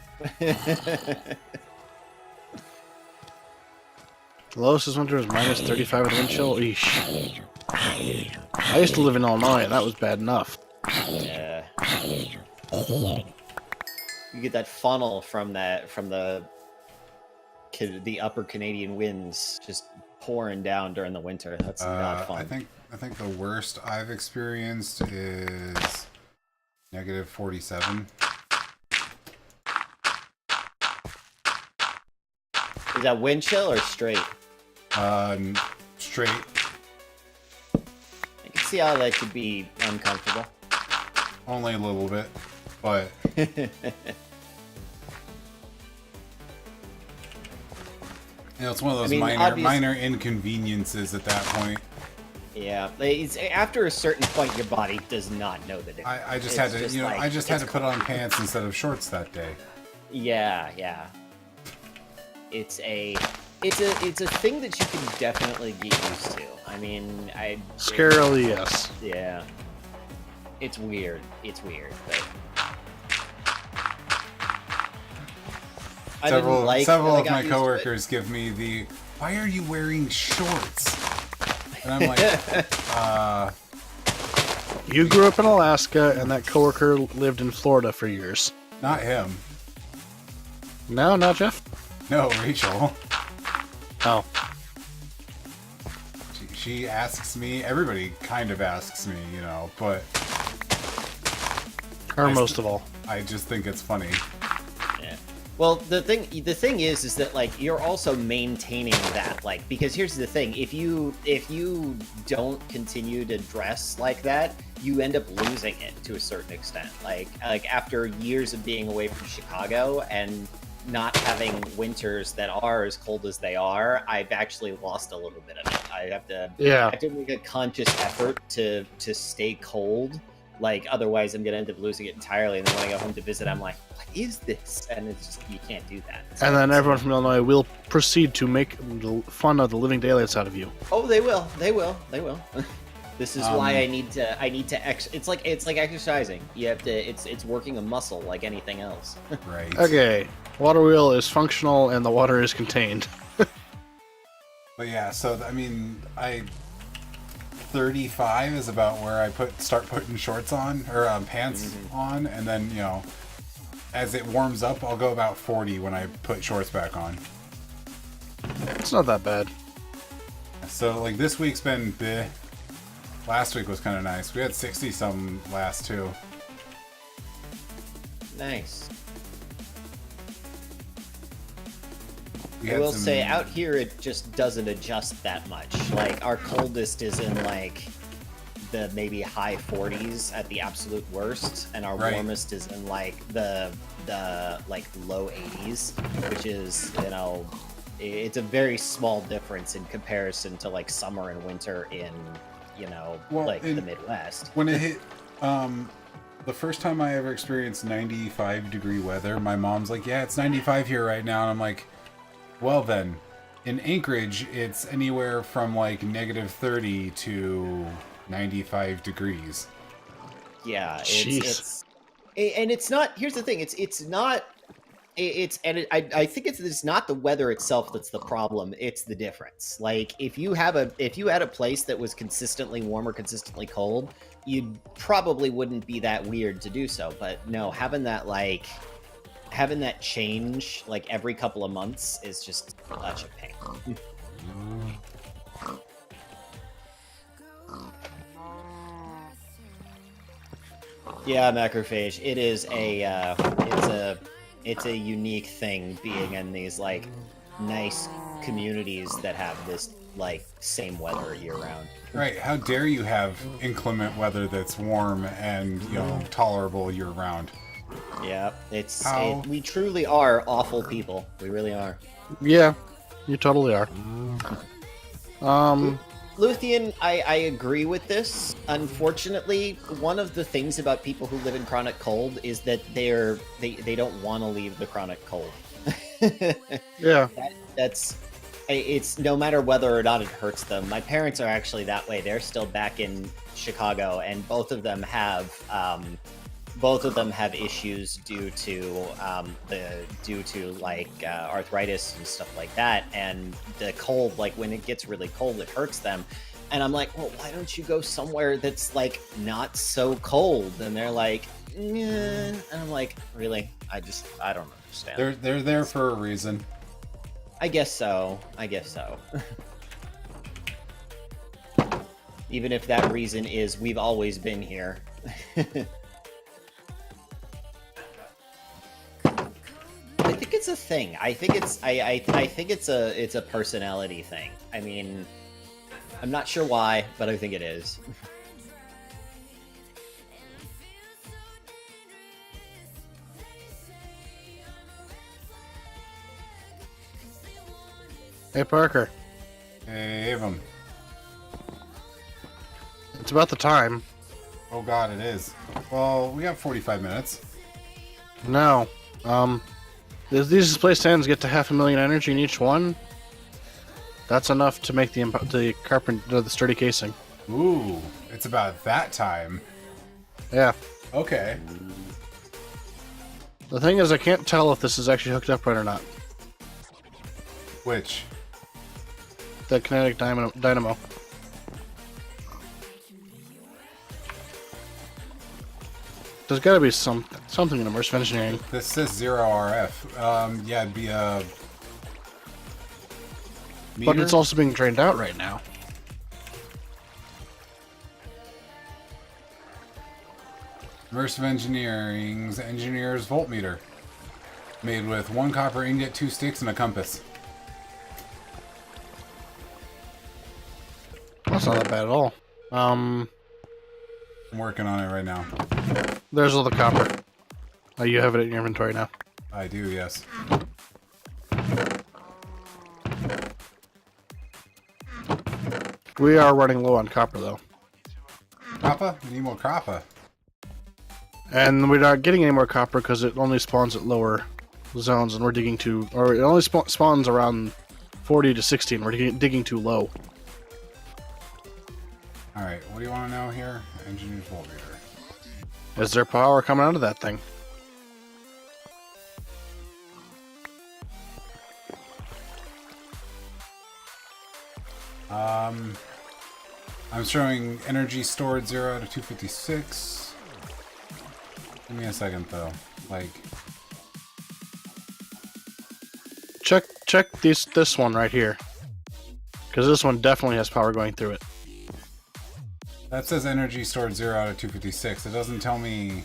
Speaker 1: The lowest this winter was minus 35 with wind chill. Eesh. I used to live in Illinois, and that was bad enough.
Speaker 5: Yeah. You get that funnel from the upper Canadian winds just pouring down during the winter. That's not fun.
Speaker 3: I think the worst I've experienced is negative 47.
Speaker 5: Is that wind chill or straight?
Speaker 3: Straight.
Speaker 5: I can see how that could be uncomfortable.
Speaker 3: Only a little bit, but it's one of those minor inconveniences at that point.
Speaker 5: Yeah, it's, after a certain point, your body does not know the difference.
Speaker 3: I just had to,
Speaker 5: It's
Speaker 3: I
Speaker 5: like,
Speaker 3: just had to
Speaker 5: it's
Speaker 3: put on pants instead of shorts that day.
Speaker 5: Yeah. It's a thing that you can definitely get used to. I mean,
Speaker 1: Scarily, yes.
Speaker 5: yeah. It's weird. But I didn't
Speaker 3: Several
Speaker 5: like
Speaker 3: several
Speaker 5: that I
Speaker 3: of
Speaker 5: got
Speaker 3: my
Speaker 5: used to it.
Speaker 3: coworkers give me the, "Why are you wearing shorts?" And I'm like,
Speaker 1: You grew up in Alaska, and that coworker lived in Florida for years.
Speaker 3: not him.
Speaker 1: No, not Jeff.
Speaker 3: No, Rachel.
Speaker 1: Oh,
Speaker 3: She asks me. Everybody kind of asks me, but
Speaker 1: her most of all.
Speaker 3: I just think it's funny.
Speaker 5: Yeah. Well, the thing is that like you're also maintaining that, like, because here's the thing: if you don't continue to dress like that, you end up losing it to a certain extent. Like after years of being away from Chicago and not having winters that are as cold as they are, I've actually lost a little bit of it. I have to make a conscious effort to stay cold. Like, otherwise I'm gonna end up losing it entirely, and then when I go home to visit, I'm like, what is this? And it's just, you can't do that.
Speaker 1: And then everyone from Illinois will proceed to make fun of the living daylights out of you.
Speaker 5: Oh, they will. This is why I need to it's like exercising. You have to, it's working a muscle like anything else.
Speaker 3: Right.
Speaker 1: Okay, water wheel is functional and the water is contained.
Speaker 3: But yeah, so I mean, 35 is about where I start putting shorts on or pants on, and then as it warms up, I'll go about 40 when I put shorts back on.
Speaker 1: It's not that bad.
Speaker 3: So like this week's been bleh. Last week was kind of nice. We had 60 some last two.
Speaker 5: Nice.
Speaker 3: We
Speaker 5: I
Speaker 3: had
Speaker 5: will
Speaker 3: some-
Speaker 5: say, out here it just doesn't adjust that much. Like, our coldest is in like the maybe high 40s at the absolute worst, and our
Speaker 3: Right.
Speaker 5: warmest is in like the like low 80s, which is, it's a very small difference in comparison to like summer and winter in
Speaker 3: Well,
Speaker 5: like the
Speaker 3: in-
Speaker 5: Midwest.
Speaker 3: When it hit, the first time I ever experienced 95-degree weather, my mom's like, "Yeah, it's 95 here right now," and I'm like, "Well then, in Anchorage, it's anywhere from like negative 30 to 95 degrees."
Speaker 5: Yeah,
Speaker 1: Jeez.
Speaker 5: it's and it's not. Here's the thing: it's not I think it's not the weather itself that's the problem. It's the difference. Like if you had a place that was consistently warm or consistently cold, you probably wouldn't be that weird to do so. But no, having that change like every couple of months is just such a pain. Yeah, macrophage. It is it's a unique thing being in these like nice communities that have this like same weather year round.
Speaker 3: Right? How dare you have inclement weather that's warm and tolerable year round?
Speaker 5: Yeah, we truly are awful people. We really are.
Speaker 1: Yeah, you totally are.
Speaker 5: Luthien, I agree with this. Unfortunately, one of the things about people who live in chronic cold is that they don't want to leave the chronic cold.
Speaker 1: Yeah.
Speaker 5: It's no matter whether or not it hurts them. My parents are actually that way. They're still back in Chicago, and both of them have issues due to arthritis and stuff like that. And the cold, like when it gets really cold, it hurts them. And I'm like, well, why don't you go somewhere that's like not so cold? And they're like, yeah. And I'm like, really? I don't understand.
Speaker 3: They're there for a reason.
Speaker 5: I guess so. Even if that reason is we've always been here. I think it's a thing. I think it's a personality thing. I mean, I'm not sure why, but I think it is.
Speaker 1: Hey, Parker.
Speaker 3: Hey, Avum.
Speaker 1: It's about the time.
Speaker 3: Oh god, it is. Well, we got 45 minutes.
Speaker 1: No. These display stands get to 500,000 energy in each one. That's enough to make the sturdy casing.
Speaker 3: Ooh, it's about that time.
Speaker 1: Yeah.
Speaker 3: Okay.
Speaker 1: The thing is, I can't tell if this is actually hooked up right or not.
Speaker 3: Which?
Speaker 1: The kinetic dynamo. There's got to be something in immersive engineering.
Speaker 3: This says 0 RF. Yeah, it'd be a meter?
Speaker 1: But it's also being drained out right now.
Speaker 3: Immersive Engineering's Engineer's Voltmeter. Made with 1 copper ingot, 2 sticks, and a compass.
Speaker 1: That's not that bad at all.
Speaker 3: I'm working on it right now.
Speaker 1: There's all the copper. Oh, you have it in your inventory now.
Speaker 3: I do, yes.
Speaker 1: We are running low on copper, though.
Speaker 3: Copper? We need more copper.
Speaker 1: And we're not getting any more copper because it only spawns at lower zones, and we're digging or it only spawns around 40 to 60, and we're digging too low.
Speaker 3: Alright, what do you want to know here? Engineer's Voltmeter.
Speaker 1: Is there power coming out of that thing?
Speaker 3: I'm showing energy stored 0 to 256. Give me a second though. Like,
Speaker 1: check this one right here, because this one definitely has power going through it.
Speaker 3: that says energy stored 0 out of 256. It doesn't tell me.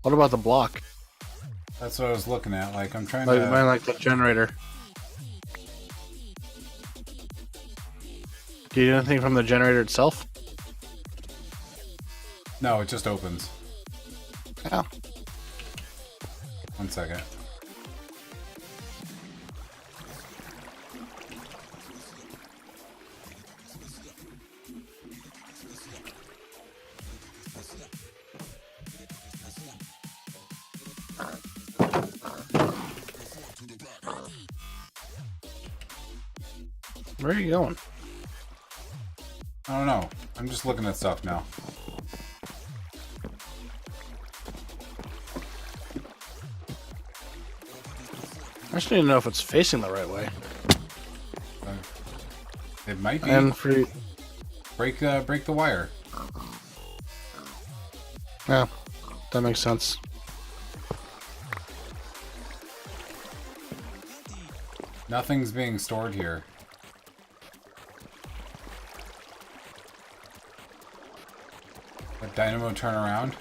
Speaker 1: What about the block?
Speaker 3: That's what I was looking at. Like, I'm trying
Speaker 1: Like the generator. Do you do anything from the generator itself?
Speaker 3: No, it just opens.
Speaker 1: Oh.
Speaker 3: 1 second.
Speaker 1: Where are you going?
Speaker 3: I don't know. I'm just looking at stuff now.
Speaker 1: I just need to know if it's facing the right way.
Speaker 3: It might be.
Speaker 1: And for
Speaker 3: Break the wire.
Speaker 1: yeah, that makes sense.
Speaker 3: Nothing's being stored here. That dynamo turn around?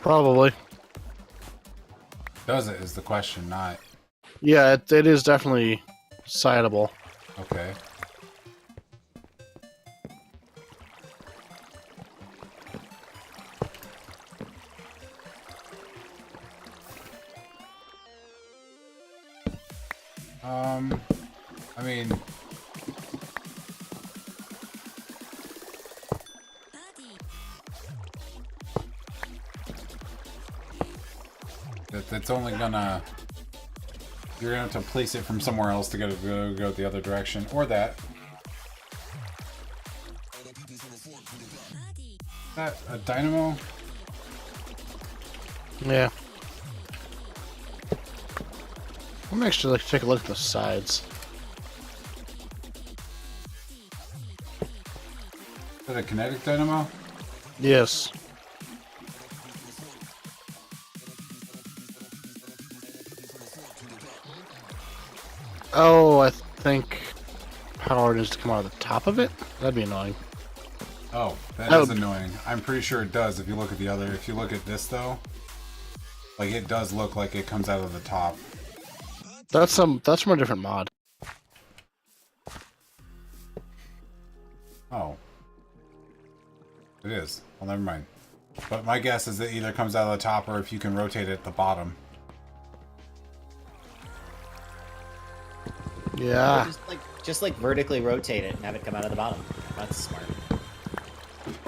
Speaker 1: Probably.
Speaker 3: Does it is the question, not...
Speaker 1: Yeah, it is definitely sightable.
Speaker 3: Okay. I mean... That's only gonna... You're gonna have to place it from somewhere else to go the other direction, or that. That a dynamo?
Speaker 1: Yeah. Let me actually take a look at the sides.
Speaker 3: Is that a kinetic dynamo?
Speaker 1: Yes. Oh, I think power needs to come out of the top of it? That'd be annoying.
Speaker 3: Oh, that
Speaker 1: Oh.
Speaker 3: is annoying. I'm pretty sure it does if you look at the other. If you look at this though, like it does look like it comes out of the top.
Speaker 1: That's from a different mod.
Speaker 3: Oh. It is. Well, never mind. But my guess is it either comes out of the top or if you can rotate it at the bottom.
Speaker 1: Yeah.
Speaker 5: Just like vertically rotate it and have it come out of the bottom. That's smart.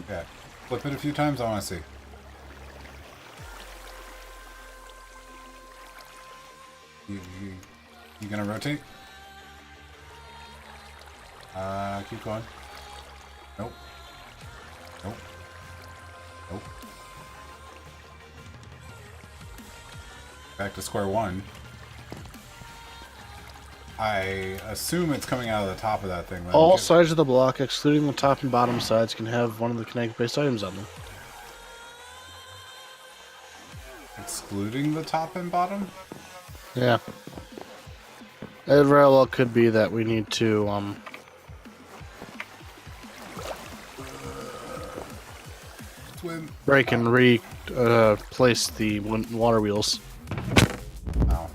Speaker 3: Yeah. Flip it a few times, I want to see. You gonna rotate? Keep going. Nope. Nope. Nope. Back to square one. I assume it's coming out of the top of that thing. Then.
Speaker 1: All sides of the block, excluding the top and bottom sides, can have one of the kinetic-based items on them.
Speaker 3: Excluding the top and bottom?
Speaker 1: Yeah. It very well could be that we need to,
Speaker 3: Swim.
Speaker 1: break and place the water wheels.
Speaker 3: Oh.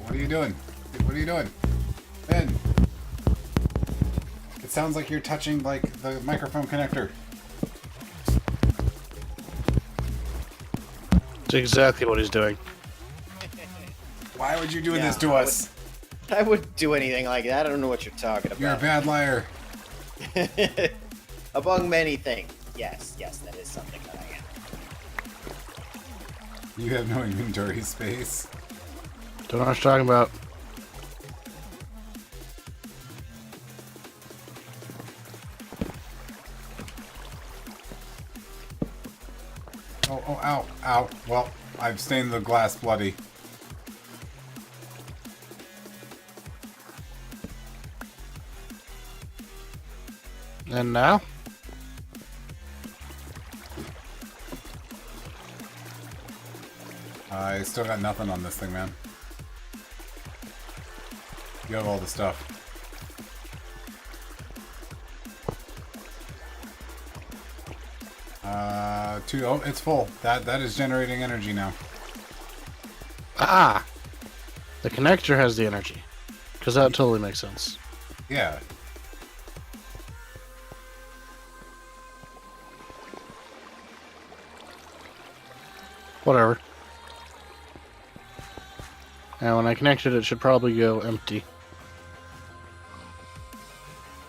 Speaker 3: What are you doing? What are you doing? Ben! It sounds like you're touching, like, the microphone connector.
Speaker 1: That's exactly what he's doing.
Speaker 3: Why would you do
Speaker 5: Yeah,
Speaker 3: this to us?
Speaker 5: I wouldn't do anything like that. I don't know what you're talking
Speaker 3: You're a
Speaker 5: about.
Speaker 3: bad liar.
Speaker 5: Among many things. Yes, that is something that I am.
Speaker 3: You have no inventory space.
Speaker 1: Don't know what you're talking about.
Speaker 3: Oh, ow, ow. Well, I've stained the glass bloody.
Speaker 1: And now?
Speaker 3: I still got nothing on this thing, man. You have all the stuff. Oh, it's full. That is generating energy now.
Speaker 1: Ah! The connector has the energy. Because that totally makes sense.
Speaker 3: Yeah.
Speaker 1: Whatever. And when I connect it, it should probably go empty.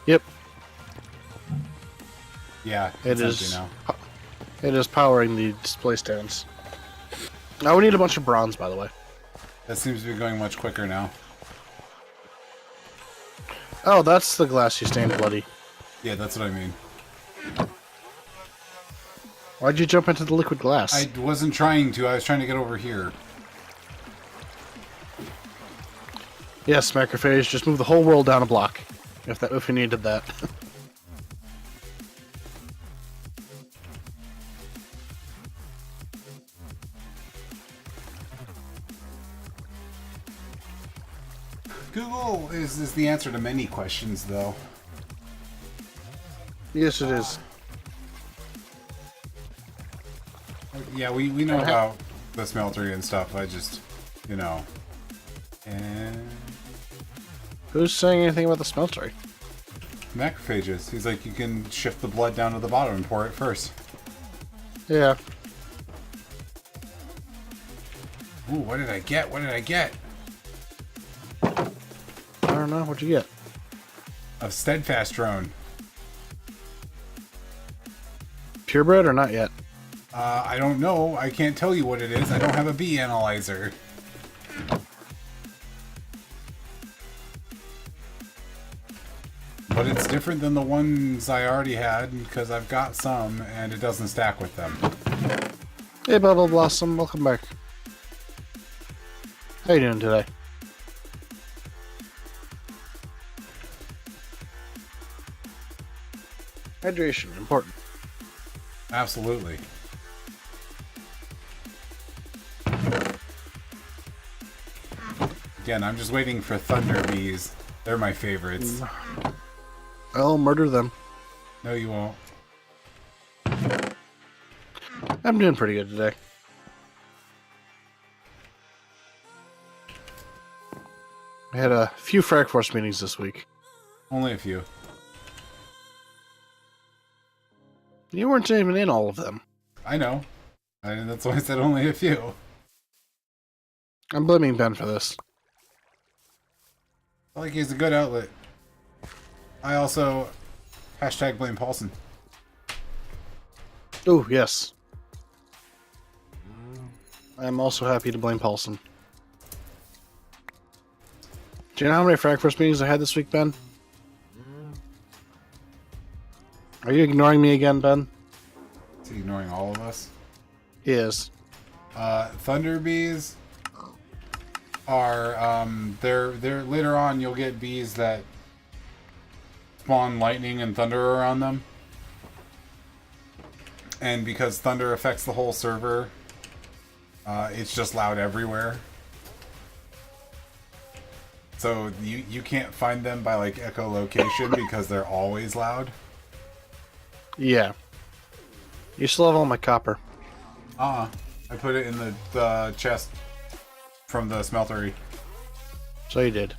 Speaker 1: Yep,
Speaker 3: Yeah,
Speaker 1: it
Speaker 3: it's
Speaker 1: is.
Speaker 3: empty now.
Speaker 1: It is powering the display stands. Now we need a bunch of bronze, by the way.
Speaker 3: That seems to be going much quicker now.
Speaker 1: Oh, that's the glass you stained bloody.
Speaker 3: Yeah, that's what I mean.
Speaker 1: Why'd you jump into the liquid glass?
Speaker 3: I wasn't trying to. I was trying to get over here.
Speaker 1: Yes, Macrophage, just move the whole world down a block. If we needed that.
Speaker 3: Google is the answer to many questions, though.
Speaker 1: Yes, it is.
Speaker 3: Yeah, we know about the smeltery and stuff. I just, you know. And
Speaker 1: Who's saying anything about the smeltery?
Speaker 3: macrophages. He's like, you can shift the blood down to the bottom and pour it first.
Speaker 1: Yeah.
Speaker 3: Ooh, what did I get? What did I get?
Speaker 1: I don't know. What'd you get?
Speaker 3: A steadfast drone.
Speaker 1: Purebred or not yet?
Speaker 3: I don't know. I can't tell you what it is. I don't have a bee analyzer. But it's different than the ones I already had because I've got some and it doesn't stack with them.
Speaker 1: Hey, Bubble Blossom, welcome back. How you doing today? Hydration, important.
Speaker 3: Absolutely. Again, I'm just waiting for thunder bees. They're my favorites.
Speaker 1: I'll murder them.
Speaker 3: No, you won't.
Speaker 1: I'm doing pretty good today. I had a few Frag Force meetings this week.
Speaker 3: Only a few.
Speaker 1: You weren't even in all of them.
Speaker 3: I know. That's why I said only a few.
Speaker 1: I'm blaming Ben for this.
Speaker 3: I like he's a good outlet. I also #blame Paulson.
Speaker 1: Oh, yes. I'm also happy to blame Paulson. Do you know how many Frag Force meetings I had this week, Ben? Are you ignoring me again, Ben?
Speaker 3: Is he ignoring all of us?
Speaker 1: He is.
Speaker 3: Thunder bees are they're later on you'll get bees that spawn lightning and thunder around them. And because thunder affects the whole server, it's just loud everywhere. So you can't find them by like echolocation because they're always loud.
Speaker 1: Yeah. You still have all my copper.
Speaker 3: I put it in the chest from the smeltery.
Speaker 1: So you did.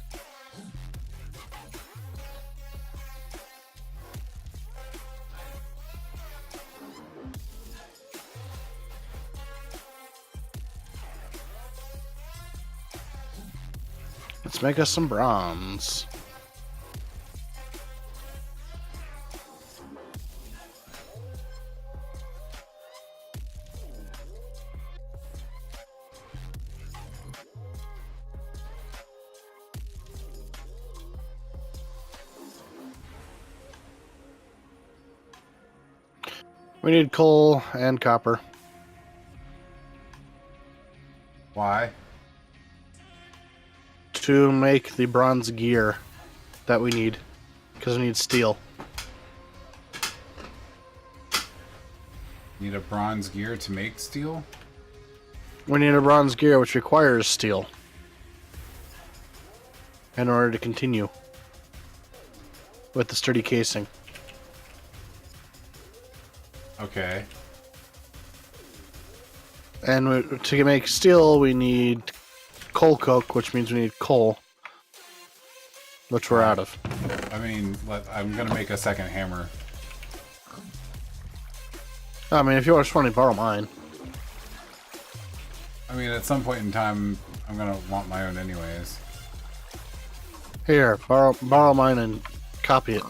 Speaker 1: Let's make us some bronze. We need coal and copper.
Speaker 3: Why?
Speaker 1: To make the bronze gear that we need. Because we need steel.
Speaker 3: Need a bronze gear to make steel?
Speaker 1: We need a bronze gear which requires steel. In order to continue. With the sturdy casing.
Speaker 3: Okay.
Speaker 1: And to make steel, we need coal coke, which means we need coal. Which we're out of.
Speaker 3: I mean, I'm gonna make a second hammer.
Speaker 1: I mean, if you just want to borrow mine.
Speaker 3: I mean, at some point in time, I'm gonna want my own anyways.
Speaker 1: Here, borrow mine and copy it.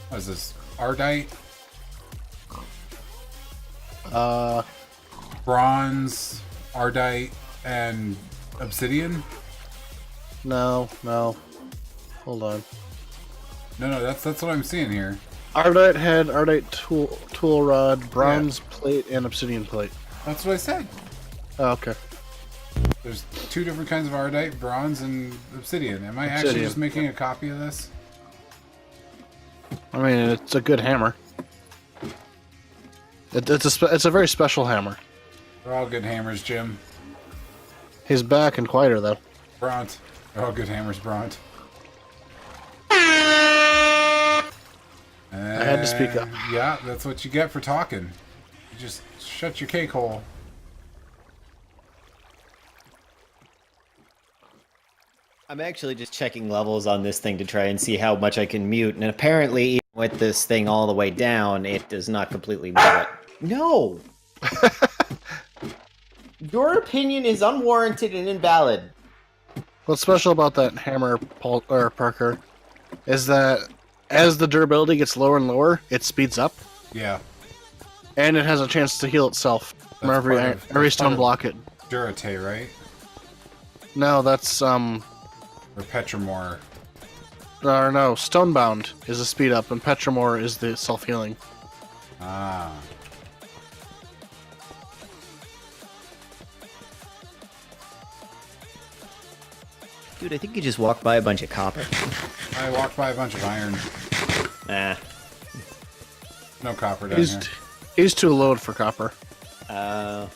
Speaker 3: What is this? Ardite? Bronze, Ardite, and Obsidian?
Speaker 1: No. Hold on.
Speaker 3: No, that's what I'm seeing here.
Speaker 1: Ardite head, Ardite tool rod, bronze plate, and obsidian plate.
Speaker 3: That's what I said.
Speaker 1: Oh, okay.
Speaker 3: There's 2 different kinds of Ardite, bronze and obsidian. Am I actually
Speaker 1: Obsidian,
Speaker 3: just making a copy of this?
Speaker 1: I mean, it's a good hammer. It's a very special hammer.
Speaker 3: They're all good hammers, Jim.
Speaker 1: He's back and quieter though.
Speaker 3: Bront. They're all good hammers, Bront.
Speaker 1: I had to speak up.
Speaker 3: Yeah, that's what you get for talking. You just shut your cake hole.
Speaker 5: I'm actually just checking levels on this thing to try and see how much I can mute, and apparently, even with this thing all the way down, it does not completely mute it. No! Your opinion is unwarranted and invalid.
Speaker 1: What's special about that hammer, Parker, is that as the durability gets lower and lower, it speeds up,
Speaker 3: Yeah.
Speaker 1: and it has a chance to heal itself from
Speaker 3: That's
Speaker 1: every
Speaker 3: part of-
Speaker 1: every
Speaker 3: that's part
Speaker 1: stone
Speaker 3: of-
Speaker 1: block it.
Speaker 3: Durate, right?
Speaker 1: No, that's
Speaker 3: Or Petramore.
Speaker 1: or no, Stonebound is a speed up, and Petramore is the self healing.
Speaker 3: Ah.
Speaker 5: Dude, I think you just walked by a bunch of copper.
Speaker 3: I walked by a bunch of iron.
Speaker 5: Nah.
Speaker 3: No copper down
Speaker 1: He's
Speaker 3: here.
Speaker 1: he's too low for copper.
Speaker 5: I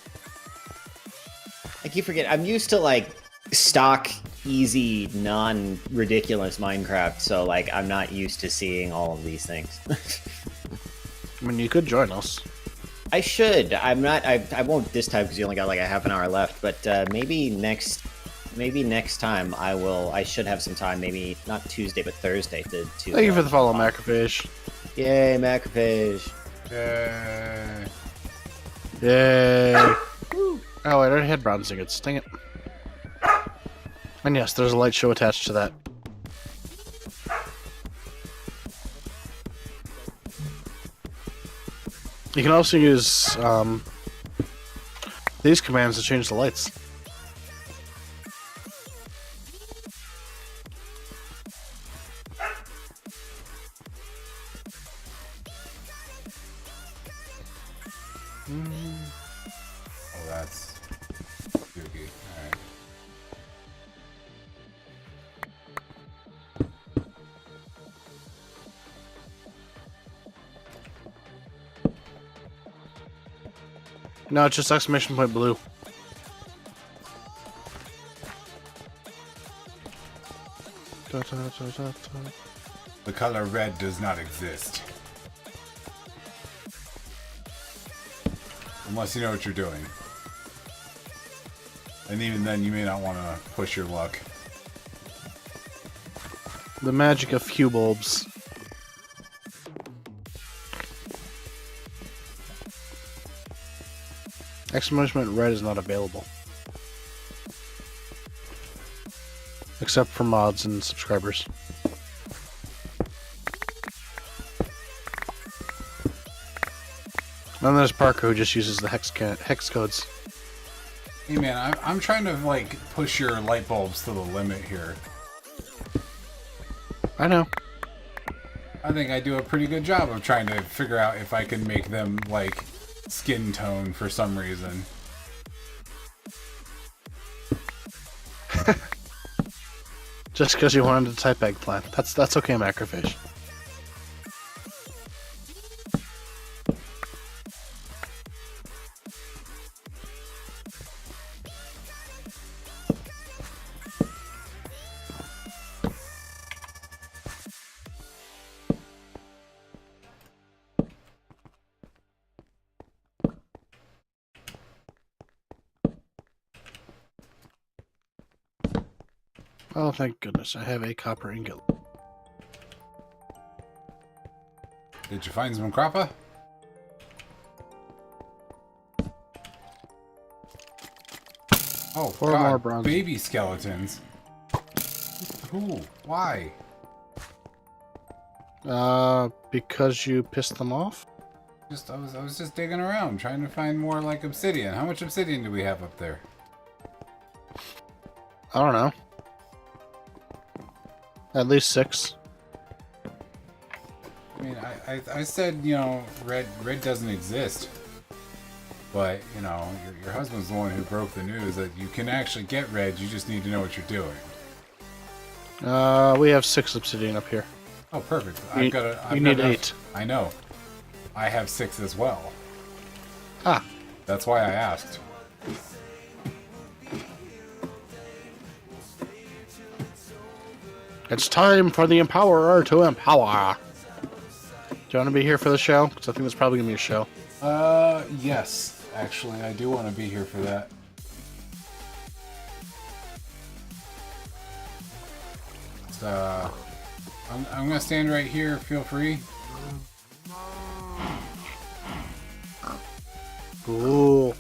Speaker 5: keep forgetting. I'm used to, like, stock, easy, non-ridiculous Minecraft, so, like, I'm not used to seeing all of these things.
Speaker 1: I mean, you could join us.
Speaker 5: I should. I'm not. I won't this time because you only got like a half an hour left. But maybe next time I will. I should have some time. Maybe not Tuesday, but Thursday to.
Speaker 1: Thank you for the follow, Macrophage.
Speaker 5: Yay, Macrophage!
Speaker 3: Yay.
Speaker 1: Yay! Oh wait, I already had bronze ingots. Dang it! And yes, there's a light show attached to that. You can also use these commands to change the lights.
Speaker 3: Oh, that's spooky. Alright.
Speaker 1: No, it's just exclamation point blue.
Speaker 3: The color red does not exist. Unless you know what you're doing. And even then, you may not want to push your luck.
Speaker 1: The magic of hue bulbs. Exclamation point red is not available. Except for mods and subscribers. And there's Parker who just uses the hex codes.
Speaker 3: Hey man, I'm trying to like push your light bulbs to the limit here.
Speaker 1: I know.
Speaker 3: I think I do a pretty good job of trying to figure out if I can make them like skin tone for some reason.
Speaker 1: Just because you wanted to type eggplant. That's okay, Macrophage. Oh, thank goodness, I have a copper ingot.
Speaker 3: Did you find some crappa? Oh,
Speaker 1: Four
Speaker 3: God,
Speaker 1: more bronze.
Speaker 3: baby skeletons. Who? Why?
Speaker 1: Because you pissed them off?
Speaker 3: I was just digging around trying to find more like obsidian. How much obsidian do we have up there?
Speaker 1: I don't know. At least 6.
Speaker 3: I said, you know, red doesn't exist. But, you know, your husband's the one who broke the news that you can actually get red, you just need to know what you're doing.
Speaker 1: We have 6 obsidian up here.
Speaker 3: Oh, perfect.
Speaker 1: You need 8.
Speaker 3: I know. I have 6 as well.
Speaker 1: Ah.
Speaker 3: That's why I asked.
Speaker 1: It's time for the Empowerer to empower. Do you want to be here for the show? Because I think there's probably going to be a show.
Speaker 3: Yes. Actually, I do want to be here for that. I'm gonna stand right here. Feel free.
Speaker 1: Ooh.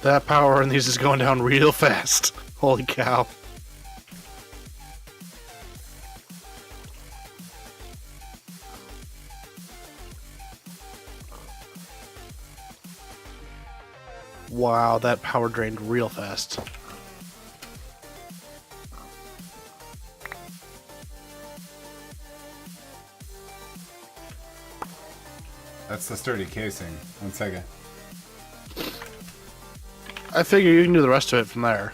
Speaker 1: That power in these is going down real fast. Holy cow. Wow, that power drained real fast.
Speaker 3: That's the sturdy casing. 1 second.
Speaker 1: I figure you can do the rest of it from there.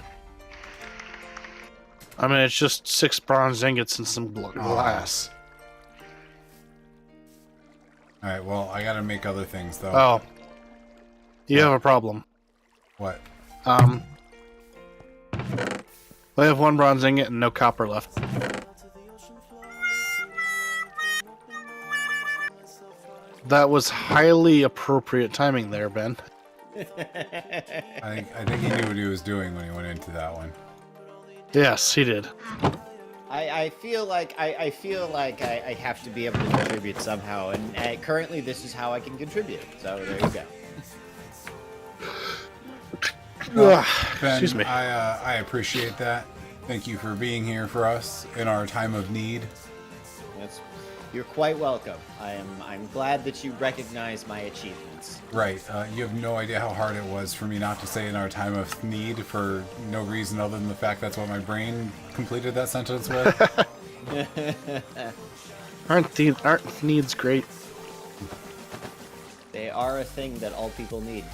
Speaker 1: I mean, it's just 6 bronze ingots and some glass.
Speaker 3: Alright, well, I gotta make other things, though.
Speaker 1: Oh. You have a problem.
Speaker 3: What?
Speaker 1: We have 1 bronze ingot and no copper left. That was highly appropriate timing there, Ben.
Speaker 3: I think he knew what he was doing when he went into that one.
Speaker 1: Yes, he did.
Speaker 5: I feel like I have to be able to contribute somehow, and currently this is how I can contribute. So there you go.
Speaker 3: Ben,
Speaker 1: Excuse me.
Speaker 3: I appreciate that. Thank you for being here for us in our time of need.
Speaker 5: You're quite welcome. I'm glad that you recognize my achievements.
Speaker 3: Right. You have no idea how hard it was for me not to say in our time of need for no reason other than the fact that's what my brain completed that sentence with.
Speaker 1: Aren't needs great?
Speaker 5: They are a thing that all people need.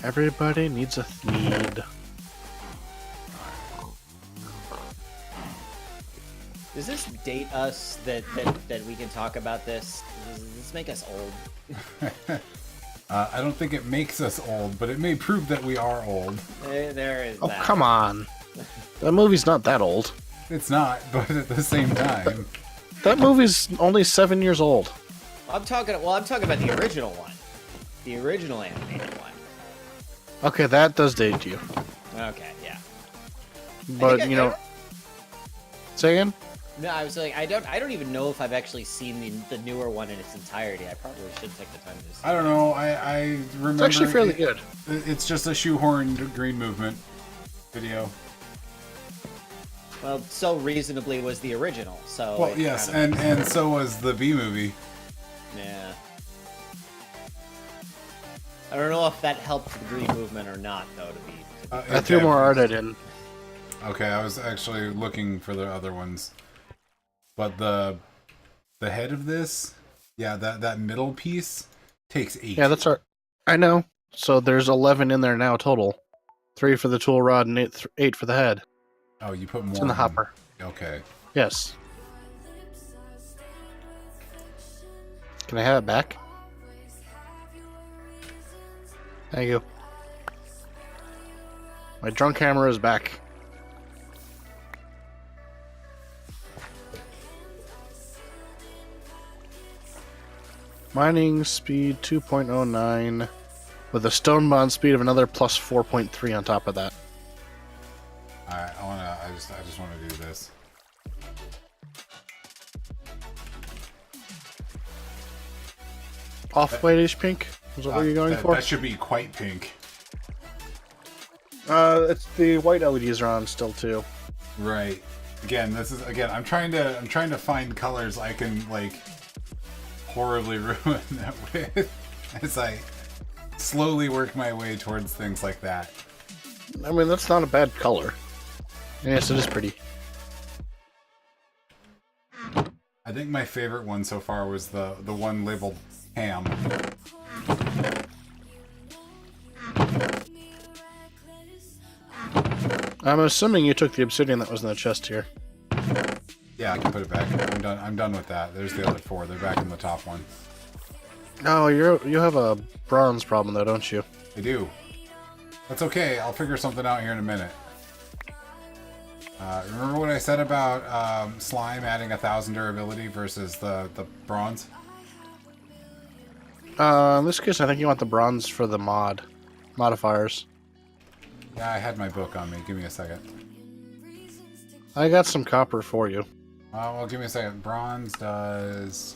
Speaker 1: Everybody needs a need.
Speaker 5: Does this date us that we can talk about this? Does this make us old?
Speaker 3: I don't think it makes us old, but it may prove that we are old.
Speaker 5: There is
Speaker 1: Oh,
Speaker 5: that.
Speaker 1: come on. That movie's not that old.
Speaker 3: It's not, but at the same time.
Speaker 1: That movie's only 7 years old.
Speaker 5: I'm talking about the original one. The original animated one.
Speaker 1: Okay, that does date you.
Speaker 5: Okay, yeah.
Speaker 1: But, you know... Say again?
Speaker 5: No, I was like, I don't even know if I've actually seen the newer one in its entirety. I probably should take the time to see.
Speaker 3: I don't know. I remember.
Speaker 1: It's actually fairly good.
Speaker 3: It's just a shoehorned Green Movement video.
Speaker 5: Well, so reasonably was the original. So.
Speaker 3: Well, yes, and so was the B movie.
Speaker 5: Yeah. I don't know if that helped the Green Movement or not, though. To be.
Speaker 1: I threw more art in.
Speaker 3: Okay, I was actually looking for the other ones, but the head of this, yeah, that middle piece takes 8.
Speaker 1: Yeah, that's our... I know. So there's 11 in there now total. 3 for the tool rod and 8 for the head.
Speaker 3: Oh, you put more
Speaker 1: It's in the hopper.
Speaker 3: Okay.
Speaker 1: Yes. Can I have it back? Thank you. My drunk hammer is back. Mining speed 2.09 with a stone bond speed of another plus 4.3 on top of that.
Speaker 3: Alright, I just wanna do this.
Speaker 1: Off-whitish pink? Is that what you're going for?
Speaker 3: That should be quite pink.
Speaker 1: It's the white LEDs are on still too.
Speaker 3: Right. Again, I'm trying to find colors I can like horribly ruin that with as I slowly work my way towards things like that.
Speaker 1: I mean, that's not a bad color. Yes, it is pretty.
Speaker 3: I think my favorite one so far was the one labeled ham.
Speaker 1: I'm assuming you took the obsidian that was in the chest here.
Speaker 3: Yeah, I can put it back. I'm done with that. There's the other 4. They're back in the top one.
Speaker 1: Oh, you have a bronze problem though, don't you?
Speaker 3: I do. That's okay. I'll figure something out here in a minute. Remember what I said about slime adding 1,000 durability versus the bronze?
Speaker 1: In this case, I think you want the bronze for the modifiers.
Speaker 3: Yeah, I had my book on me. Give me a second.
Speaker 1: I got some copper for you.
Speaker 3: Well, give me a second. Bronze does...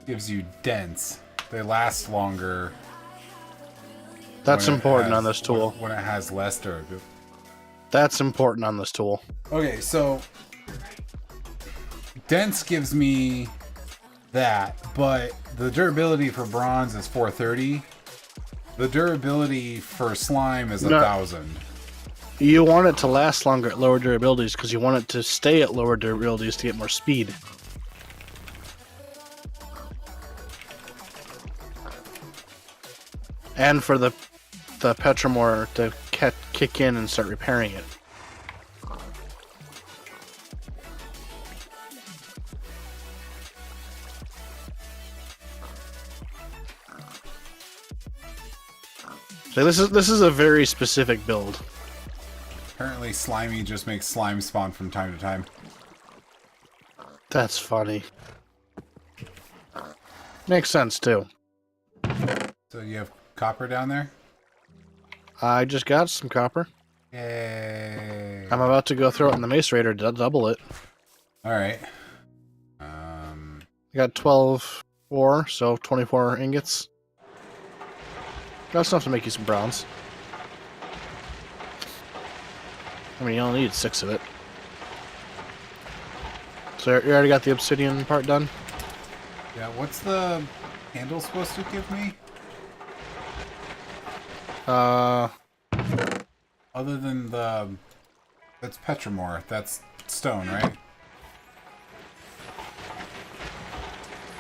Speaker 3: gives you dense. They last longer.
Speaker 1: That's
Speaker 3: when it
Speaker 1: important
Speaker 3: has-
Speaker 1: on this tool.
Speaker 3: When it has less durability.
Speaker 1: That's important on this tool.
Speaker 3: Okay, so dense gives me that, but the durability for bronze is 430. The durability for slime is
Speaker 1: No.
Speaker 3: 1,000.
Speaker 1: You want it to last longer at lower durabilities because you want it to stay at lower durabilities to get more speed. And for the Petramore to kick in and start repairing it. So this is a very specific build.
Speaker 3: Apparently Slimy just makes slime spawn from time to time.
Speaker 1: That's funny. Makes sense too.
Speaker 3: So you have copper down there?
Speaker 1: I just got some copper.
Speaker 3: Yay.
Speaker 1: I'm about to go throw it in the Mace Raider to double it.
Speaker 3: Alright.
Speaker 1: I got 12 ore, so 24 ingots. That's enough to make you some bronze. I mean, you only need 6 of it. So you already got the obsidian part done?
Speaker 3: Yeah, what's the handle supposed to give me? Other than the... That's Petramore. That's stone, right?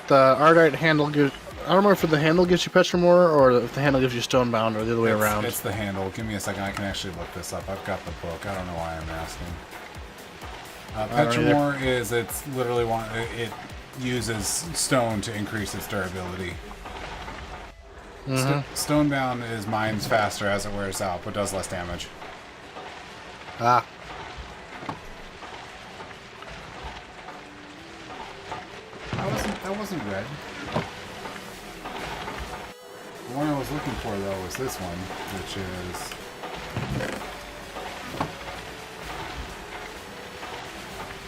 Speaker 1: The Ardite handle gives... I don't know if the handle gives you Petramore, or if the handle gives you Stonebound, or the other way around.
Speaker 3: It's the handle. Give me a second. I can actually look this up. I've got the book. I don't know why I'm asking. Petramore is... It's literally one... It uses stone to increase its durability. Stonebound is mines faster as it wears out, but does less damage.
Speaker 1: Ah.
Speaker 3: That wasn't red. The one I was looking for though was this one, which is...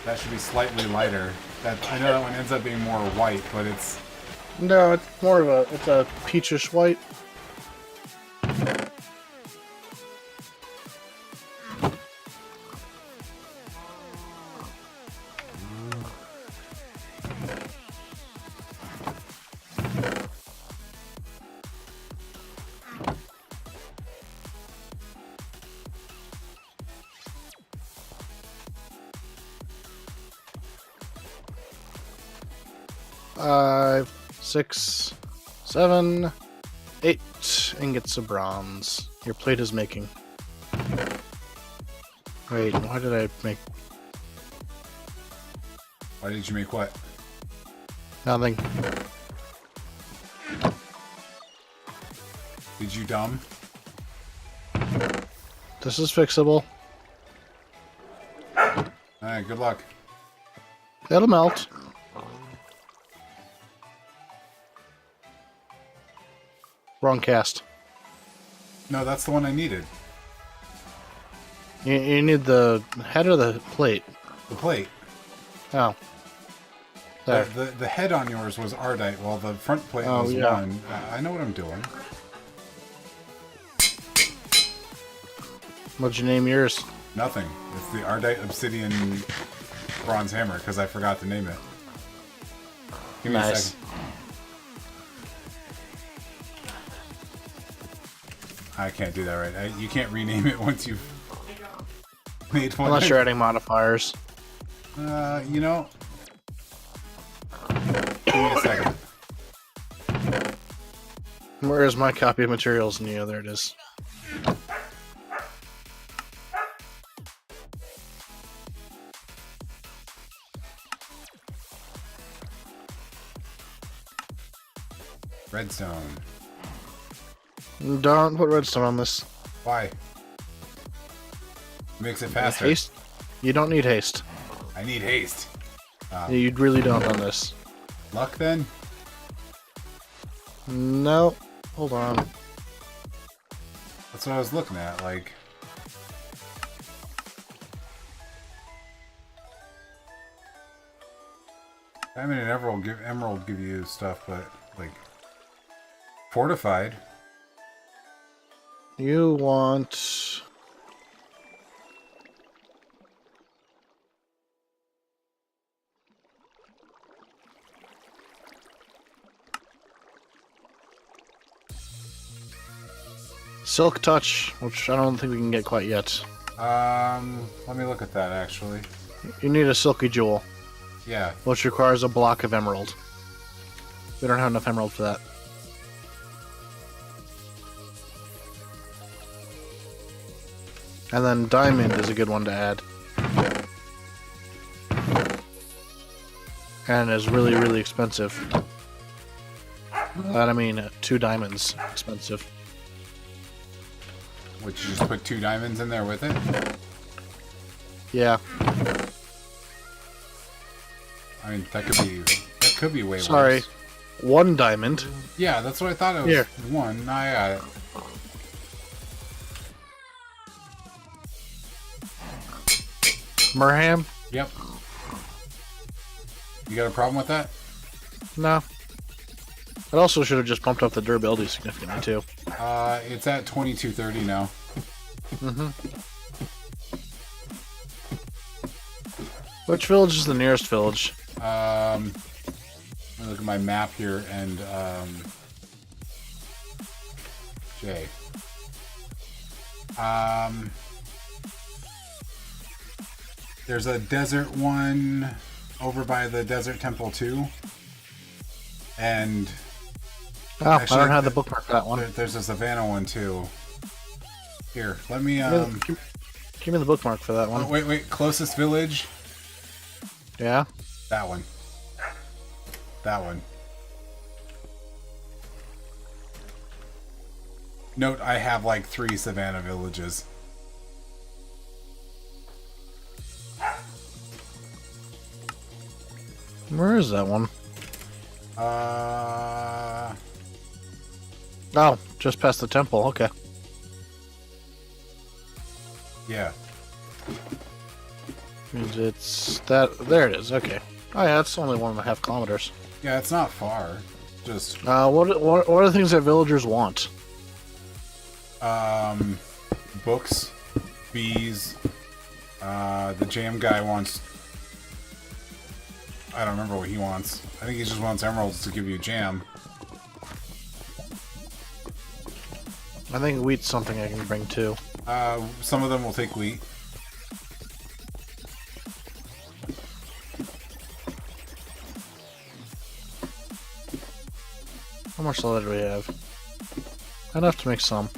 Speaker 3: That should be slightly lighter. I know that one ends up being more white, but it's...
Speaker 1: No, it's more of a peachish white. Five, 6, 7, 8 ingots of bronze. Your plate is making. Wait, why did I make
Speaker 3: Why did you make what?
Speaker 1: nothing?
Speaker 3: Did you dumb?
Speaker 1: This is fixable.
Speaker 3: Alright, good luck.
Speaker 1: It'll melt. Wrong cast.
Speaker 3: No, that's the one I needed.
Speaker 1: You need the head or the plate?
Speaker 3: The plate.
Speaker 1: Oh. There.
Speaker 3: The head on yours was Ardite, while the front plate
Speaker 1: Oh,
Speaker 3: was
Speaker 1: yeah.
Speaker 3: one. I know what I'm doing.
Speaker 1: What'd you name yours?
Speaker 3: Nothing. It's the Ardite Obsidian Bronze Hammer, because I forgot to name it. Give me a
Speaker 1: Nice.
Speaker 3: second. I can't do that right. You can't rename it once you've made one.
Speaker 1: Unless you're adding modifiers.
Speaker 3: You know, give me a second.
Speaker 1: Where is my copy of materials? Neo, there it is.
Speaker 3: Redstone.
Speaker 1: Don't put redstone on this.
Speaker 3: Why? Makes it faster.
Speaker 1: Haste? You don't need haste.
Speaker 3: I need haste.
Speaker 1: You really don't on this.
Speaker 3: Luck then?
Speaker 1: No. Hold on.
Speaker 3: That's what I was looking at. Like, Diamond and Emerald give you stuff, but like fortified.
Speaker 1: You want... Silk Touch, which I don't think we can get quite yet.
Speaker 3: Let me look at that actually.
Speaker 1: You need a Silky Jewel,
Speaker 3: Yeah,
Speaker 1: which requires a block of emerald. We don't have enough emerald for that. And then diamond is a good one to add. And is really, really expensive. I mean, 2 diamonds expensive.
Speaker 3: which you just put 2 diamonds in there with it.
Speaker 1: Yeah.
Speaker 3: I mean, that could be way
Speaker 1: Sorry.
Speaker 3: worse.
Speaker 1: 1 diamond.
Speaker 3: Yeah, that's what I thought it was.
Speaker 1: Here.
Speaker 3: 1. I got it.
Speaker 1: Merham?
Speaker 3: Yep. You got a problem with that?
Speaker 1: No. It also should have just pumped up the durability significantly too.
Speaker 3: It's at 2230 now.
Speaker 1: Which village is the nearest village?
Speaker 3: Let me look at my map here and J. There's a desert one over by the Desert Temple 2. And
Speaker 1: Oh,
Speaker 3: actually,
Speaker 1: I don't have the bookmark for that one.
Speaker 3: there's a Savannah one too. Here, let me
Speaker 1: Give me the bookmark for that
Speaker 3: oh,
Speaker 1: one.
Speaker 3: wait, closest village.
Speaker 1: Yeah?
Speaker 3: That one. That one. Note, I have like 3 Savannah villages.
Speaker 1: Where is that one? Oh, just past the temple. Okay.
Speaker 3: Yeah.
Speaker 1: Means it's that. There it is. Okay. Oh yeah, it's only 1.5 kilometers.
Speaker 3: Yeah, it's not far. Just,
Speaker 1: What are the things that villagers want?
Speaker 3: books, bees, the jam guy wants, I don't remember what he wants. I think he just wants emeralds to give you jam.
Speaker 1: I think wheat's something I can bring too.
Speaker 3: Some of them will take wheat.
Speaker 1: How much leather do we have? Enough to make some.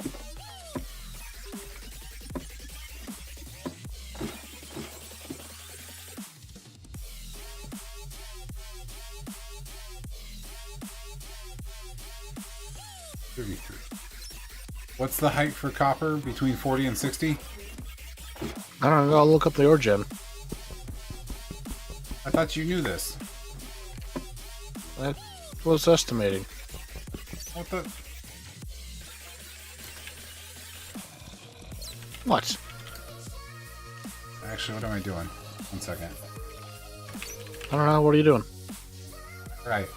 Speaker 3: What's the height for copper? Between 40 and 60?
Speaker 1: I don't know. I'll look up the ore gem.
Speaker 3: I thought you knew this.
Speaker 1: That was estimating.
Speaker 3: What the?
Speaker 1: What?
Speaker 3: Actually, what am I doing? 1 second.
Speaker 1: I don't know. What are you doing?
Speaker 3: Right.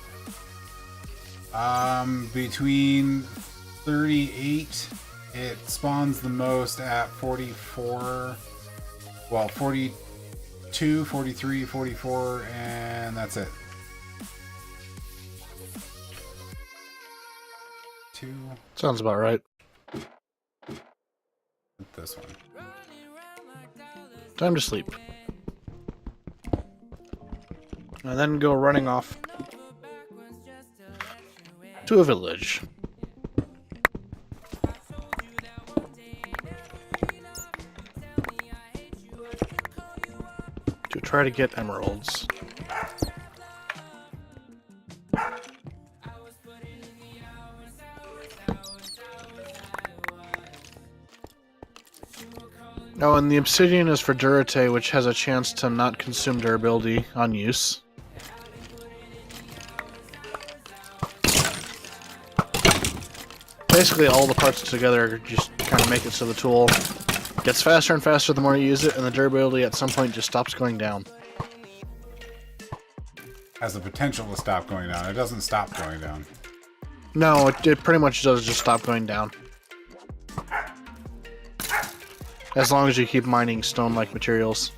Speaker 3: Between 38, it spawns the most at 44. Well, 42, 43, 44, and that's it. 2.
Speaker 1: Sounds about right.
Speaker 3: This one.
Speaker 1: Time to sleep. And then go running off to a village. To try to get emeralds. Oh, and the obsidian is for Durate, which has a chance to not consume durability on use. Basically, all the parts together just kind of make it so the tool gets faster and faster the more you use it, and the durability at some point just stops going down.
Speaker 3: Has the potential to stop going down. It doesn't stop going down.
Speaker 1: No, it pretty much does just stop going down. As long as you keep mining stone-like materials.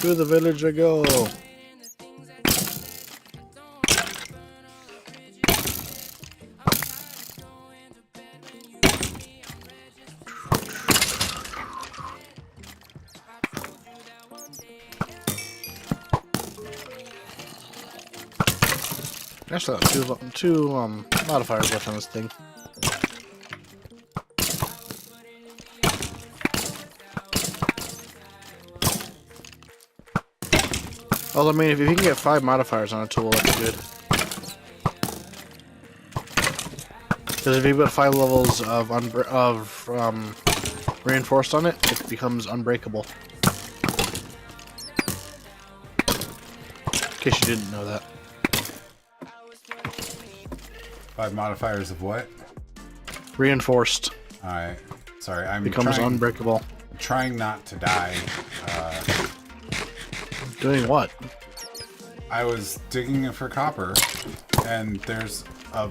Speaker 1: To the village I go. Actually, two modifiers left on this thing. Well, I mean, if you can get 5 modifiers on a tool, that's good. Because if you put 5 levels of reinforced on it, it becomes unbreakable. In case you didn't know that.
Speaker 3: 5 modifiers of what?
Speaker 1: Reinforced
Speaker 3: Alright. Sorry, I'm
Speaker 1: becomes unbreakable.
Speaker 3: trying not to die.
Speaker 1: Doing what?
Speaker 3: I was digging for copper, and there's a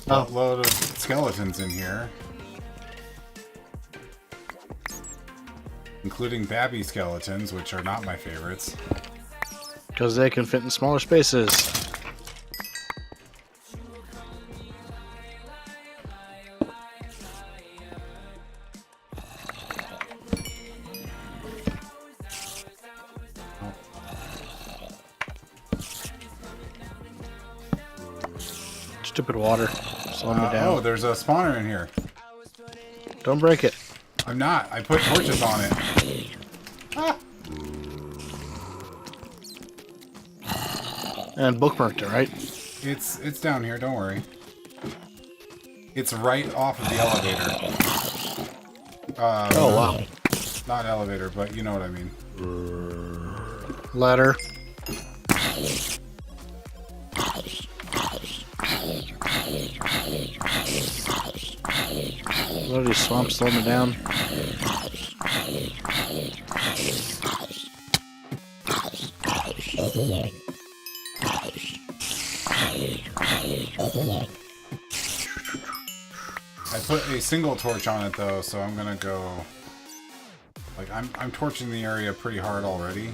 Speaker 3: buttload of skeletons in here. Including babby skeletons, which are not my favorites.
Speaker 1: Because they can fit in smaller spaces. Stupid water. Slowing me down.
Speaker 3: Oh, there's a spawner in here.
Speaker 1: Don't break it.
Speaker 3: I'm not. I put torches on it. Ah.
Speaker 1: And bookmarked it, right?
Speaker 3: It's down here. Don't worry. It's right off of the elevator.
Speaker 1: Oh, wow.
Speaker 3: Not elevator, but you know what I mean.
Speaker 1: Ladder. What are these swamps slowing me down?
Speaker 3: I put a single torch on it though, so I'm gonna go. Like I'm torching the area pretty hard already,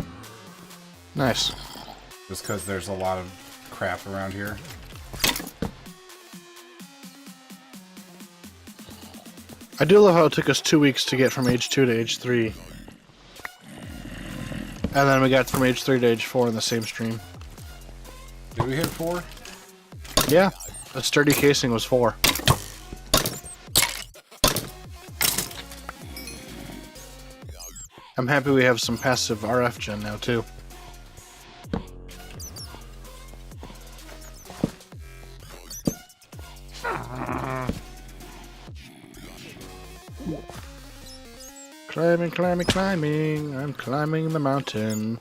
Speaker 1: Nice.
Speaker 3: just because there's a lot of crap around here.
Speaker 1: I do love how it took us 2 weeks to get from age 2 to age 3. And then we got from age 3 to age 4 in the same stream.
Speaker 3: Did we hit 4?
Speaker 1: Yeah, the sturdy casing was 4. I'm happy we have some passive RF gen now too. Climbing, climbing, climbing. I'm climbing the mountain.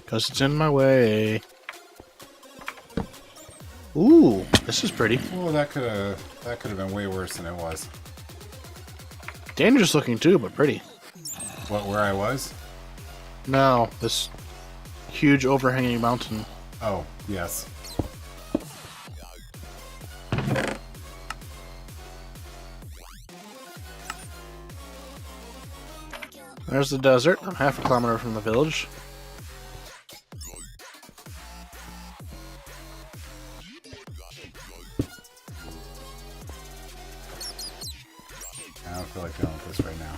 Speaker 1: 'Cause it's in my way. Ooh, this is pretty.
Speaker 3: Oh, that could have been way worse than it was.
Speaker 1: Dangerous looking too, but pretty.
Speaker 3: What, where I was?
Speaker 1: No, this huge overhanging mountain.
Speaker 3: Oh, yes.
Speaker 1: There's the desert. I'm half a kilometer from the village.
Speaker 3: I don't feel like dealing with this right now.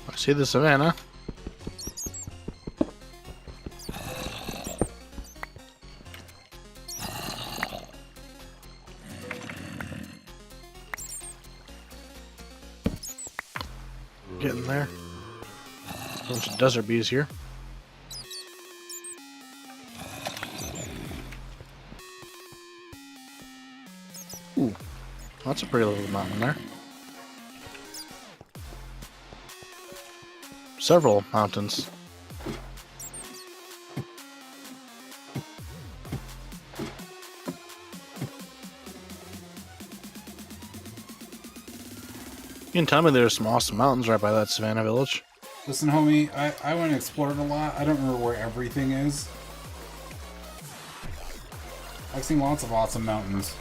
Speaker 1: I see the savannah. Getting there. Bunch of desert bees here. Ooh, that's a pretty little mountain there. Several mountains. You can tell me there's some awesome mountains right by that savannah village.
Speaker 3: Listen, homie, I went and explored a lot. I don't remember where everything is. I've seen lots of awesome mountains.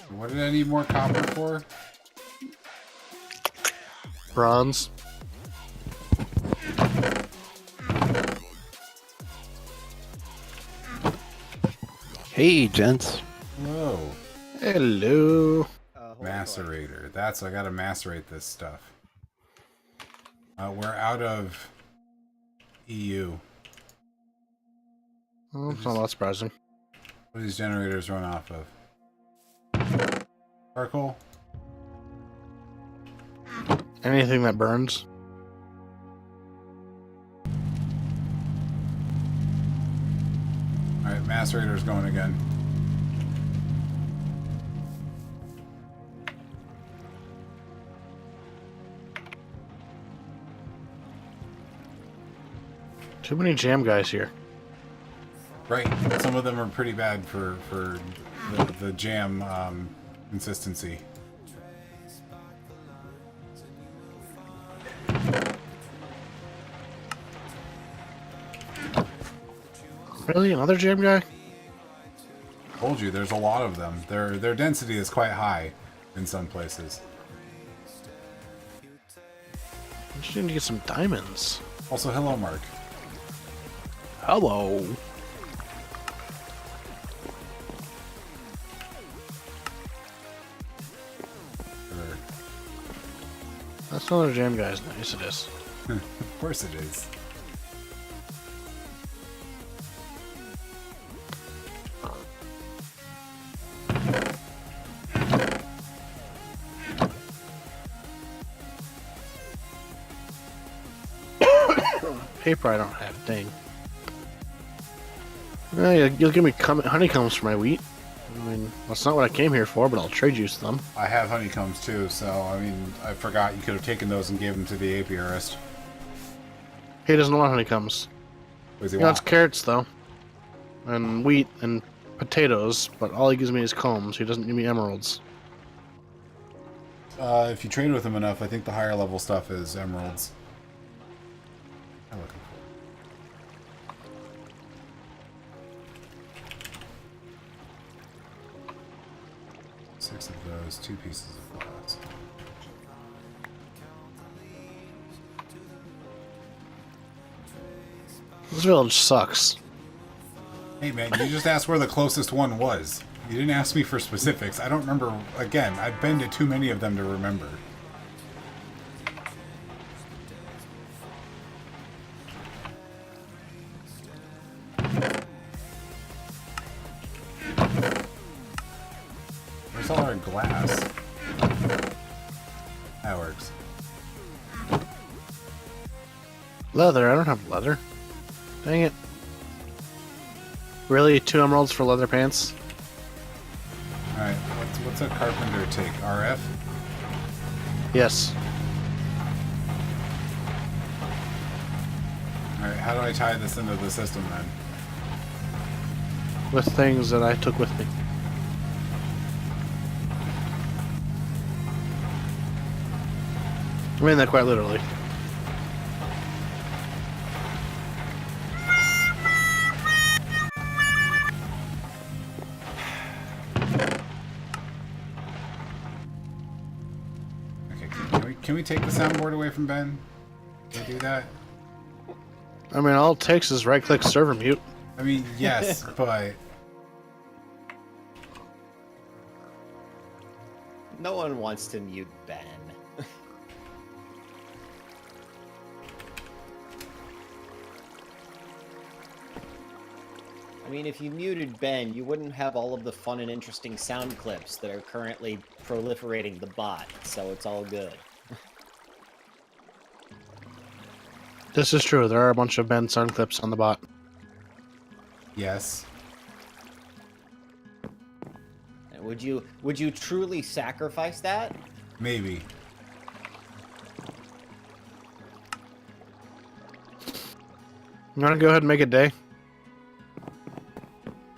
Speaker 3: What did I need more copper for?
Speaker 1: Bronze.
Speaker 6: Hey, gents.
Speaker 3: Hello.
Speaker 1: Hello.
Speaker 3: Macerator. That's, I gotta macerate this stuff. We're out of EU.
Speaker 1: Well, it's not that surprising.
Speaker 3: What do these generators run off of? Charcoal?
Speaker 1: Anything that burns.
Speaker 3: Alright, macerator's going again.
Speaker 1: Too many jam guys here.
Speaker 3: Right. Some of them are pretty bad for the jam consistency.
Speaker 1: Really? Another jam guy?
Speaker 3: Told you, there's a lot of them. Their density is quite high in some places.
Speaker 1: I just need to get some diamonds.
Speaker 3: Also, hello, Mark.
Speaker 1: Hello.
Speaker 3: Or,
Speaker 1: That's another jam guys. Yes, it is.
Speaker 3: of course it is.
Speaker 1: Paper I don't have. Dang. You'll give me honeycombs for my wheat. I mean, that's not what I came here for, but I'll trade you some.
Speaker 3: I have honeycombs too, so I mean, I forgot you could have taken those and gave them to the apiarist.
Speaker 1: He doesn't want honeycombs.
Speaker 3: What does he
Speaker 1: He wants
Speaker 3: want?
Speaker 1: carrots, though. And wheat and potatoes, but all he gives me is combs. He doesn't give me emeralds.
Speaker 3: If you trade with him enough, I think the higher level stuff is emeralds. I'm looking for. 6 of those, 2 pieces of glass.
Speaker 1: This village sucks.
Speaker 3: Hey man, you just asked where the closest one was. You didn't ask me for specifics. I don't remember. Again, I've been to too many of them to remember. Where's all our glass? That works.
Speaker 1: Leather? I don't have leather. Dang it. Really? 2 emeralds for leather pants?
Speaker 3: Alright, what's a carpenter take? RF?
Speaker 1: Yes.
Speaker 3: Alright, how do I tie this into the system then?
Speaker 1: With things that I took with me. I mean that quite literally.
Speaker 3: Okay, can we take the soundboard away from Ben? Can we do that?
Speaker 1: I mean, all it takes is right-click server mute.
Speaker 3: I mean, yes, but
Speaker 5: No one wants to mute Ben. I mean, if you muted Ben, you wouldn't have all of the fun and interesting sound clips that are currently proliferating the bot, so it's all good.
Speaker 1: This is true. There are a bunch of Ben sound clips on the bot.
Speaker 3: yes.
Speaker 5: And would you truly sacrifice that?
Speaker 3: Maybe.
Speaker 1: You want to go ahead and make it day?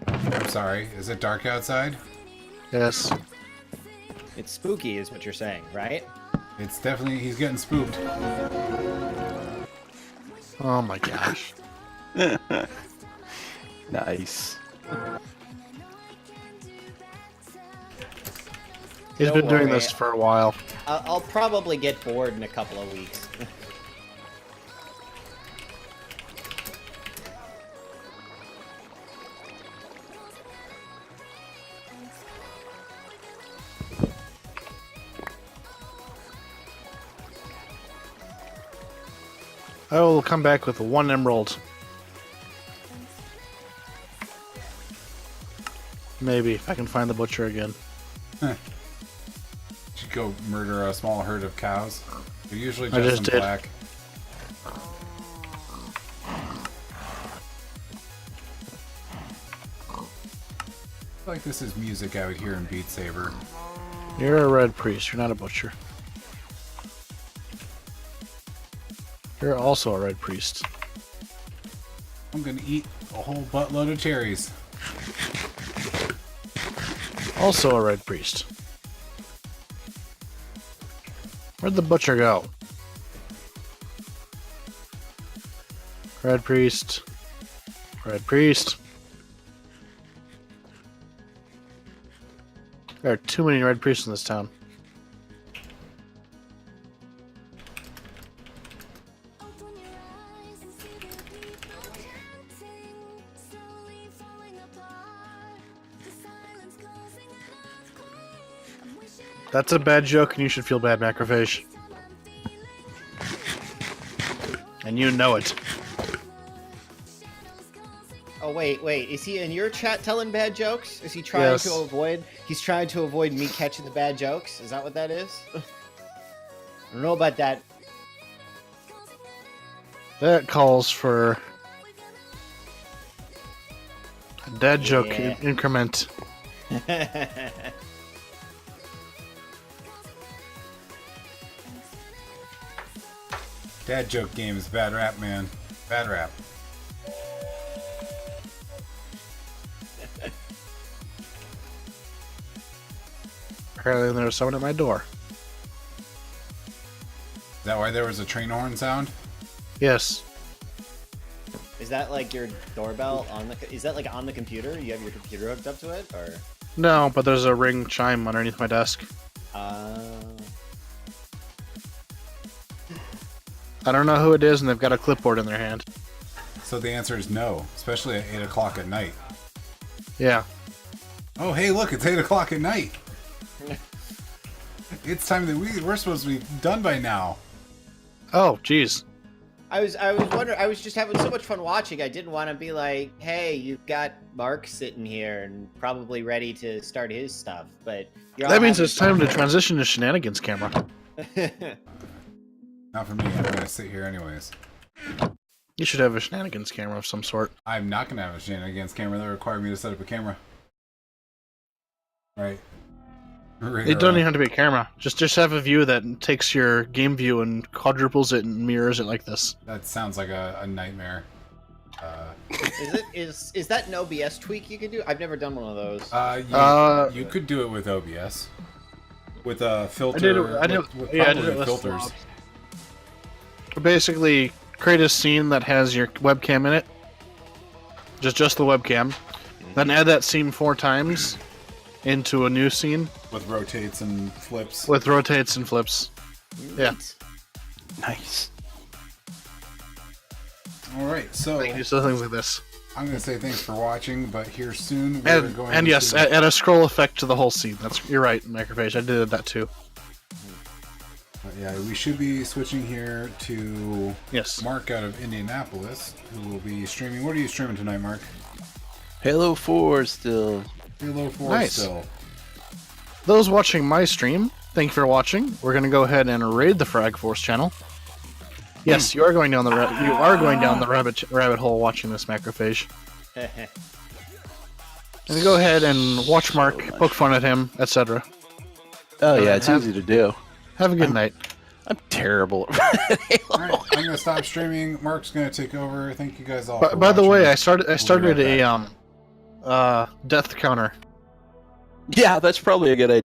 Speaker 3: I'm sorry. Is it dark outside?
Speaker 1: Yes.
Speaker 5: It's spooky, is what you're saying, right?
Speaker 3: It's definitely... He's getting spooked.
Speaker 1: Oh my gosh.
Speaker 6: Nice.
Speaker 1: He's
Speaker 5: Don't
Speaker 1: been doing
Speaker 5: worry.
Speaker 1: this for a while.
Speaker 5: I'll probably get bored in a couple of weeks.
Speaker 1: I will come back with 1 emerald. Maybe, if I can find the butcher again.
Speaker 3: Should go murder a small herd of cows. They're usually
Speaker 1: I
Speaker 3: just
Speaker 1: just
Speaker 3: in
Speaker 1: did.
Speaker 3: black. I feel like this is music I would hear in Beat Saber.
Speaker 1: You're a red priest, you're not a butcher. You're also a red priest.
Speaker 3: I'm gonna eat a whole buttload of cherries.
Speaker 1: Also a red priest. Where'd the butcher go? Red priest. Red priest. There are too many red priests in this town. That's a bad joke, and you should feel bad, Macrophage. And you know it.
Speaker 5: Oh wait, is he in your chat telling bad jokes? Is he trying
Speaker 1: Yes.
Speaker 5: to avoid? He's trying to avoid me catching the bad jokes. Is that what that is? I don't know about that.
Speaker 1: That calls for a dad joke
Speaker 5: Yeah.
Speaker 1: increment.
Speaker 3: Dad joke game is bad rap, man. Bad rap.
Speaker 1: Apparently there was someone at my door.
Speaker 3: Is that why there was a train horn sound?
Speaker 1: Yes.
Speaker 5: Is that like your doorbell on the? Is that like on the computer? You have your computer hooked up to it, or?
Speaker 1: No, but there's a ring chime underneath my desk. I don't know who it is, and they've got a clipboard in their hand.
Speaker 3: So the answer is no, especially at 8 o'clock at night.
Speaker 1: Yeah.
Speaker 3: Oh, hey, look, it's 8 o'clock at night. It's time that we're supposed to be done by now.
Speaker 1: Oh, jeez.
Speaker 5: I was wondering. I was just having so much fun watching. I didn't want to be like, "Hey, you've got Mark sitting here and probably ready to start his stuff," but you're all
Speaker 1: That means
Speaker 5: having
Speaker 1: it's time to transition to shenanigans camera.
Speaker 5: fun.
Speaker 3: Not for me, I'm gonna sit here anyways.
Speaker 1: You should have a shenanigans camera of some sort.
Speaker 3: I'm not gonna have a shenanigans camera that require me to set up a camera. Right.
Speaker 1: It doesn't even have to be a camera. Just have a view that takes your game view and quadruples it and mirrors it like this.
Speaker 3: That sounds like a nightmare.
Speaker 5: Is that an OBS tweak you can do? I've never done one of those.
Speaker 3: You could do it with OBS. With a filter.
Speaker 1: I did it
Speaker 3: with
Speaker 1: with
Speaker 3: filters.
Speaker 1: Slobs. basically create a scene that has your webcam in it. Just the webcam. Then add that scene 4 times into a new scene
Speaker 3: With rotates and flips.
Speaker 1: with rotates and flips. Yeah.
Speaker 5: Neat.
Speaker 6: Nice.
Speaker 3: Alright, so
Speaker 1: You do things like this.
Speaker 3: I'm going to say thanks for watching, but here soon we're going
Speaker 1: And yes,
Speaker 3: to...
Speaker 1: add a scroll effect to the whole scene. You're right, Macrophage. I did that too.
Speaker 3: Yeah, we should be switching here to
Speaker 1: Yes.
Speaker 3: Mark out of Indianapolis, who will be streaming. What are you streaming tonight, Mark?
Speaker 6: Halo 4 still.
Speaker 3: Halo 4
Speaker 1: Nice.
Speaker 3: still.
Speaker 1: Those watching my stream, thank you for watching. We're gonna go ahead and raid the Frag Force channel. Yes, you are going down the rabbit hole watching this Macrophage. And go ahead and watch Mark, poke fun at him, etc.
Speaker 6: Oh yeah, it's easy to do.
Speaker 1: Have a good night.
Speaker 6: I'm terrible at Halo.
Speaker 3: Alright, I'm going to stop streaming. Mark's going to take over. Thank you guys all
Speaker 1: By,
Speaker 3: for
Speaker 1: by the
Speaker 3: watching.
Speaker 1: way, I started
Speaker 3: right
Speaker 1: a death counter.
Speaker 6: Yeah, that's probably a good idea.